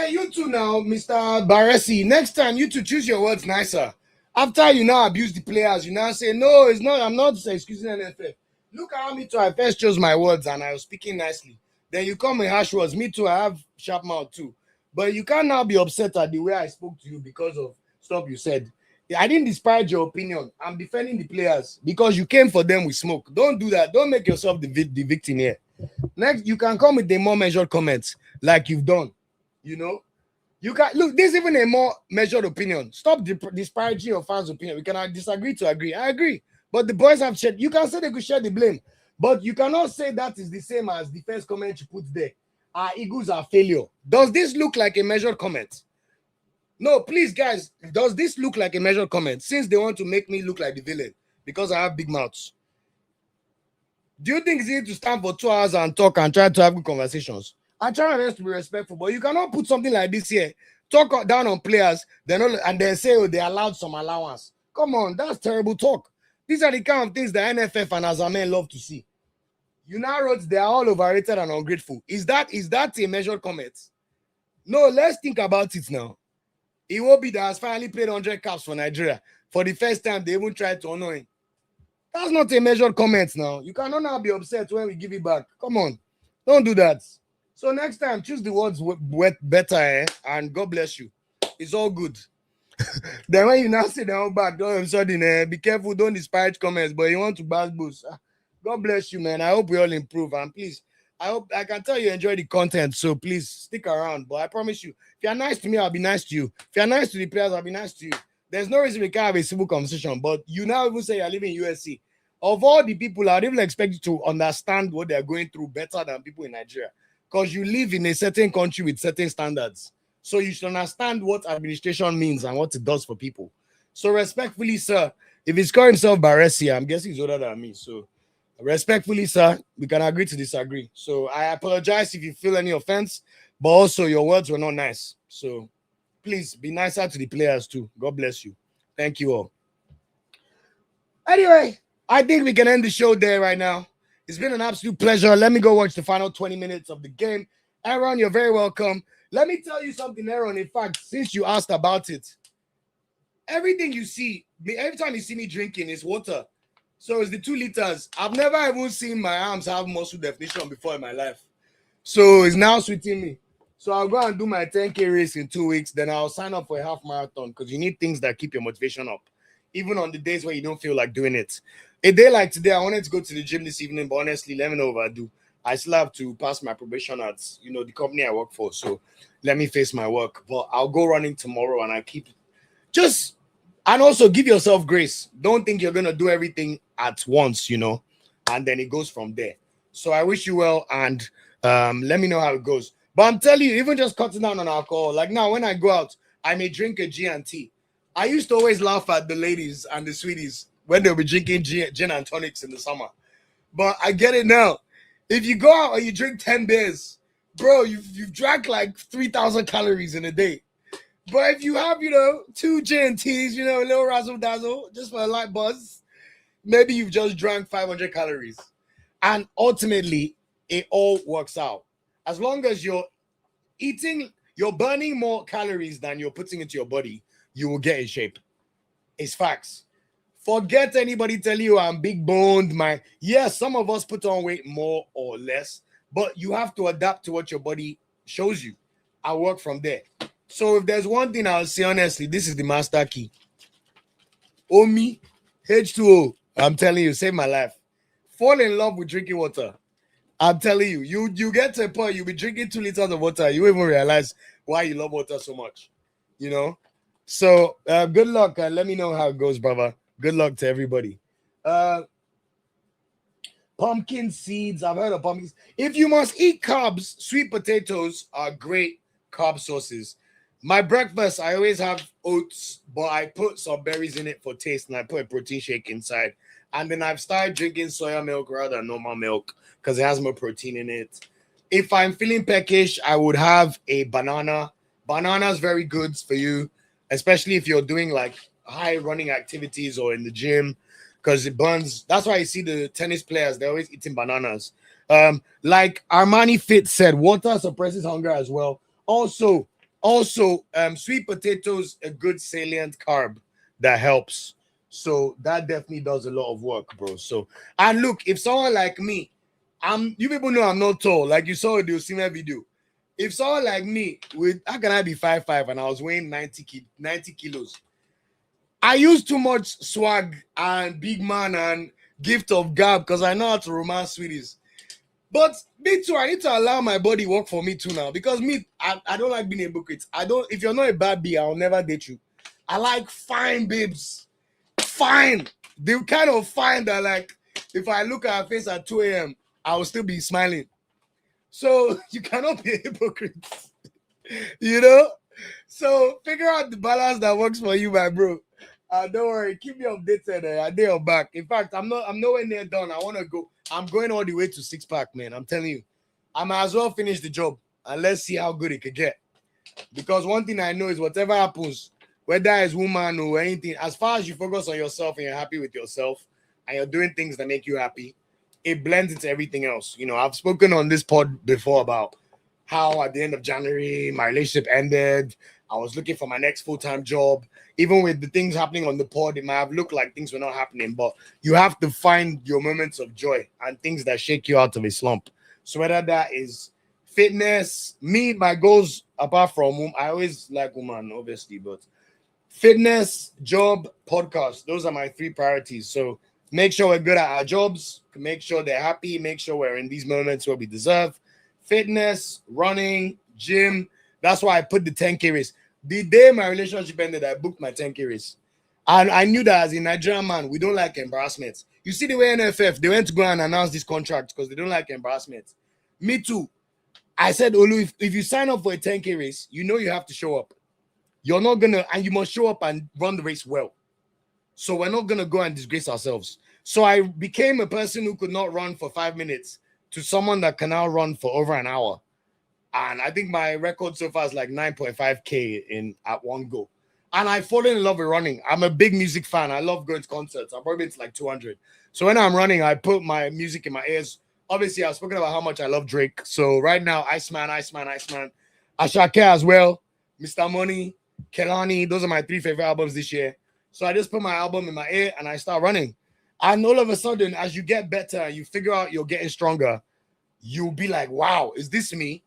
You too now, Mr. Baresi. Next time, you two choose your words nicer. After you now abuse the players, you now say, no, it's not. I'm not excusing NFF. Look at how me too. I first chose my words and I was speaking nicely. Then you come with harsh words. Me too. I have sharp mouth too. But you can't now be upset at the way I spoke to you because of stuff you said. I didn't disparage your opinion. I'm defending the players because you came for them with smoke. Don't do that. Don't make yourself the victim here. Next, you can come with the more measured comments like you've done. You can look. This is even a more measured opinion. Stop disparaging your fans' opinion. We can disagree to agree. I agree, but the boys have shared. You can say they could share the blame, but you cannot say that is the same as the first comment you put there. Our Eagles are failure. Does this look like a measured comment? No, please, guys. Does this look like a measured comment? Since they want to make me look like the villain because I have big mouths. Do you think it's easy to stand for 2 hours and talk and try to have good conversations? I try my best to be respectful, but you cannot put something like this here, talk down on players, and then say, oh, they allowed some allowance. Come on, that's terrible talk. These are the kind of things the NFF and Azamen love to see. You now wrote they are all overrated and ungrateful. Is that a measured comment? No, let's think about it now. Iwobi that has finally played 100 caps for Nigeria. For the first time, they even tried to honor him. That's not a measured comment now. You cannot now be upset when we give it back. Come on. Don't do that. So next time, choose the words better, and God bless you. It's all good. Then when you now sit down back, all of a sudden, be careful, don't disparage comments, but you want to bash boost. God bless you, man. I hope we all improve. And please, I can tell you enjoy the content, so please stick around. But I promise you, if you're nice to me, I'll be nice to you. If you're nice to the players, I'll be nice to you. There's no reason we can't have a civil conversation, but you now even say you're living in USC. Of all the people, I'd even expect you to understand what they're going through better than people in Nigeria. Because you live in a certain country with certain standards. So you should understand what administration means and what it does for people. So respectfully, sir, if he's calling himself Baresi, I'm guessing he's older than me. So respectfully, sir, we can agree to disagree. So I apologize if you feel any offense, but also your words were not nice. So please be nicer to the players too. God bless you. Thank you all. Anyway, I think we can end the show there right now. It's been an absolute pleasure. Let me go watch the final 20 minutes of the game. Aaron, you're very welcome. Let me tell you something, Aaron. In fact, since you asked about it, everything you see, every time you see me drinking is water. So it's the 2 liters. I've never even seen my arms have muscle definition before in my life. So it's now sweeting me. So I'll go and do my 10K race in 2 weeks. Then I'll sign up for a half marathon because you need things that keep your motivation up, even on the days where you don't feel like doing it. A day like today, I wanted to go to the gym this evening, but honestly, let me know if I do. I still have to pass my probation at, the company I work for. So let me face my work. But I'll go running tomorrow and I keep just, and also give yourself grace. Don't think you're going to do everything at once, and then it goes from there. So I wish you well and let me know how it goes. But I'm telling you, even just cutting down on alcohol, like now when I go out, I may drink a G&T. I used to always laugh at the ladies and the sweeties when they'll be drinking gin and tonics in the summer. But I get it now. If you go out and you drink 10 beers, bro, you've drank like 3,000 calories in a day. But if you have, 2 G&Ts, a little razzle dazzle, just for a light buzz, maybe you've just drank 500 calories. And ultimately, it all works out. As long as you're burning more calories than you're putting into your body, you will get in shape. It's facts. Forget anybody tell you I'm big boned. Yes, some of us put on weight more or less, but you have to adapt to what your body shows you. I work from there. So if there's one thing I'll say honestly, this is the master key. Omi, H2O. I'm telling you, save my life. Fall in love with drinking water. I'm telling you, you get to a point, you'll be drinking 2 liters of water. You won't even realize why you love water so much. So good luck. Let me know how it goes, brother. Good luck to everybody. Pumpkin seeds. I've heard of pumpkins. If you must eat carbs, sweet potatoes are great carb sources. My breakfast, I always have oats, but I put some berries in it for taste, and I put a protein shake inside. And then I've started drinking soya milk rather than normal milk because it has more protein in it. If I'm feeling peckish, I would have a banana. Banana is very good for you, especially if you're doing like high running activities or in the gym, because it burns. That's why you see the tennis players, they're always eating bananas. Like Armani Fit said, water suppresses hunger as well. Also, sweet potatoes, a good salient carb that helps. So that definitely does a lot of work, bro. So, and look, if someone like me, you people know I'm not tall, like you saw in the Osimhen video. If someone like me, how can I be 5'5" and I was weighing 90 kilos? I use too much swag and big man and gift of gab because I know how to romance sweeties. But me too, I need to allow my body work for me too now, because I don't like being a hypocrite. If you're not a bad bee, I'll never date you. I like fine babes. Fine. The kind of fine that, like, if I look at her face at 2 a.m., I will still be smiling. So you cannot be a hypocrite. So figure out the balance that works for you, my bro. Don't worry, keep me updated. I did your back. In fact, I'm nowhere near done. I want to go. I'm going all the way to 6-pack, man. I'm telling you, I might as well finish the job and let's see how good it could get. Because one thing I know is whatever happens, whether it's woman or anything, as far as you focus on yourself and you're happy with yourself and you're doing things that make you happy, it blends into everything else. I've spoken on this pod before about how at the end of January, my relationship ended. I was looking for my next full-time job. Even with the things happening on the pod, it might have looked like things were not happening, but you have to find your moments of joy and things that shake you out of a slump. So whether that is fitness, my goals, apart from I always like woman, obviously, but fitness, job, podcast, those are my 3 priorities. So make sure we're good at our jobs, make sure they're happy, make sure we're in these moments where we deserve. Fitness, running, gym. That's why I put the 10K race. The day my relationship ended, I booked my 10K race. And I knew that as a Nigerian man, we don't like embarrassment. You see the way NFF, they went to go and announce this contract because they don't like embarrassment. Me too. I said, Olu, if you sign up for a 10K race, you have to show up. You're not going to, and you must show up and run the race well. So we're not gonna go and disgrace ourselves. So I became a person who could not run for 5 minutes to someone that can now run for over an hour. And I think my record so far is like 9.5K in at one go. And I fallen in love with running. I'm a big music fan. I love going to concerts. I've probably been to like 200. So when I'm running, I put my music in my ears. Obviously, I've spoken about how much I love Drake. So right now, Iceman, Ashake as well, Mr. Money, Kelani. Those are my 3 favorite albums this year. So I just put my album in my ear and I start running. And all of a sudden, as you get better and you figure out you're getting stronger, you'll be like, wow, is this me?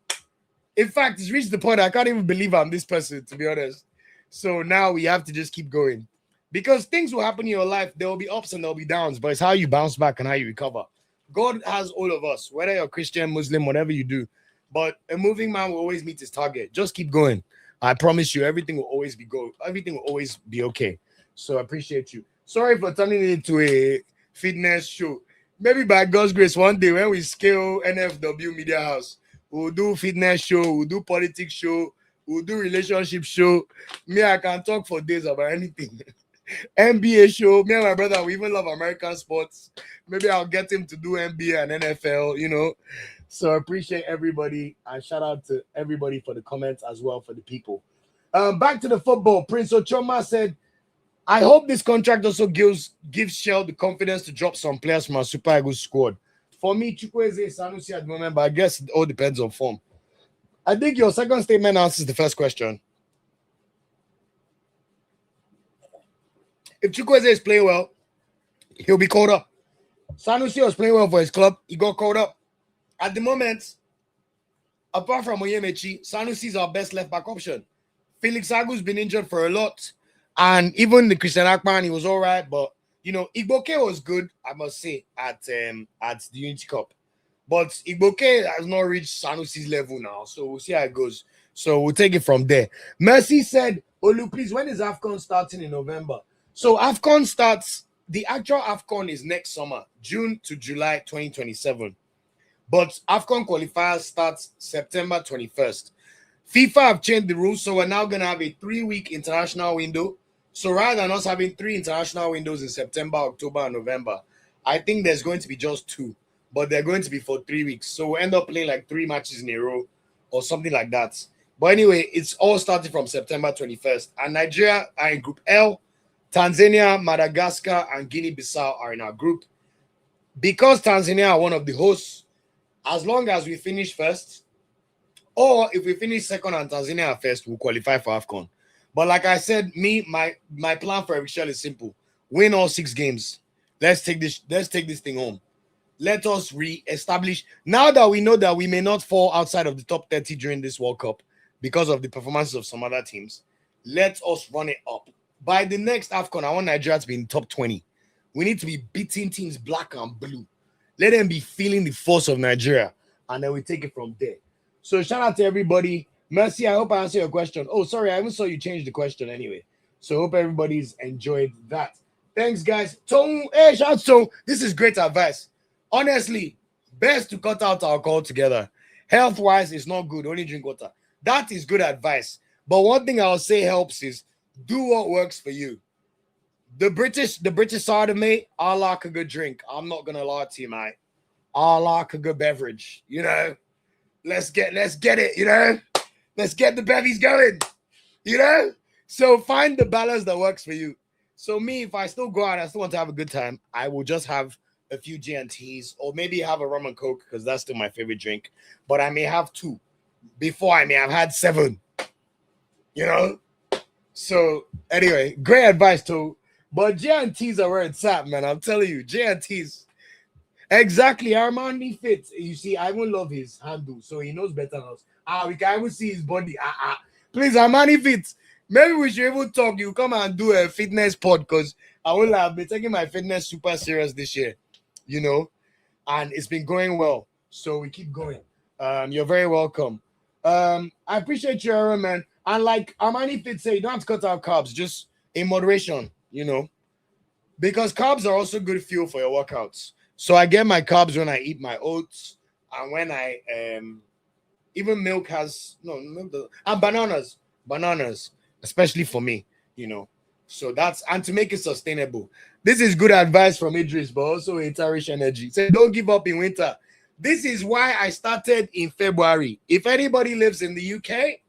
In fact, it's reached the point I can't even believe I'm this person, to be honest. So now we have to just keep going. Because things will happen in your life. There will be ups and there will be downs, but it's how you bounce back and how you recover. God has all of us, whether you're Christian, Muslim, whatever you do. But a moving man will always meet his target. Just keep going. I promise you, everything will always be everything will always be okay. So I appreciate you. Sorry for turning it into a fitness show. Maybe by God's grace, one day when we scale NFW Media House, we'll do fitness show, we'll do politics show, we'll do relationship show. Me, I can talk for days about anything. NBA show. Me and my brother, we even love American sports. Maybe I'll get him to do NBA and NFL, you know. So I appreciate everybody. And shout out to everybody for the comments as well for the people. Back to the football. Prince Ochoma said, I hope this contract also gives Chelle the confidence to drop some players from our Super Eagles squad. For me, Chukwueze Sanusi at the moment, but I guess it all depends on form. I think your second statement answers the first question. If Chukwueze is playing well, he'll be called up. Sanusi was playing well for his club. He got called up. At the moment, apart from Oyemechi, Sanusi is our best left-back option. Felix Agu's been injured for a lot. And even the Christian Akman, he was all right. But, you know, Igboke was good, I must say, at the Unity Cup. But Igboke has not reached Sanusi's level now. So we'll see how it goes. So we'll take it from there. Mercy said, Olu, please, when is AFCON starting in November? So AFCON starts, the actual AFCON is next summer, June to July 2027. But AFCON qualifiers starts September 21st. FIFA have changed the rules, so we're now going to have a 3-week international window. So rather than us having 3 international windows in September, October, and November, I think there's going to be just 2, but they're going to be for 3 weeks. So we'll end up playing like 3 matches in a row or something like that. But anyway, it's all starting from September 21st. And Nigeria are in Group L. Tanzania, Madagascar, and Guinea-Bissau are in our group. Because Tanzania are one of the hosts, as long as we finish first, or if we finish second and Tanzania are first, we'll qualify for AFCON. But like I said, my plan for Chelle is simple. Win all 6 games. Let's take this thing home. Let us re-establish. Now that we know that we may not fall outside of the top 30 during this World Cup because of the performances of some other teams, let us run it up. By the next AFCON, I want Nigeria to be in the top 20. We need to be beating teams black and blue. Let them be feeling the force of Nigeria, and then we take it from there. So shout out to everybody. Mercy, I hope I answered your question. Oh, sorry, I even saw you change the question anyway. So hope everybody's enjoyed that. Thanks, guys. Tone, hey, shout out to Tone. This is great advice. Honestly, best to cut out alcohol together. Health-wise, it's not good. Only drink water. That is good advice. But one thing I'll say helps is do what works for you. The British side of me, I like a good drink. I'm not gonna lie to you, mate. I like a good beverage. You know, let's get it. You know, let's get the bevies going. You know, so find the balance that works for you. So me, if I still go out, I still want to have a good time. I will just have a few G&Ts or maybe have a rum and coke because that's still my favorite drink. But I may have 2 before I may have had 7. You know. So anyway, great advice too. But J&T's are where it's at, man. I'm telling you, J&T's. Exactly, Armani fits. You see, I won't love his handle, so he knows better than us. We can even see his body. Please, Armani fits. Maybe we should even talk. You come and do a fitness pod because I will have been taking my fitness super serious this year, you know, and it's been going well. So we keep going. You're very welcome. I appreciate you, Aaron, man. And like Armani Fit say, you don't have to cut out carbs, just in moderation, you know, because carbs are also good fuel for your workouts. So I get my carbs when I eat my oats and when I even milk has and bananas, especially for me, you know. So that's, and to make it sustainable. This is good advice from Idris, but also Itarish Energy. Say don't give up in winter. This is why I started in February. If anybody lives in the UK,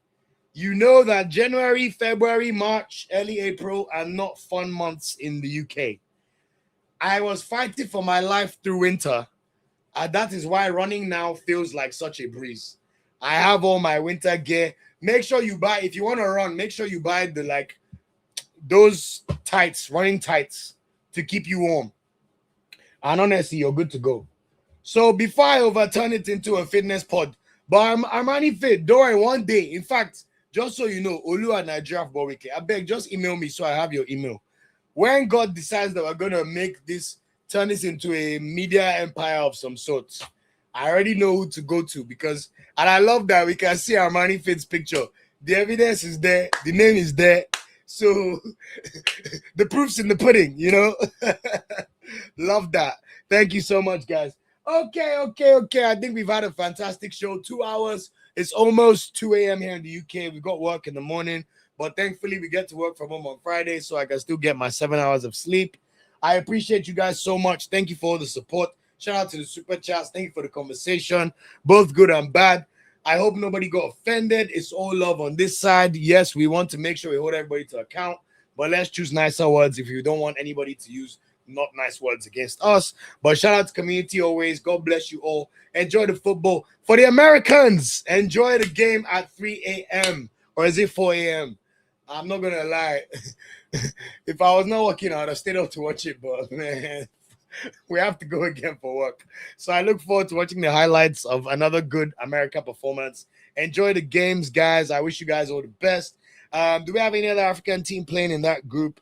you know that January, February, March, early April are not fun months in the UK. I was fighting for my life through winter. And that is why running now feels like such a breeze. I have all my winter gear. Make sure you buy, if you want to run, make sure you buy the like those tights, running tights to keep you warm. And honestly, you're good to go. So before I overturn it into a fitness pod, but I'm only fit. Don't worry, one day. In fact, just so you know, Olu and Nigeria Football Weekly, I beg, just email me so I have your email. When God decides that we're gonna make this, turn this into a media empire of some sorts, I already know who to go to because, and I love that we can see Armani Fit's picture. The evidence is there, the name is there, so the proof's in the pudding, you know. Love that. Thank you so much, guys. Okay. I think we've had a fantastic show. 2 hours. It's almost 2 a.m. here in the UK. We got work in the morning, but thankfully we get to work from home on Friday, so I can still get my 7 hours of sleep. I appreciate you guys so much. Thank you for all the support. Shout out to the super chats. Thank you for the conversation, both good and bad. I hope nobody got offended. It's all love on this side. Yes, we want to make sure we hold everybody to account, but let's choose nicer words if you don't want anybody to use not nice words against us. But shout out to community always. God bless you all. Enjoy the football. For the Americans, enjoy the game at 3 a.m. or is it 4 a.m.? I'm not gonna lie. If I was not working, I'd have stayed up to watch it, but man, we have to go again for work. So I look forward to watching the highlights of another good America performance. Enjoy the games, guys. I wish you guys all the best. Do we have any other African team playing in that group?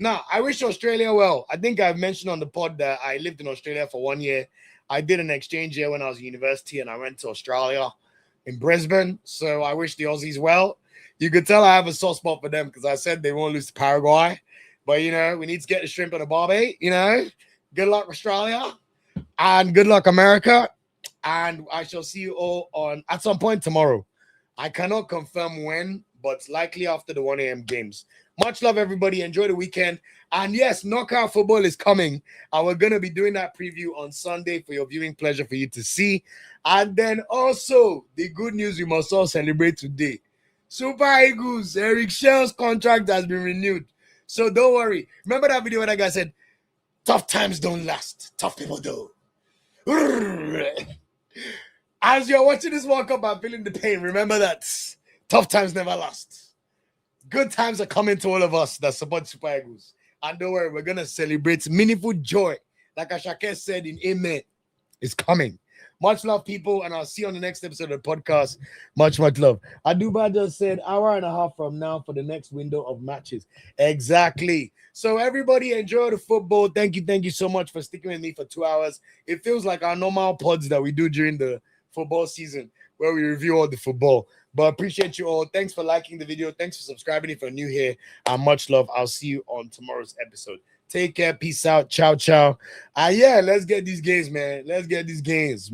No, I wish Australia well. I think I've mentioned on the pod that I lived in Australia for 1 year. I did an exchange year when I was at university and I went to Australia in Brisbane. So I wish the Aussies well. You could tell I have a soft spot for them because I said they won't lose to Paraguay. But, you know, we need to get the shrimp on the barbie, you know. Good luck, Australia. And good luck, America. And I shall see you all on at some point tomorrow. I cannot confirm when, but likely after the 1 a.m. games. Much love, everybody. Enjoy the weekend. And yes, knockout football is coming. And we're going to be doing that preview on Sunday for your viewing pleasure for you to see. And then also, the good news we must all celebrate today. Super Eagles, Eric Chelle's contract has been renewed. So don't worry. Remember that video when that guy said, tough times don't last. Tough people do. As you're watching this World Cup and feeling the pain, remember that tough times never last. Good times are coming to all of us that support Super Eagles. And don't worry, we're going to celebrate meaningful joy. Like Ashake said in Amen, it's coming. Much love, people, and I'll see you on the next episode of the podcast. Much love. Aduba just said hour and a half from now for the next window of matches. Exactly. So everybody enjoy the football. Thank you so much for sticking with me for 2 hours. It feels like our normal pods that we do during the football season where we review all the football. But appreciate you all. Thanks for liking the video. Thanks for subscribing if you're new here. And much love. I'll see you on tomorrow's episode. Take care. Peace out. Ciao. And yeah, let's get these games, man. Let's get these games.